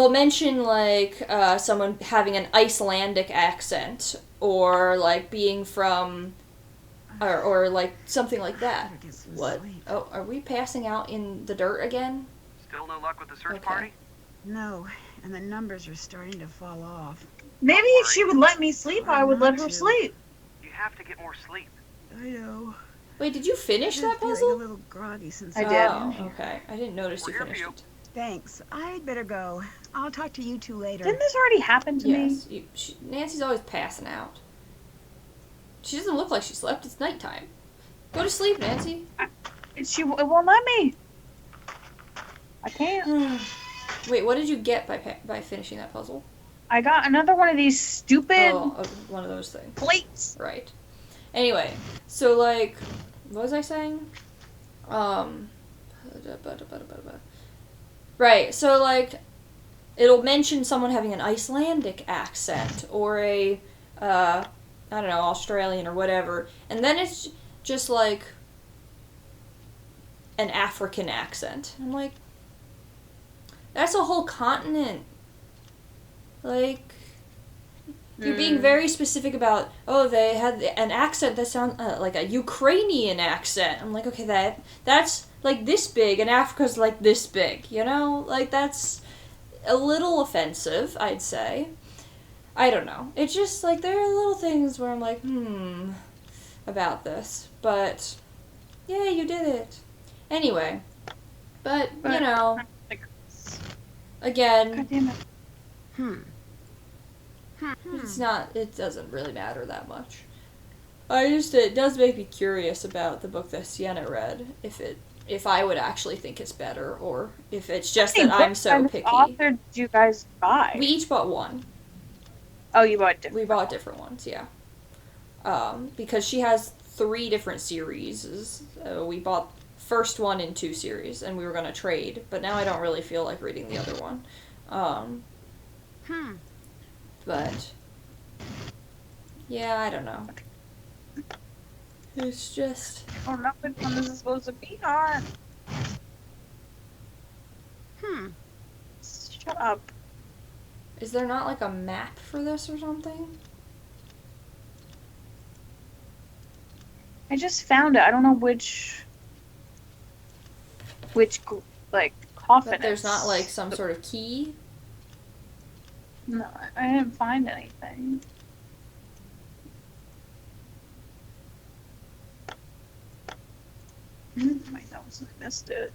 mention, someone having an Icelandic accent, or, like, being from, or like something like that. Better get some What? sleep. Oh, are we passing out in the dirt again? Still no luck with the search Okay. party? No, and the numbers are starting to fall off. Maybe if she would let me sleep, I would let her Not to. sleep. You have to get more sleep. I know. Wait, did you finish that I've been feeling a puzzle? little groggy since I I've did. been Oh, here. okay. I didn't notice you We're here for finished you. it. Thanks. I'd better go. I'll talk to you two later. Didn't this already happen to me? Yes. Nancy's always passing out. She doesn't look like she slept. It's nighttime. Go to sleep, Nancy. It won't let me. I can't. Wait, what did you get by finishing that puzzle? I got another one of these stupid One of those things. plates. Right. Anyway, so like, what was I saying? Right, so like, it'll mention someone having an Icelandic accent or a, I don't know, Australian or whatever, and then it's just like an African accent. I'm like, that's a whole continent. Like, you're being very specific about, oh, they had an accent that sounds like a Ukrainian accent. I'm like, okay, that's like this big, and Africa's like this big, you know? Like, that's a little offensive, I'd say. I don't know. It's just, like, there are little things where I'm like, about this. But, yeah, you did it. Anyway. But you know, again, God damn it. it doesn't really matter that much. It does make me curious about the book that Sienna read, if I would actually think it's better, or if it's just that I'm so picky. What author did you guys buy? We each bought one. Oh, you bought different. We bought different ones, yeah. Because she has 3 different series. We bought first one in 2 series, and we were going to trade, but now I don't really feel like reading the other one. But, yeah, I don't know. It's just... I don't know which one this is supposed to be on. Shut up. Is there not, like, a map for this or something? I just found it. I don't know which like, coffin But there's it's. not, like, some sort of key? No, I didn't find anything. My notes, I missed it.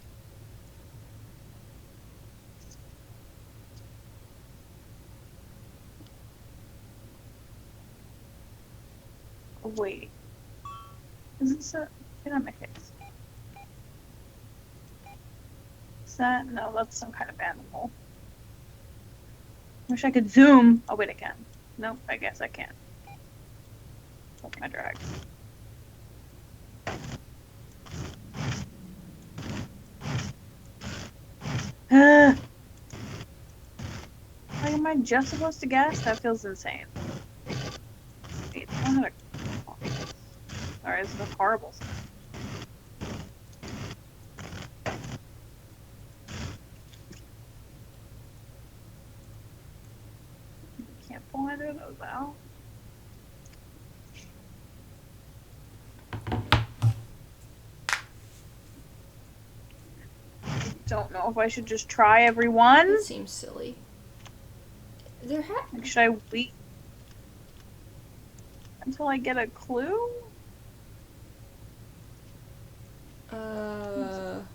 Oh, wait. Is this a... Get on my face. Is that... No, that's some kind of animal. Wish I could zoom. Oh, wait, I can. Nope, I guess I can't. That's my drag. Like, am I just supposed to guess? That feels insane. Wait, I don't know how to... Sorry, this is a horrible... Can't pull either of those out. I don't know if I should just try every one. It seems silly. Like, should I wait until I get a clue? Well,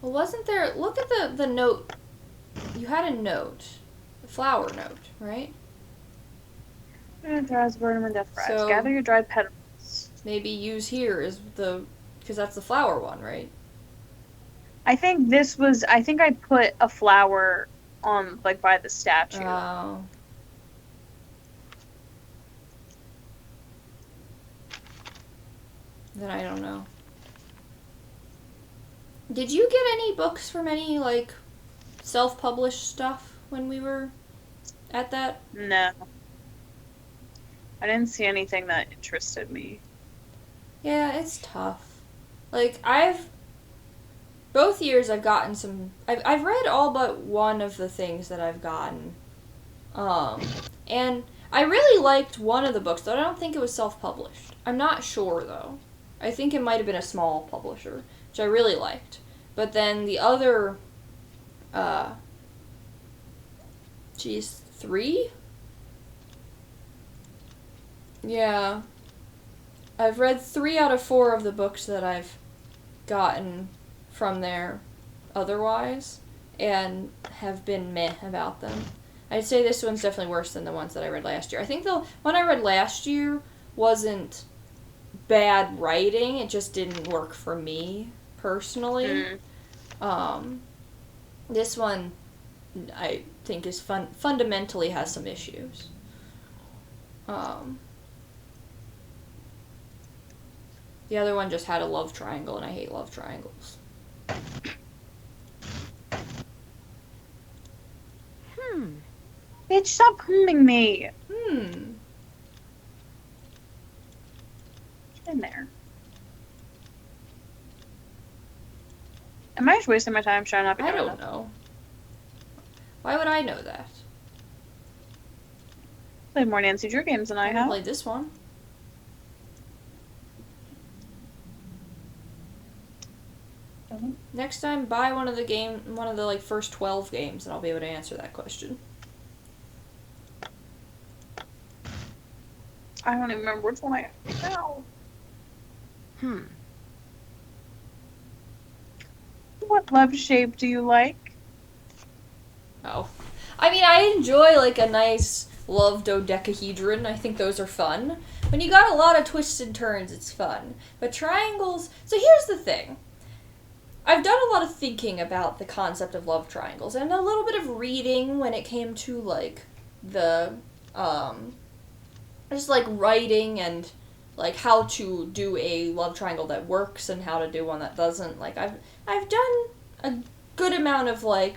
wasn't there... Look at the note. You had a note. A flower note, right? Dries, burn 'em, and death fries. So- Gather your dried petals. Maybe use here is the... Because that's the flower one, right? I think I put a flower on, like, by the statue. Oh. Then I don't know. Did you get any books from any, like, self-published stuff when we were at that? No. I didn't see anything that interested me. Yeah, it's tough. Like, both years I've gotten some... I've read all but one of the things that I've gotten. And I really liked one of the books, though I don't think it was self-published. I'm not sure, though. I think it might have been a small publisher, which I really liked. But then the other... 3? Yeah. I've read 3 out of 4 of the books that I've gotten from there otherwise, and have been meh about them. I'd say this one's definitely worse than the ones that I read last year. I think the one I read last year wasn't bad writing, it just didn't work for me, personally. This one, I think, is fundamentally has some issues. The other one just had a love triangle, and I hate love triangles. Bitch, stop humming me. Get in there. Am I just wasting my time trying not to be I doing don't that? know. Why would I know that? Played more Nancy Drew games than I haven't have. played this one. Next time, buy one of the like first 12 games, and I'll be able to answer that question. I don't even remember which one I have now. What love shape do you like? Oh. I mean, I enjoy like a nice love dodecahedron. I think those are fun. When you got a lot of twists and turns, it's fun. But triangles... So here's the thing. I've done a lot of thinking about the concept of love triangles, and a little bit of reading when it came to, like, the, just, like, writing and, like, how to do a love triangle that works and how to do one that doesn't. Like, I've done a good amount of, like,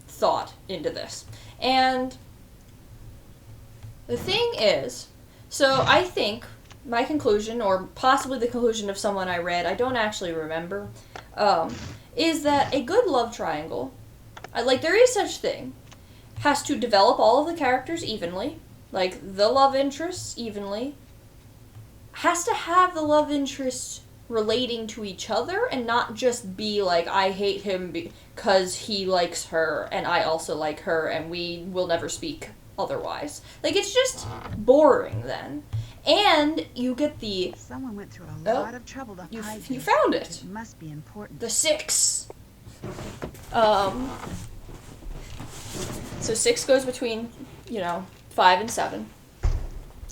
thought into this. And the thing is, so I think... my conclusion, or possibly the conclusion of someone I read, I don't actually remember, is that a good love triangle, like there is such thing, has to develop all of the characters evenly, like the love interests evenly, has to have the love interests relating to each other, and not just be like, I hate him because he likes her, and I also like her, and we will never speak otherwise. Like, it's just boring then. And you get the... Someone went through a lot of trouble to hide you this. found it. It must be important. The 6. So 6 goes between, 5 and 7.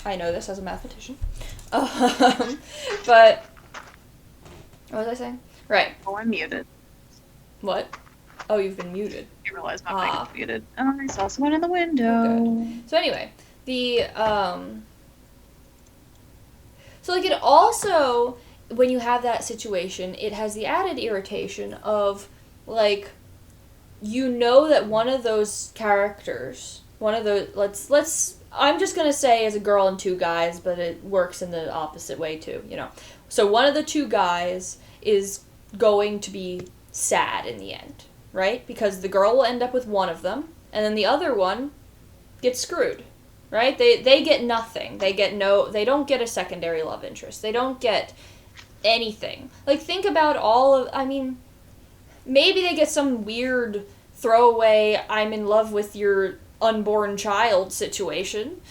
I know this as a mathematician. But... what was I saying? Right. Oh, I'm muted. What? Oh, you've been muted. I realized my mic was muted. Oh, I saw someone in the window. Good. So anyway, the, so, like, it also, when you have that situation, it has the added irritation of, like, you know that one of those characters, one of those, let's, I'm just gonna say as a girl and 2 guys, but it works in the opposite way, too, So one of the 2 guys is going to be sad in the end, right? Because the girl will end up with one of them, and then the other one gets screwed. Right? They get nothing. They don't get a secondary love interest. They don't get anything. Like, think about maybe they get some weird throwaway, I'm in love with your unborn child situation.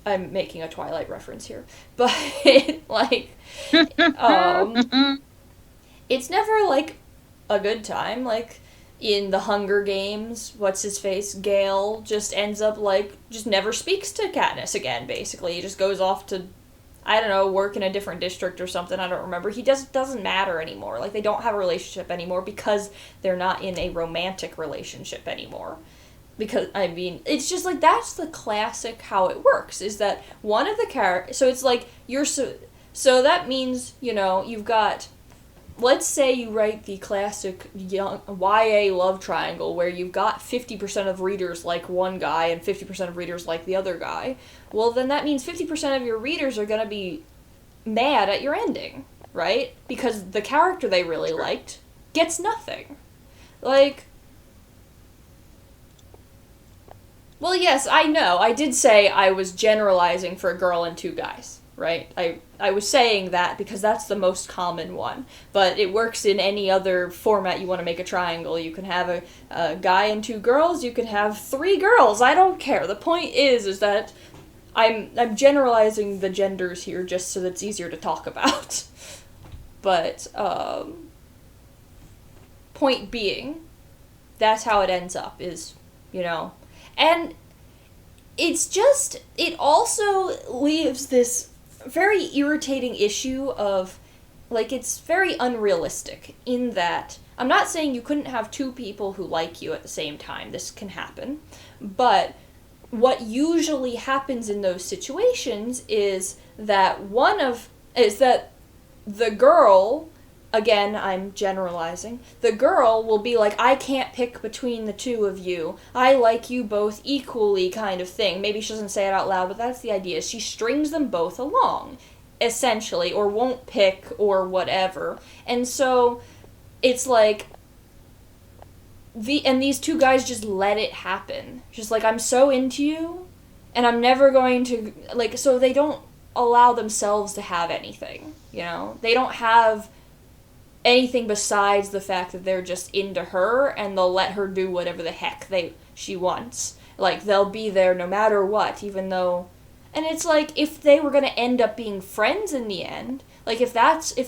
I'm making a Twilight reference here. But, like, it's never, like, a good time. Like, in the Hunger Games, what's-his-face, Gale, just ends up, like, just never speaks to Katniss again, basically. He just goes off to, I don't know, work in a different district or something, I don't remember. He doesn't matter anymore. Like, they don't have a relationship anymore because they're not in a romantic relationship anymore. Because, it's just, like, that's the classic how it works, is that one of the characters, so it's like, so that means, you've got... Let's say you write the classic young YA love triangle where you've got 50% of readers like one guy and 50% of readers like the other guy. Well, then that means 50% of your readers are going to be mad at your ending. right? Because the character they really liked gets nothing. Like, well, yes, I know. I did say I was generalizing for a girl and 2 guys, right? I was saying that because that's the most common one. But it works in any other format you want to make a triangle. You can have a guy and 2 girls. You can have 3 girls. I don't care. The point is that I'm generalizing the genders here just so that it's easier to talk about. But, point being, that's how it ends up, is, you know. And it's just, it also leaves this very irritating issue of, like, it's very unrealistic in that, I'm not saying you couldn't have 2 people who like you at the same time. This can happen. But what usually happens in those situations is that the girl, again, I'm generalizing, the girl will be like, I can't pick between the 2 of you. I like you both equally, kind of thing. Maybe she doesn't say it out loud, but that's the idea. She strings them both along, essentially, or won't pick, or whatever. And so, it's like, these 2 guys just let it happen. Just like, I'm so into you, and I'm never going to, like, so they don't allow themselves to have anything, you know? They don't have anything besides the fact that they're just into her, and they'll let her do whatever the heck she wants. Like, they'll be there no matter what, even though... And it's like, if they were gonna end up being friends in the end, like, if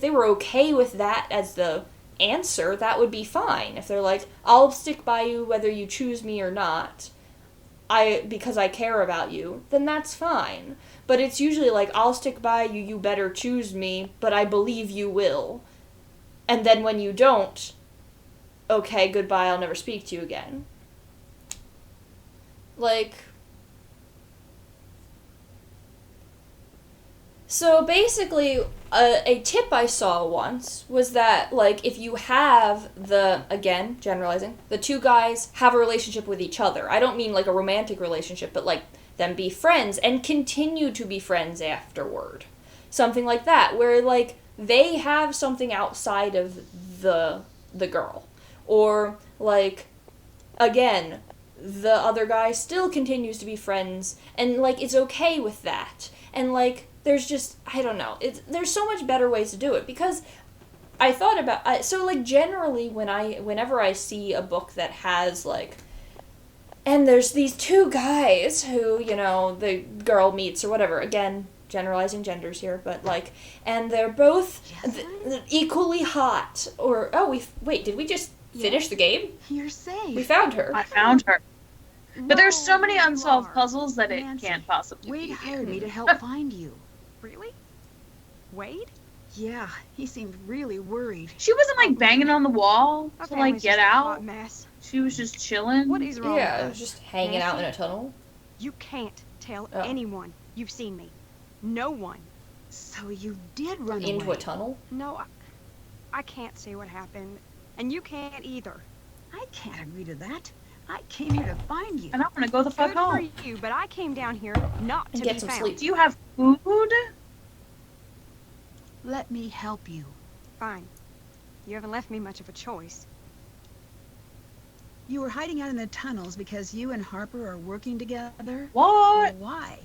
they were okay with that as the answer, that would be fine. If they're like, I'll stick by you whether you choose me or not, because I care about you, then that's fine. But it's usually like, I'll stick by you, you better choose me, but I believe you will. And then when you don't, okay, goodbye, I'll never speak to you again. Like... So basically, a tip I saw once was that, like, if you have again, generalizing, the 2 guys have a relationship with each other. I don't mean, like, a romantic relationship, but, like, them be friends and continue to be friends afterward. Something like that, where, like, they have something outside of the girl. Or, like, again, the other guy still continues to be friends, and, like, it's okay with that. And, like, there's just, I don't know, there's so much better ways to do it, because I thought about, so, like, generally, whenever I see a book that has, like, and there's these 2 guys who, you know, the girl meets or whatever, again, generalizing genders here, but, like, and they're both equally hot, or, wait, did we just finish the game? You're safe. We found her. I found her. But there's so many you unsolved are. puzzles that Nancy, it can't possibly Wade be. hired me to help find you. Really? Wade? Yeah, he seemed really worried. She wasn't, like, banging on the wall Our to, like, family's get just a hot out. mess. She was just chilling. What is wrong Yeah, with it was us? just hanging out in a tunnel. You can't tell Oh. anyone you've seen me. No one. So you did run Into away. a tunnel? No, I can't say what happened. And you can't either. I can't agree to that. I came here to find you. And I'm gonna go the fuck Good home. for you, but I came down here not And to get be some found. sleep. Do you have food? Let me help you. Fine. You haven't left me much of a choice. You were hiding out in the tunnels because you and Harper are working together? What? Well, why?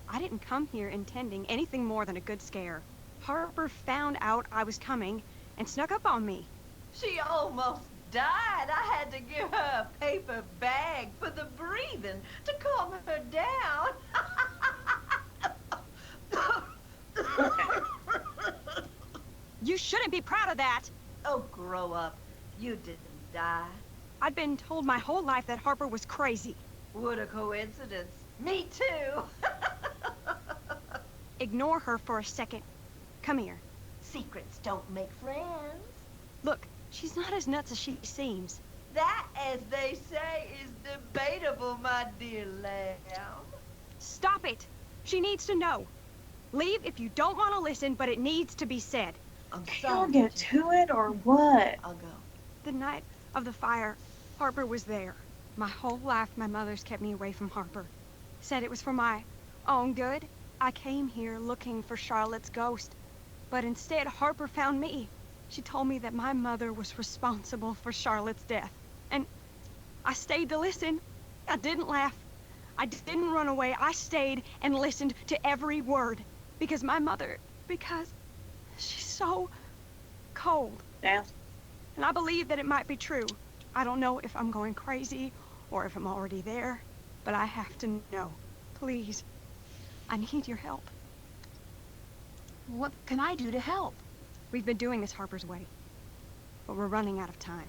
I didn't come here intending anything more than a good scare. Harper found out I was coming and snuck up on me. She almost died. I had to give her a paper bag for the breathing to calm her down. You shouldn't be proud of that. Oh, grow up. You didn't die. I'd been told my whole life that Harper was crazy. What a coincidence. Me too. Ignore her for a second. Come here. Secrets don't make friends. Look, she's not as nuts as she seems. That, as they say, is debatable, my dear lamb. Stop it. She needs to know. Leave if you don't want to listen, but it needs to be said. I'm Can sorry. you get to it or what? I'll go. The night of the fire, Harper was there. My whole life, my mother's kept me away from Harper. Said it was for my own good. I came here looking for Charlotte's ghost. But instead, Harper found me. She told me that my mother was responsible for Charlotte's death. And I stayed to listen. I didn't laugh. I didn't run away. I stayed and listened to every word. Because because she's so cold. Damn. And I believe that it might be true. I don't know if I'm going crazy or if I'm already there, but I have to know. Please, I need your help. What can I do to help? We've been doing this Harper's way, but we're running out of time.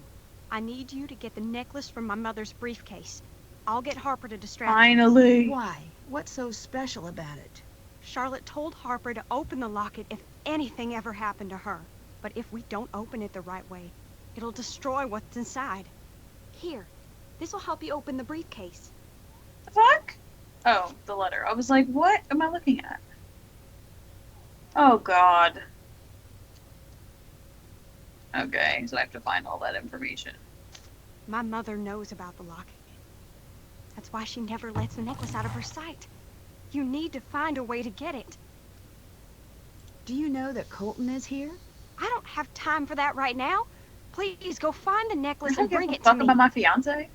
I need you to get the necklace from my mother's briefcase. I'll get Harper to distract her. Finally. Why? What's so special about it? Charlotte told Harper to open the locket if anything ever happened to her. But if we don't open it the right way, it'll destroy what's inside. Here, this will help you open the briefcase. The fuck? Oh, the letter. I was like, what am I looking at? Oh, God. Okay, so I have to find all that information. My mother knows about the locket. That's why she never lets the necklace out of her sight. You need to find a way to get it. Do you know that Colton is here? I don't have time for that right now. Please go find the necklace and Don't bring give a it to fuck me. about my fiance?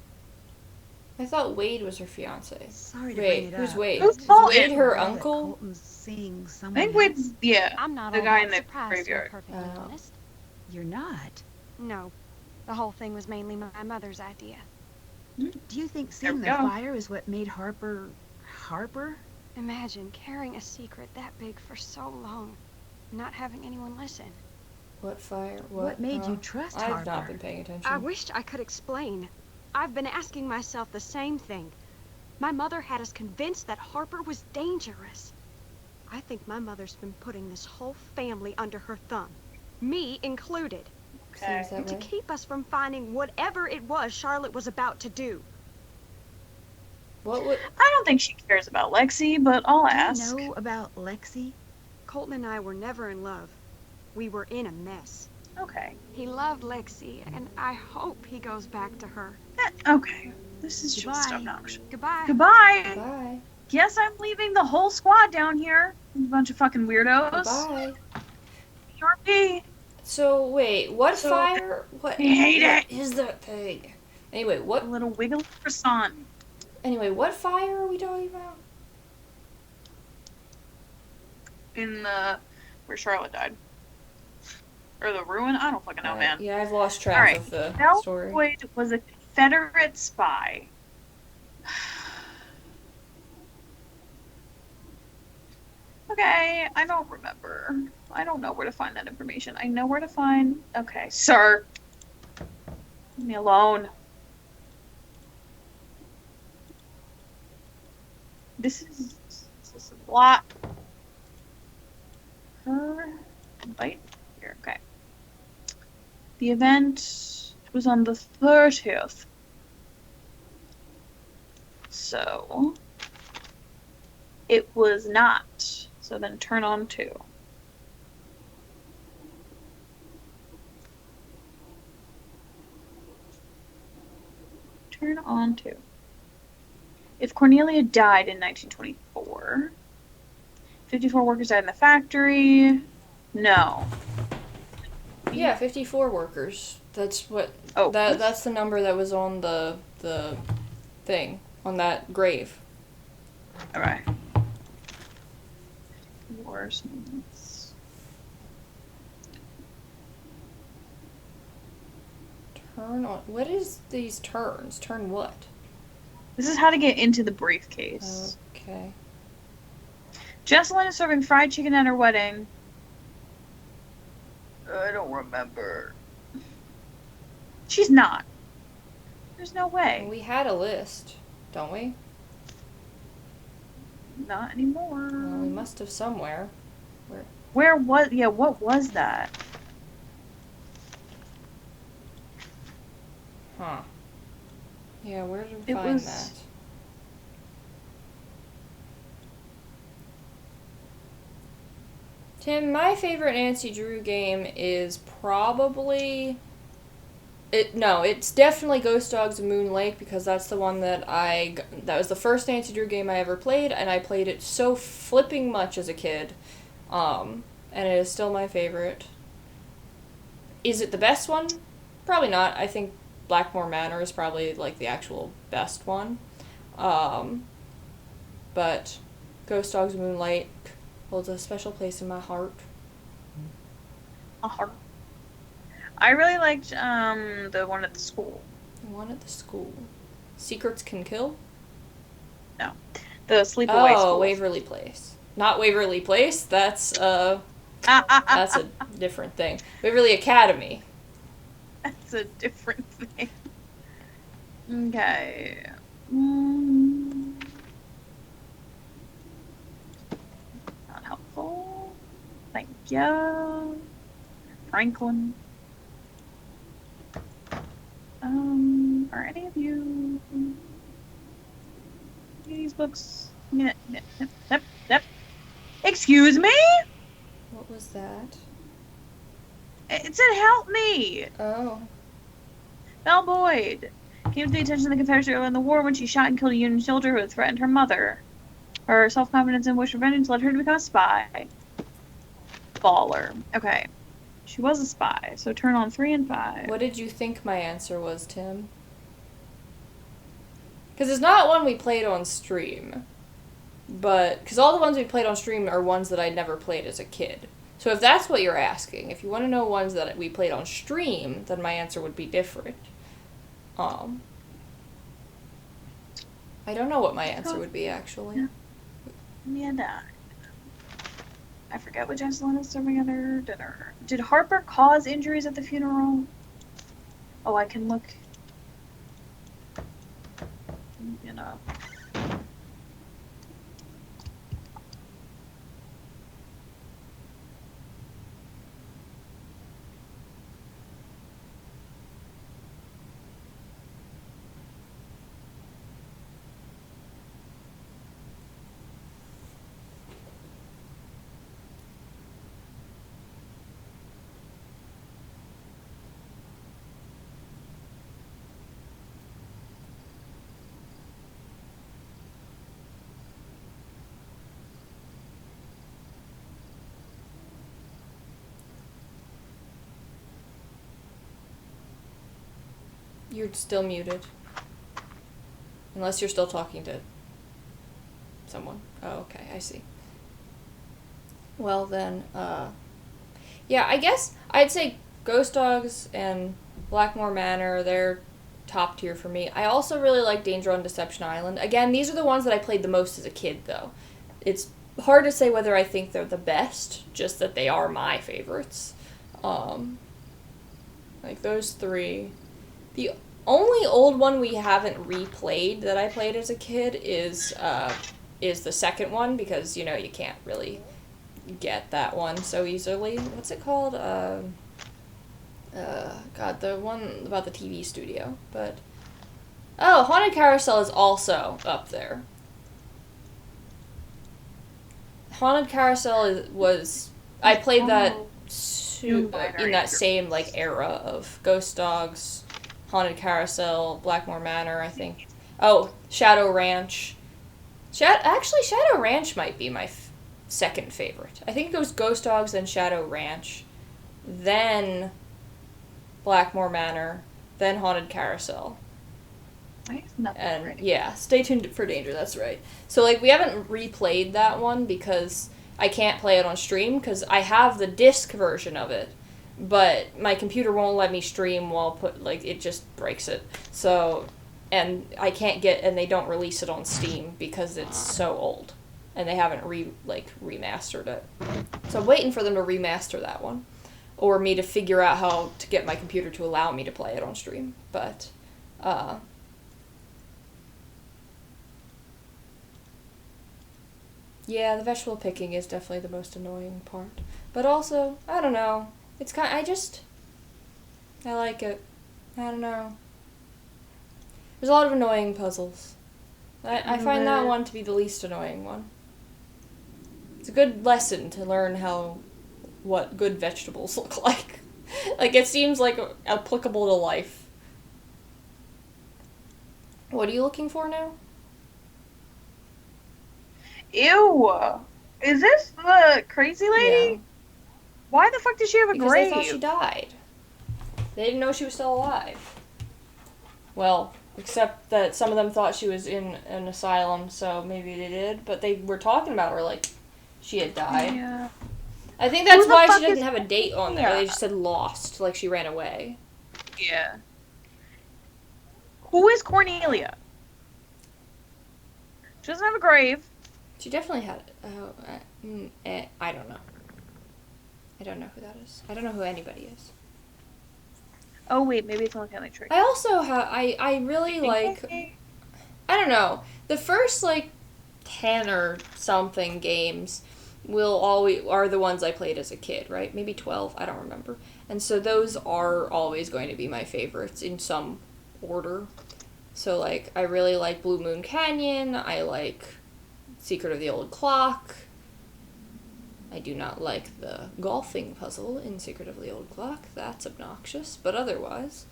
I thought Wade was her fiance. Sorry to Wait, bring it who's up. Wade? Who's Is Colton? Wade her Now that uncle? Colton's seeing I someone think else. Wade's, yeah, I'm not the all guy that in the surprised, to be graveyard. perfectly Oh. honest. You're not. No, the whole thing was mainly my mother's idea. Do you think There seeing we the go. fire is what made Harper... Harper? Imagine carrying a secret that big for so long, and not having anyone listen. What fire? What made you trust I've not Harper? been paying attention. I wished I could explain. I've been asking myself the same thing. My mother had us convinced that Harper was dangerous. I think my mother's been putting this whole family under her thumb, me included, Seems that to way. keep us from finding whatever it was Charlotte was about to do. What would? I don't think she cares about Lexi, but I'll ask. Do you know about Lexi? Colton and I were never in love. We were in a mess. Okay. He loved Lexi, and I hope he goes back to her. Okay. This is just Goodbye. obnoxious. Goodbye. Goodbye. Bye. Guess I'm leaving the whole squad down here. A bunch of fucking weirdos. Bye. PRP. So wait, what So- fire? What? I hate what it. is that thing? Anyway, A what? little wiggly croissant. Anyway, what fire are we talking about? In the... where Charlotte died. Or the ruin? I don't fucking know, man. Yeah, I've lost track Alright, of the story. Malloy was a Confederate spy. Okay, I don't remember. I don't know where to find that information. I know where to find... Okay, sir. Leave me alone. This is a lot. Her... Invite? Here, okay. The event was on the 30th. So... it was not. So then turn on 2. Turn on 2. If Cornelia died in 1924, 54 workers died in the factory. No. Yeah, 54 workers. That's what. Oh. That's the number that was on the thing on that grave. All right. Wars. Turn on. What is these turns? Turn what? This is how to get into the briefcase. Okay. Jessalyn is serving fried chicken at her wedding. I don't remember. She's not. There's no way. We had a list, don't we? Not anymore. Well, we must have somewhere. Where was... yeah, what was that? Huh. Yeah, where did we It find was- that? Tim, my favorite Nancy Drew game is probably... it's definitely Ghost Dogs of Moon Lake, because that's the one that that was the first Nancy Drew game I ever played, and I played it so flipping much as a kid. and it is still my favorite. Is it the best one? Probably not. I think Blackmore Manor is probably, like, the actual best one. But Ghost Dogs Moonlight holds a special place in my heart. I really liked the one at the school. The one at the school. Secrets Can Kill? No. The Sleepaway School. Oh, Waverly Place. Not Waverly Place. That's that's a different thing. Waverly Academy. That's a different thing. Okay. Not helpful. Thank you. Franklin. Are any of you these books? Yep. Excuse me? What was that? It said help me. Oh. Belle Boyd came to the attention of the Confederates early in the war when she shot and killed a Union soldier who had threatened her mother. Her self-confidence and wish for vengeance led her to become a spy. Baller. Okay. She was a spy, so turn on 3 and 5. What did you think my answer was, Tim? Because it's not one we played on stream. But, because all the ones we played on stream are ones that I never played as a kid. So if that's what you're asking, if you want to know ones that we played on stream, then my answer would be different. I don't know what my answer would be, actually. Yeah, I forget which Angelina is serving at her dinner. Did Harper cause injuries at the funeral? Oh, I can look. You know. You're still muted. Unless you're still talking to someone. Oh, okay, I see. Well then, yeah, I guess I'd say Ghost Dogs and Blackmore Manor, they're top tier for me. I also really like Danger on Deception Island. Again, these are the ones that I played the most as a kid, though. It's hard to say whether I think they're the best, just that they are my favorites. Like those 3. The only old one we haven't replayed that I played as a kid is the second one, because, you know, you can't really get that one so easily. What's it called? God, the one about the TV studio. But, oh, Haunted Carousel is also up there. Haunted Carousel I played that in that same, like, era of Ghost Dogs, Haunted Carousel, Blackmore Manor, I think. Oh, Shadow Ranch. Actually, Shadow Ranch might be my second favorite. I think it goes Ghost Dogs, then Shadow Ranch, then Blackmore Manor, then Haunted Carousel. And, yeah, stay tuned for Danger, that's right. So, like, we haven't replayed that one because I can't play it on stream, because I have the disc version of it, but my computer won't let me stream it just breaks it. So, and I can't and they don't release it on Steam because it's so old, and they haven't remastered it. So I'm waiting for them to remaster that one, or me to figure out how to get my computer to allow me to play it on stream. But, yeah, the vegetable picking is definitely the most annoying part. But also, I don't know. It's I like it. I don't know. There's a lot of annoying puzzles. I find that one to be the least annoying one. It's a good lesson to learn what good vegetables look like. Like, it seems like applicable to life. What are you looking for now? Ew! Is this the crazy lady? Why the fuck does she have a Because grave? they thought she died. They didn't know she was still alive. Well, except that some of them thought she was in an asylum, so maybe they did. But they were talking about her like she had died. Yeah. I think that's why fuck she doesn't is have a date on there. Cornelia? They just said lost, like she ran away. Yeah. Who is Cornelia? She doesn't have a grave. She definitely had. I don't know. I don't know who that is. I don't know who anybody is. Oh wait, maybe it's on Family Tree. I also have. I really like. I don't know. The first like 10 or something games are the ones I played as a kid, right? Maybe 12. I don't remember. And so those are always going to be my favorites in some order. So like I really like Blue Moon Canyon. I like Secret of the Old Clock. I do not like the golfing puzzle in Secret of the Old Clock. That's obnoxious, but otherwise,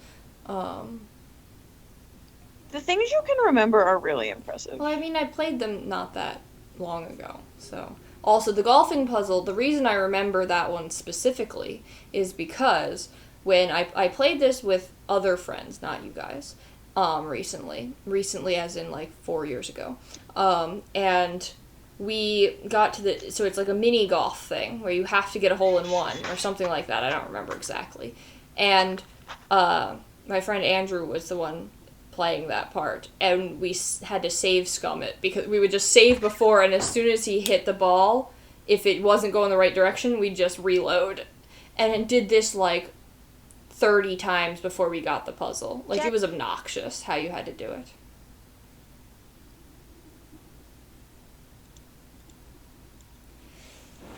The things you can remember are really impressive. well, I mean, I played them not that long ago, so. Also, the golfing puzzle, the reason I remember that one specifically is because when I played this with other friends, not you guys, recently as in like 4 years ago, and we got to so it's like a mini golf thing where you have to get a hole in one or something like that. I don't remember exactly. And my friend Andrew was the one playing that part, and we had to save scum it because we would just save before, and as soon as he hit the ball, if it wasn't going the right direction, we'd just reload. And it did this like 30 times before we got the puzzle. Like, it was obnoxious how you had to do it.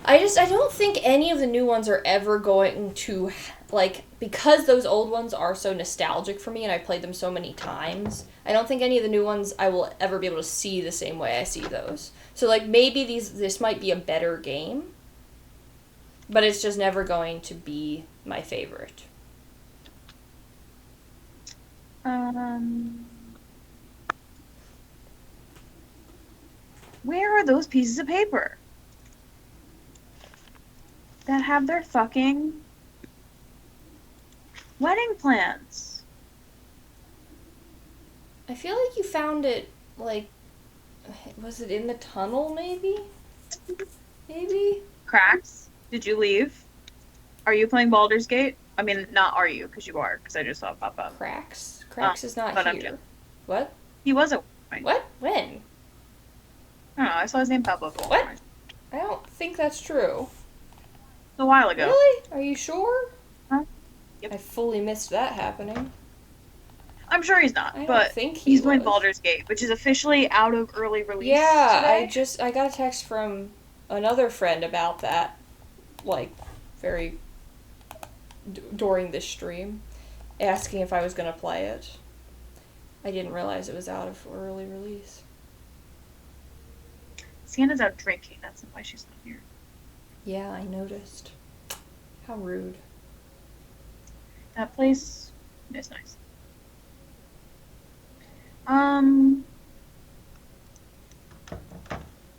I don't think any of the new ones are ever going to, like, because those old ones are so nostalgic for me and I played them so many times, I don't think any of the new ones I will ever be able to see the same way I see those. So, like, maybe this might be a better game, but it's just never going to be my favorite. Where are those pieces of paper that have their fucking wedding plans? I feel like you found it, like, was it in the tunnel, maybe? Maybe? Cracks, did you leave? Are you playing Baldur's Gate? I mean, not are you, because you are, because I just saw it pop up. Cracks? Cracks is not here. What? He was at one point. What? When? I don't know, I saw his name pop up. What? I don't think that's true. A while ago. Really? Are you sure? Huh? Yep. I fully missed that happening. I'm sure he's not, I don't but think he's playing was. Baldur's Gate, which is officially out of early release Yeah, today. I got a text from another friend about that, like, very during this stream, asking if I was gonna play it. I didn't realize it was out of early release. Sienna's out drinking, that's why she's not here. Yeah, I noticed. How rude. That place is nice.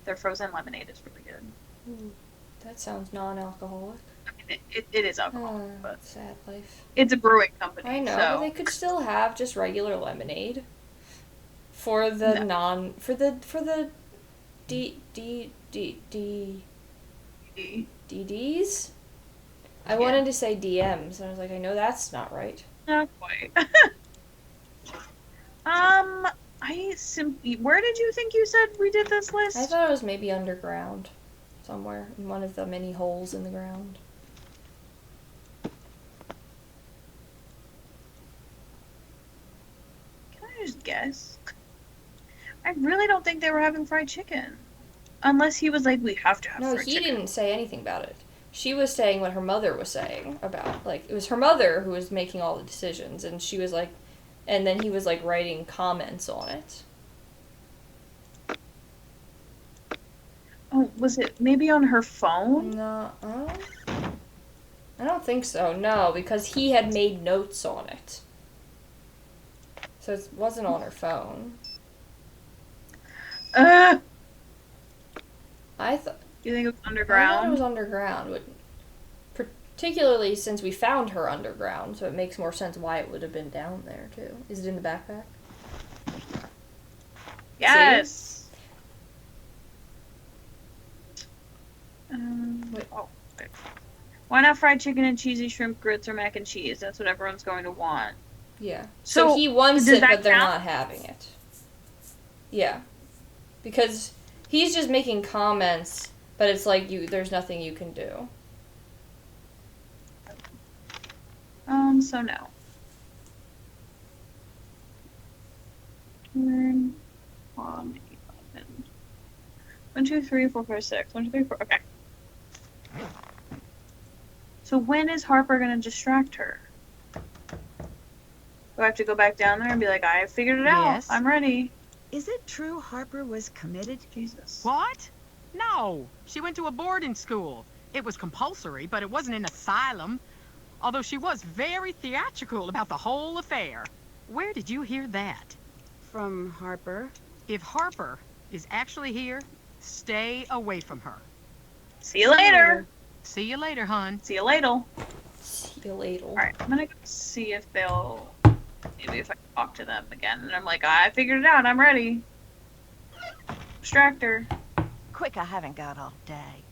Their frozen lemonade is really good. Ooh, that sounds non-alcoholic. I mean, it is alcoholic, but sad life. it's a brewing company. I know, so. but they could still have just regular lemonade. For the DDs? I wanted to say DMs, and I was like, I know that's not right. Not quite. Where did you think you said we did this list? I thought it was maybe underground. Somewhere. In one of the many holes in the ground. Can I just guess? I really don't think they were having fried chicken. Unless he was like, we have to have fried chicken. No, he didn't say anything about it. She was saying what her mother was saying about, like, it was her mother who was making all the decisions, and she was like, and then he was like writing comments on it. Oh, was it maybe on her phone? No, I don't think so, no, because he had made notes on it. So it wasn't on her phone. I thought. You think it was I underground? thought it was underground. Particularly since we found her underground, so it makes more sense why it would have been down there, too. Is it in the backpack? Yes. Wait. Oh, wait. Why not fried chicken and cheesy shrimp grits or mac and cheese? That's what everyone's going to want. Yeah. So he wants it, but they're not having it. Yeah. Because he's just making comments, but it's like there's nothing you can do. So no. Turn on 11. 1, 2, 3, 4, 5, 6. 1, 2, 3, 4. Okay. So when is Harper gonna distract her? Do I have to go back down there and be like, I figured it out. Yes. I'm ready. Is it true Harper was committed? Jesus. What? No. She went to a boarding school. It was compulsory, but it wasn't an asylum. Although she was very theatrical about the whole affair. Where did you hear that? From Harper. If Harper is actually here, stay away from her. See you later. See you later, hun. See you later. See you later. Alright, I'm gonna go see if they'll... Maybe if I can talk to them again. And I'm like, I figured it out. I'm ready. Distract her. Quick, I haven't got all day.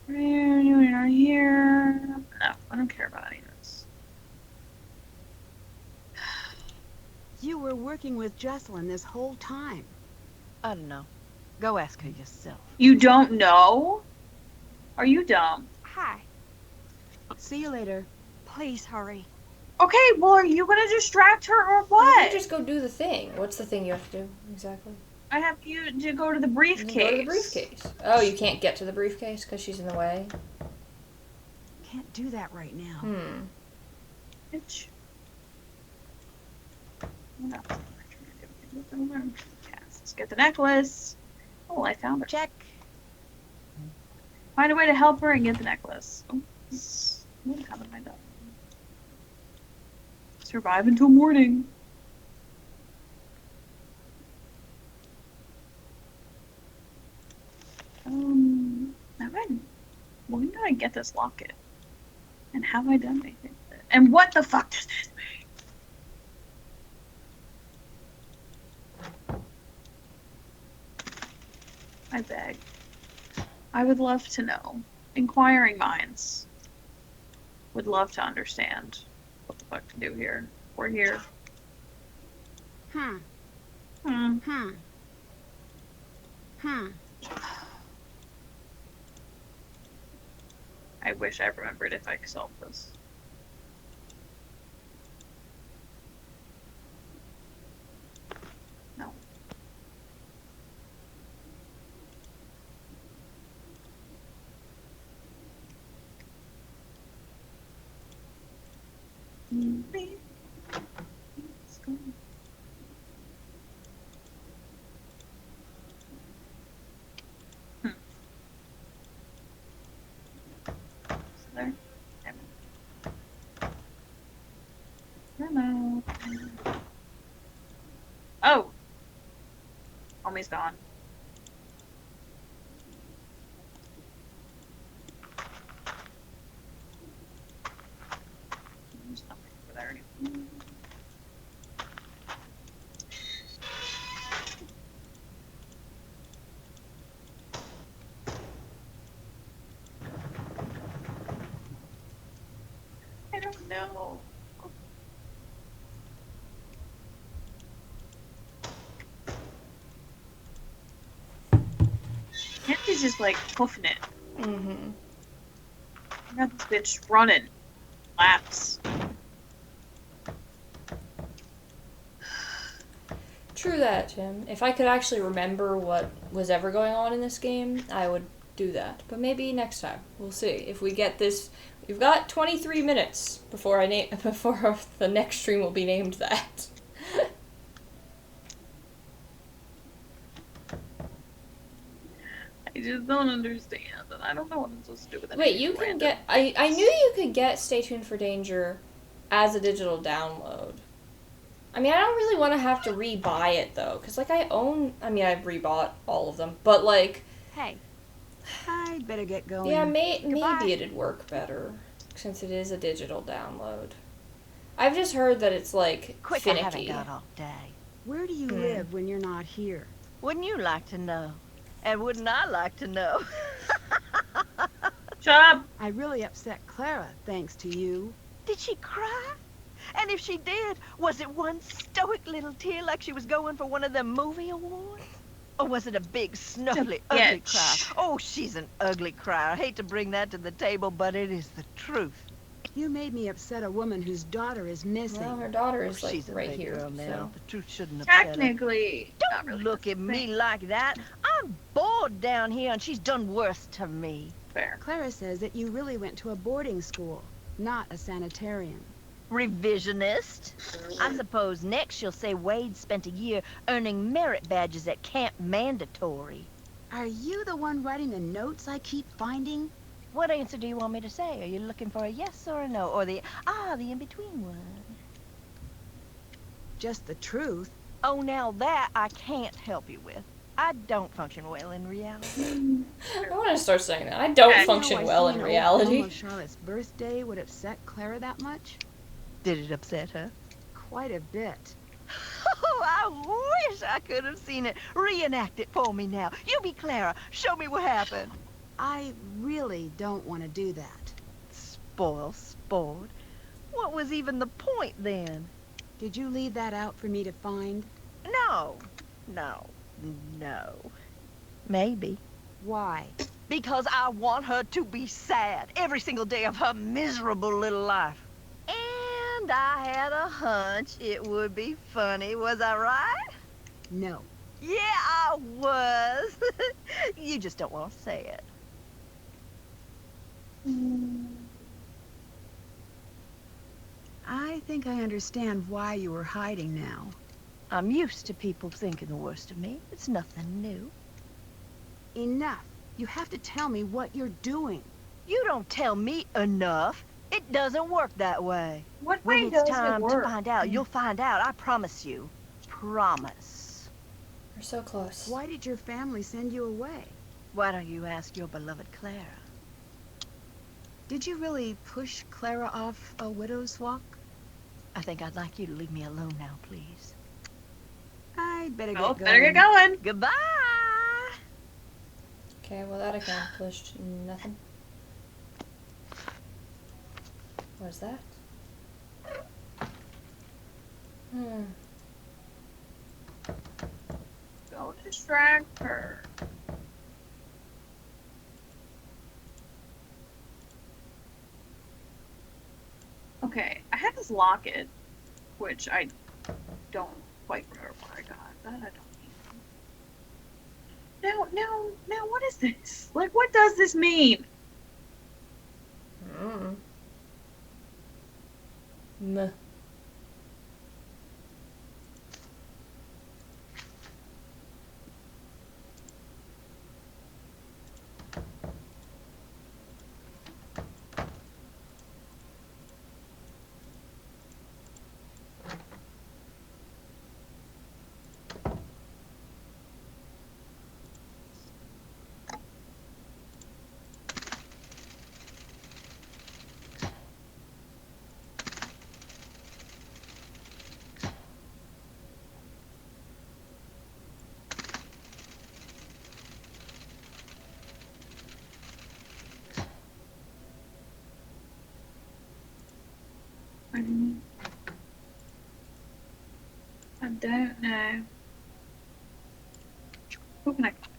We're here. No, I don't care about any of this. You were working with Jocelyn this whole time. I don't know. Go ask her yourself. You don't know? Are you dumb? Hi. See you later. Please hurry. Okay, well, are you gonna distract her or Why what? don't you just go do the thing? What's the thing you have to do, exactly? I have you to go to the briefcase. Go to the briefcase. Oh, you can't get to the briefcase because she's in the way? Can't do that right now. Bitch. What else am I trying to do? Yes, let's get the necklace. Oh, I found her. Check. Find a way to help her and get the necklace. Oh, what haven't I done? Survive until morning. When did I get this locket? And have I done anything with it? And what the fuck does this mean? I beg. I would love to know. Inquiring minds would love to understand what the fuck to do here. We're here. I wish I remembered if I could solve this. No. There. Hello. Oh! Homie's gone. There's nothing over there anymore. I don't know. Andy's just like hoofing it. Mm-hmm. I got this bitch running laps. True that, Tim. If I could actually remember what was ever going on in this game, I would do that. But maybe next time. We'll see. If we get this... We've got 23 minutes before before the next stream will be named that. I just don't understand, and I don't know what I'm supposed to do with it. Wait, you can get... I knew you could get Stay Tuned for Danger as a digital download. I mean, I don't really want to have to re-buy it, though, because, like, I've re-bought all of them, but, like... Hey. I'd better get going. Yeah, maybe it'd work better. since it is a digital download. I've just heard that it's like Quick, I haven't finicky. got all day. Where do you live when you're not here? Wouldn't you like to know? And wouldn't I like to know? Shut up! I really upset Clara, thanks to you. Did she cry? And if she did, was it one stoic little tear like she was going for one of them movie awards? Or was it a big, snuffly, ugly cry? Oh, she's an ugly crier. I hate to bring that to the table, but it is the truth. You made me upset a woman whose daughter is missing. Well, her daughter is like She's a right big here. girl now. So. The truth shouldn't upset her. Technically, Don't look at me like that. I'm bored down here, and she's done worse to me. Fair. Clara says that you really went to a boarding school, not a sanitarium. Revisionist. I suppose next she'll say Wade spent a year earning merit badges at Camp Mandatory. Are you the one writing the notes I keep finding? What answer do you want me to say? Are you looking for a yes or a no? Or the in-between one? Just the truth. Oh, now that I can't help you with. I don't function well in reality. I want to start saying that. I don't function You know, well seeing in old reality. film of Charlotte's birthday would upset Clara that much? Did it upset her? Quite a bit. Oh, I wish I could have seen it. Reenact it for me now. You be Clara. Show me what happened. I really don't want to do that. Spoil sport. What was even the point then? Did you leave that out for me to find? No. Maybe. Why? Because I want her to be sad every single day of her miserable little life. And I had a hunch it would be funny, was I right? No. Yeah, I was. You just don't want to say it. I think I understand why you were hiding now. I'm used to people thinking the worst of me. It's nothing new. Enough. You have to tell me what you're doing. You don't tell me enough. It doesn't work that way. What When way it's does it time to work? find out, you'll find out. I promise you. Promise. We're so close. Why did your family send you away? Why don't you ask your beloved Clara? Did you really push Clara off a widow's walk? I think I'd like you to leave me alone now, please. I'd better get Oh, going. better get going. Goodbye! Okay, well that accomplished nothing. What is that? Don't distract her. Okay, I had this locket, which I don't quite remember where I got. That I don't need. Now, what is this? Like, what does this mean? Meh. I don't know. Who can I call?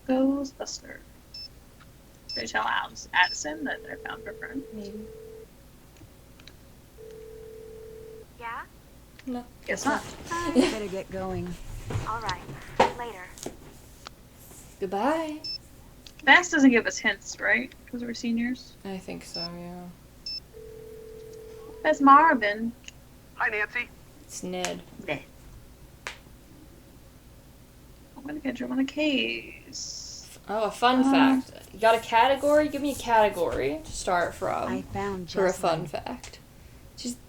Ghostbusters. They tell Addison that I found her friend. Maybe. Yeah? No. Guess not. I better get going. All right. Later. Goodbye. Max doesn't give us hints, right? Because we're seniors. I think so, yeah. That's Marvin. Hi, Nancy. It's Ned. Ned. I'm gonna get you on a case. Oh, a fun fact. You got a category? Give me a category to start from. I found for a Jessamine. fun fact.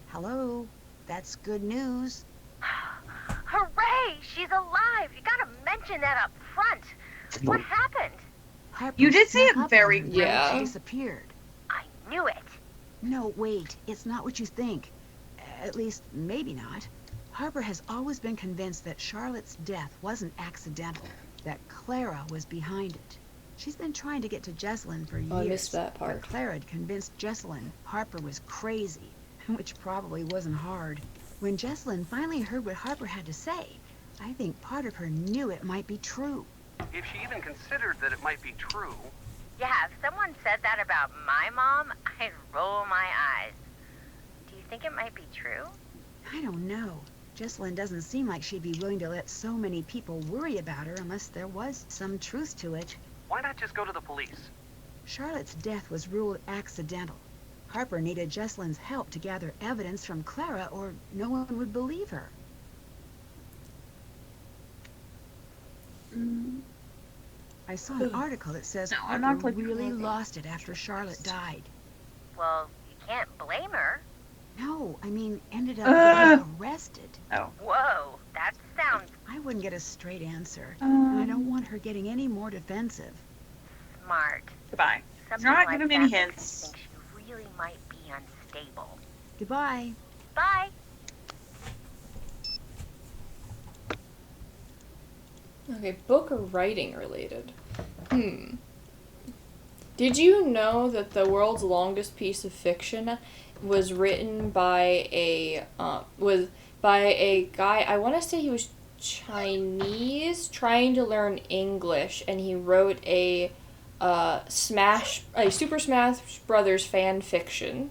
Hello. That's good news. Hooray! She's alive! You gotta mention that up front. What happened? Harper You did say snuck it up very on her when Yeah. She disappeared. I knew it. No, wait. It's not what you think. At least, maybe not. Harper has always been convinced that Charlotte's death wasn't accidental, that Clara was behind it. She's been trying to get to Jessalyn for years. Oh, I missed that part. But Clara had convinced Jessalyn Harper was crazy, which probably wasn't hard. When Jessalyn finally heard what Harper had to say, I think part of her knew it might be true. If she even considered that it might be true. Yeah, if someone said that about my mom, I'd roll my eyes. Do you think it might be true? I don't know. Jessalyn doesn't seem like she'd be willing to let so many people worry about her unless there was some truth to it. Why not just go to the police? Charlotte's death was ruled accidental. Harper needed Jessalyn's help to gather evidence from Clara, or no one would believe her. I saw an article that says Harper really lost it after Charlotte died. Well, you can't blame her. No, I mean, ended up getting arrested. Oh. Whoa, that sounds I wouldn't get a straight answer, and I don't want her getting any more defensive. smart. Goodbye. Something You're not like giving me that any makes hints. me think she really might be unstable. Goodbye. Bye. Okay, book or writing related. Did you know that the world's longest piece of fiction was written by a guy, I want to say he was Chinese, trying to learn English, and he wrote a Super Smash Brothers fan fiction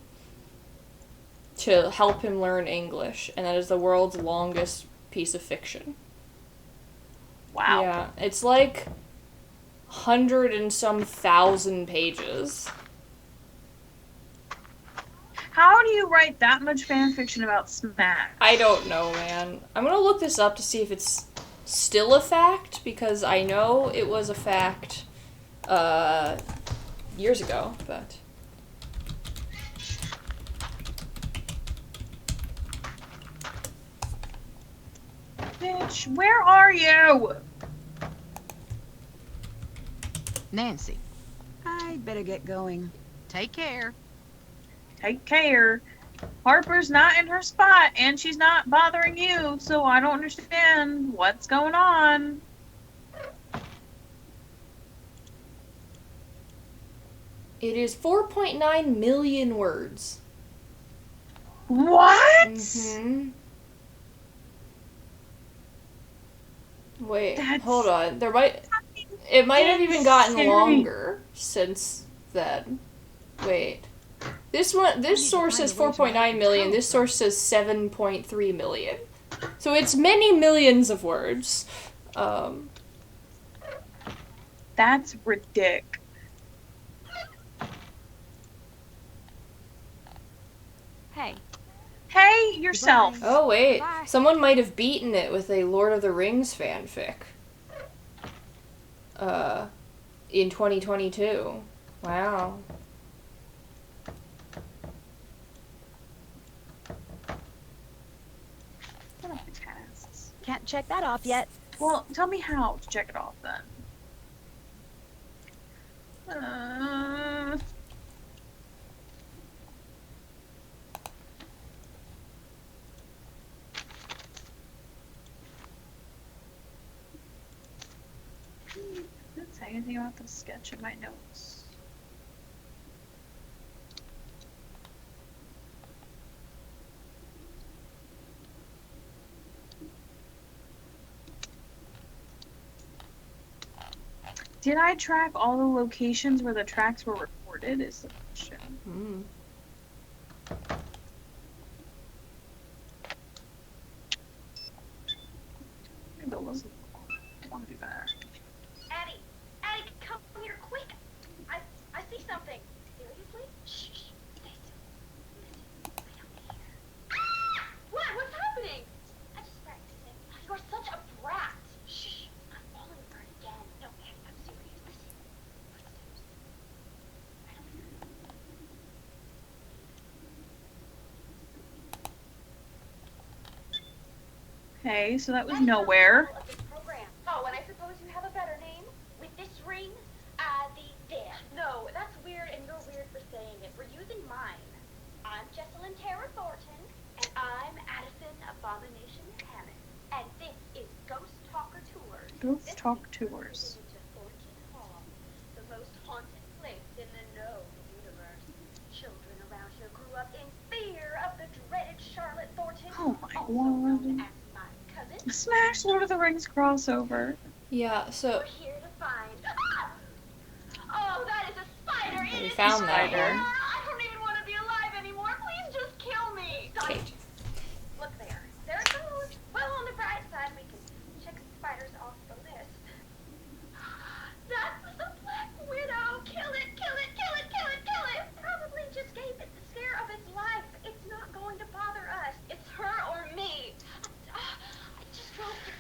to help him learn English, and that is the world's longest piece of fiction. Wow. Yeah, it's like 100 and some thousand pages. How do you write that much fan fiction about Smash? I don't know, man. I'm gonna look this up to see if it's still a fact, because I know it was a fact years ago, but... Bitch, where are you? Nancy, I'd better get going. take care. Take care. Harper's not in her spot, and she's not bothering you, so I don't understand what's going on. It is 4.9 million words. What? Mm-hmm. Wait, That's hold on. It might have even gotten insane. longer since then. Wait. This source says 4.9 million. This source says 7.3 million. So it's many millions of words. That's ridiculous. Hey. Hey, yourself. Oh wait, Bye. someone might have beaten it with a Lord of the Rings fanfic. In 2022. Wow. Can't check that off yet. Well, tell me how to check it off then. Didn't say anything about the sketch in my notes. Did I track all the locations where the tracks were recorded is the question. Maybe it wasn't. I want to do better. Addie, come here quick. I see something. Seriously? Shh. Stay still. Listen, I don't hear. What? What's happening? I just practicing. You're such a brat. Shh. I'm falling for it again. No, I'm serious. Listen. Footsteps. I don't hear. Okay, so that was nowhere. Oh, and I suppose you have a better name? With this ring? No, that's weird, and you're weird for saying it. We're using And this is Ghost Talker Tours. Ghost Talk Tours. Into Thornton Hall, the most haunted place in the known universe. Children around here grew up in fear of the dreaded Charlotte Thornton, Oh my also god. known as my cousin. Smash Lord of the Rings crossover. Yeah, so We're here to find. Oh, that is a spider! we It is found a that spider! one. I don't even want to be alive anymore. Please just kill me. Okay. Look there. There it goes. Well, on the bright side, we can check spiders off the list. That's the Black Widow. Kill it, kill it, kill it, kill it, kill it. Probably just gave it the scare of its life. It's not going to bother us. It's her or me. I just dropped it.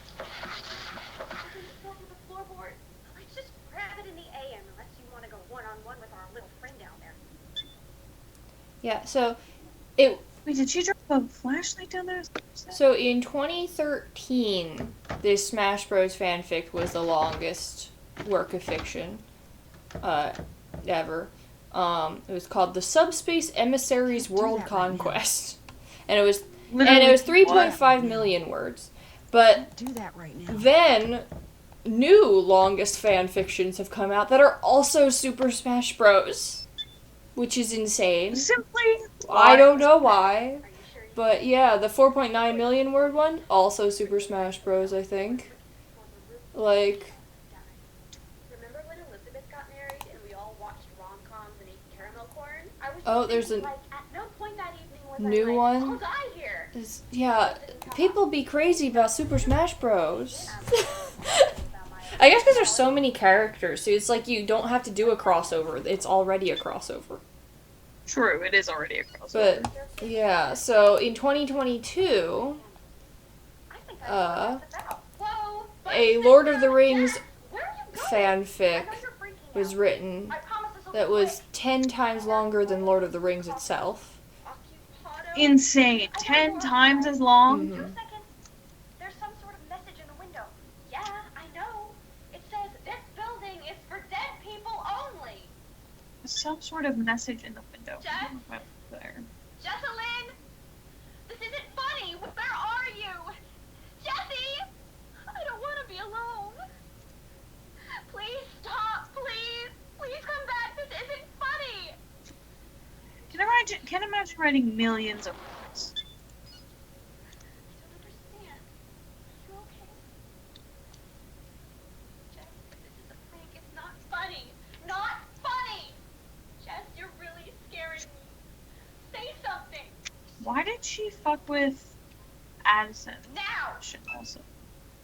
Over the floorboard. Let's just grab it in the AM unless you want to go one-on-one with our little friend down there. yeah, so it Wait, did she drop a flashlight down there? so in 2013, this Smash Bros. Fanfic was the longest work of fiction ever. It was called The Subspace Emissaries World Conquest. And it was 3.5 million words. But Do that right now. then new longest fan fictions have come out that are also Super Smash Bros. Which is insane. Simply. I don't know why. But yeah, the 4.9 million word one, also Super Smash Bros, I think. Like, Remember when Elizabeth got married and we all watched rom-coms and ate caramel corn? I was oh, just there's a thinking, like, at no point that evening was new I like, one. I'll die here. Yeah, people be crazy about Super Smash Bros. I guess because there's so many characters, so it's like you don't have to do a crossover. It's already a crossover. True, it is already a crossover. But, yeah, so in 2022, a Lord of the Rings fanfic was written that was 10 times longer than Lord of the Rings itself. Insane. 10 times as long? Mhm. There's some sort of message in the window. Yeah, I know. It says this building is for dead people only. Some sort of message in the window. Jess? There. Jessalyn! This isn't funny! Where are you? Jessie! I don't want to be alone. Please stop, please! Please come back! This isn't funny! Can't imagine writing millions of words. I don't understand. You okay? Jess, this is a prank. It's not funny. Not funny! Jess, you're really scaring me. Say something! Why did she fuck with Addison? Now! Shit, also.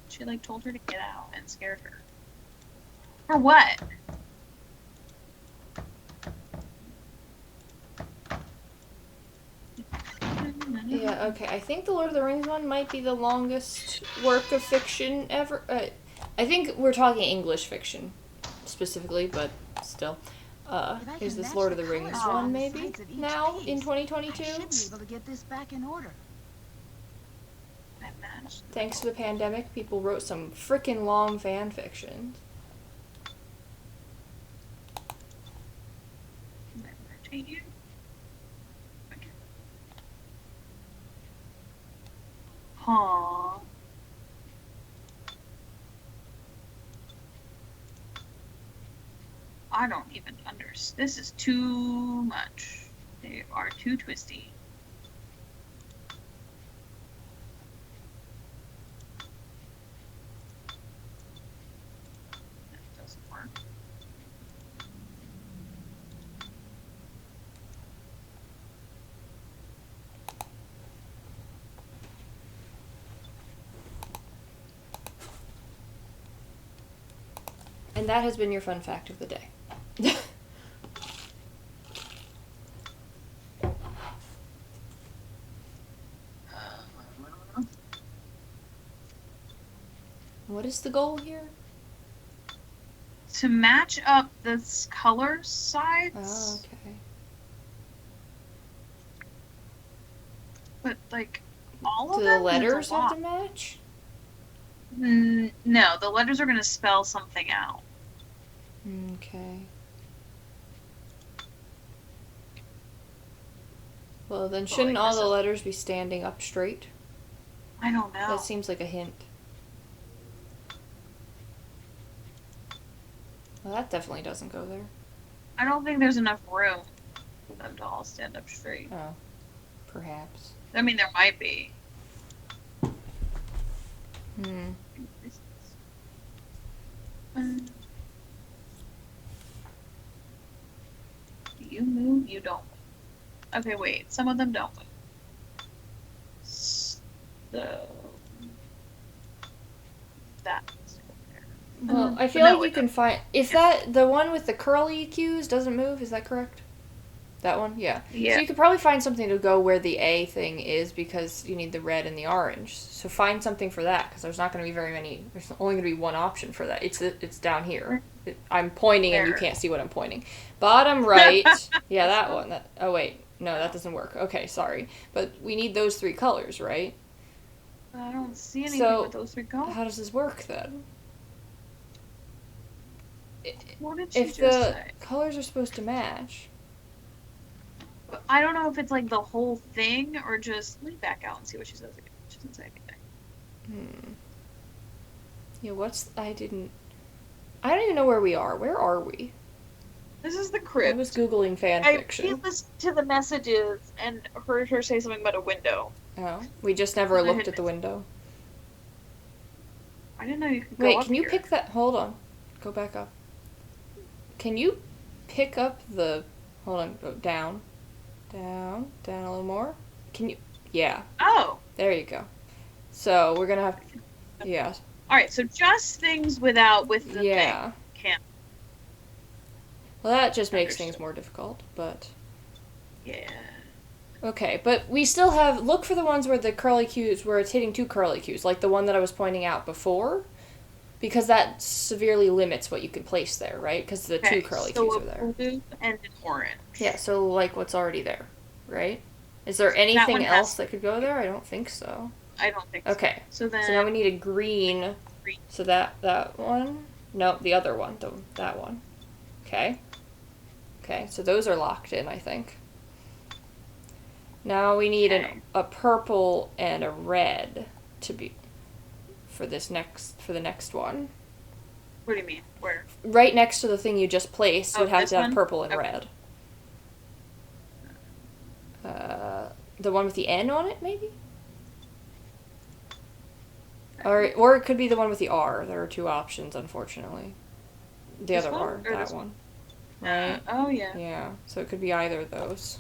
She, like, told her to get out and scared her. For what? Yeah, okay. I think the Lord of the Rings one might be the longest work of fiction ever. I think we're talking English fiction specifically, but still. Is this Lord of the Rings one maybe now in 2022? I should be able to get this back in order. Thanks to the pandemic, people wrote some frickin' long fan fictions. Huh. I don't even understand. This is too much. They are too twisty. That doesn't work. And that has been your fun fact of the day. What is the goal here? To match up the color sides. Oh, okay. But, like, all of Do them? the letters That's a have lot. to match? No, the letters are going to spell something out. Okay. Well, then shouldn't all the letters be standing up straight? I don't know. That seems like a hint. Well, that definitely doesn't go there. I don't think there's enough room for them to all stand up straight. Oh, perhaps. I mean, there might be. Hmm. You move, you don't move. Okay, wait. Some of them don't move. So that. Well, I feel like you can find if that the one with the curly cues doesn't move. Is that correct? That one, yeah. Yeah. So you could probably find something to go where the A thing is because you need the red and the orange. So find something for that because there's not going to be very many. There's only going to be one option for that. It's down here. I'm pointing and you can't see what I'm pointing. Bottom right. Yeah, that one. That. Oh wait, no, that doesn't work. Okay, sorry. But we need those 3 colors, right? I don't see anything with those 3 colors. How does this work then? What did she If just the say? colors are supposed to match. I don't know if it's like the whole thing or just let me back out and see what she says again. She doesn't say anything. Yeah, I don't even know where we are. Where are we? This is the crypt. I was Googling fan I fiction. listened to the messages and heard her say something about a window. Oh, we just never I looked had at the window. I didn't know you could go Wait, up can you here. pick that? Hold on. Go back up. Can you pick up the... Hold on, go down. Down a little more. Can you... Yeah. Oh. There you go. So, we're gonna have... Yeah. Alright, so just things with the Yeah. thing. Can't. Well, that just makes things more difficult, but... Yeah. Okay, but we still have... Look for the ones where the curly cues, where it's hitting 2 curly cues, like the one that I was pointing out before, because that severely limits what you can place there, right? Because the 2 curly cues are there. Blue and an orange. Yeah, so like what's already there, right? Is there anything else that could go there? I don't think so. I don't think Okay. so. So now we need a green. So that one? No, the other one. That one. Okay. Okay, so those are locked in, I think. Now we need a purple and a red to be for the next one. What do you mean? Where? Right next to the thing you just placed would have to have one? purple and Okay. red. The one with the N on it, maybe? Or it could be the one with the R. There are 2 options, unfortunately. The This other one R, or that this one. Right? Oh, yeah. Yeah, so it could be either of those.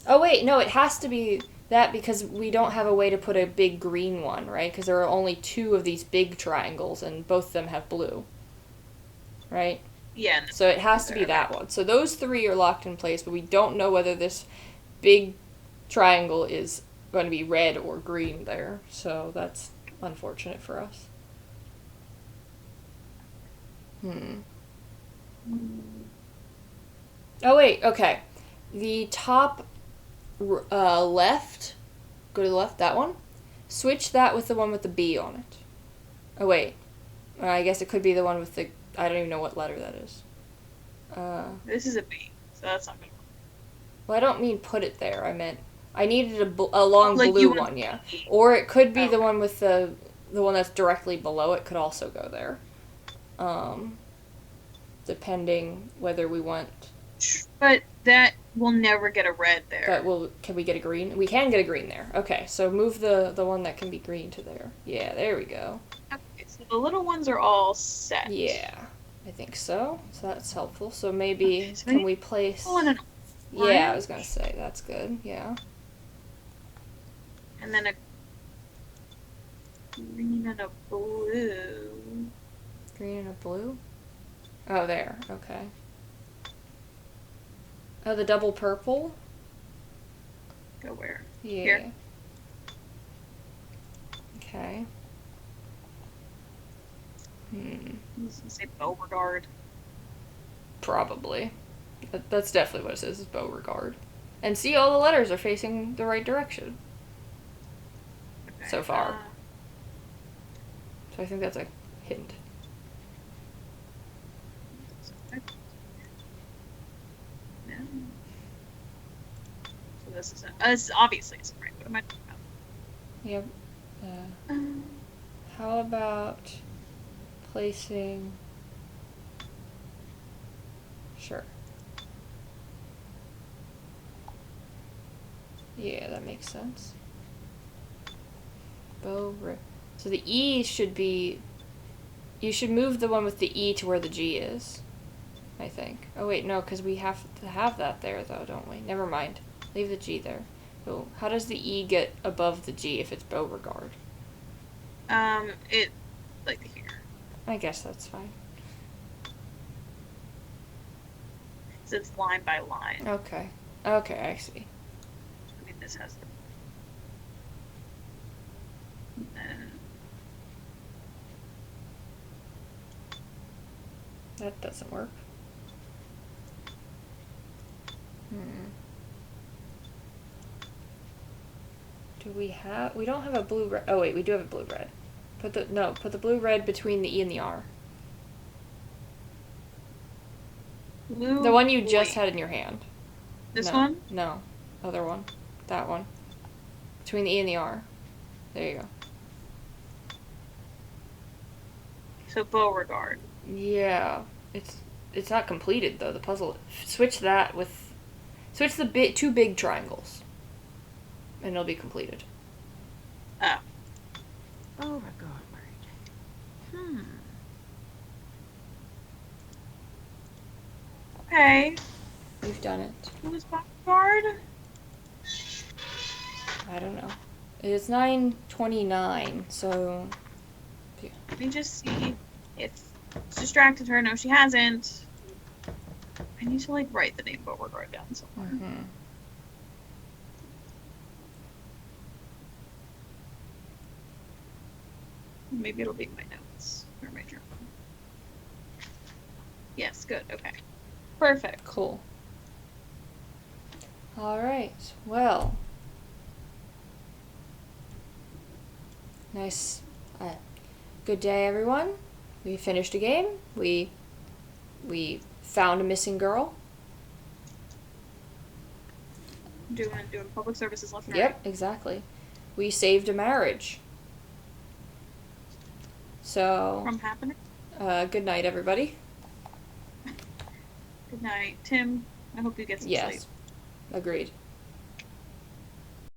Oh, wait, no, it has to be that because we don't have a way to put a big green one, right? Because there are only 2 of these big triangles, and both of them have blue. Right? Yeah. So it has to be that one. So those 3 are locked in place, but we don't know whether this big triangle is going to be red or green there. So that's unfortunate for us. Oh, wait, okay. The top left, go to the left, that one. Switch that with the one with the B on it. Oh, wait. I guess it could be the one with the... I don't even know what letter that is. This is a B, so that's not good. Well, I don't mean put it there. I meant I needed a long Like blue you want one, yeah. Or it could be the one with the one that's directly below it could also go there. Depending whether we want... But that will never get a red there. Can we get a green? We can get a green there. Okay, so move the one that can be green to there. Yeah, there we go. Okay, so the little ones are all set. Yeah, I think so. So that's helpful. So maybe, can we place... Yeah, I was going to say, that's good. Yeah. And then a green and a blue. Green and a blue? Oh, there. Okay. Oh, the double purple? Go where? Yeah. Here. Okay. I was gonna say Beauregard. Probably. That's definitely what it says, is Beauregard. And see, all the letters are facing the right direction. Okay. So far. So I think that's a hint. No. So this isn't. This obviously isn't right. What am I talking about? Yep. How about placing... Sure. Yeah, that makes sense. So the E should be... You should move the one with the E to where the G is, I think. Oh wait, no, because we have to have that there, though, don't we? Never mind. Leave the G there. So how does the E get above the G if it's Beauregard? It, like here. I guess that's fine. So it's line by line. Okay. Okay, I see. I mean, this has... That doesn't work. Do we have... We don't have a blue-red... Oh, wait, we do have a blue-red. Put the blue-red between the E and the R. Blue, the one you just had in your hand. This No. one? No. Other one. That one. Between the E and the R. There you go. So Beauregard. Yeah. It's not completed, though, the puzzle. Switch that with... Switch the two big triangles. And it'll be completed. Oh. Beauregard. Okay. We've done it. Who was Beauregard? I don't know. It's 9:29, so... Let me just see if it's distracted her. No, she hasn't. I need to, like, write the name Beauregard down somewhere. Mm-hmm. Maybe it'll be in my notes or my journal. Yes, good. Okay. Perfect. Cool. Alright, well. Nice. Good day, everyone. We finished a game. We found a missing girl. Doing public services left and right. Yep, exactly. We saved a marriage. So... From happening. Good night, everybody. Good night. Tim, I hope you get some sleep. Yes. Agreed.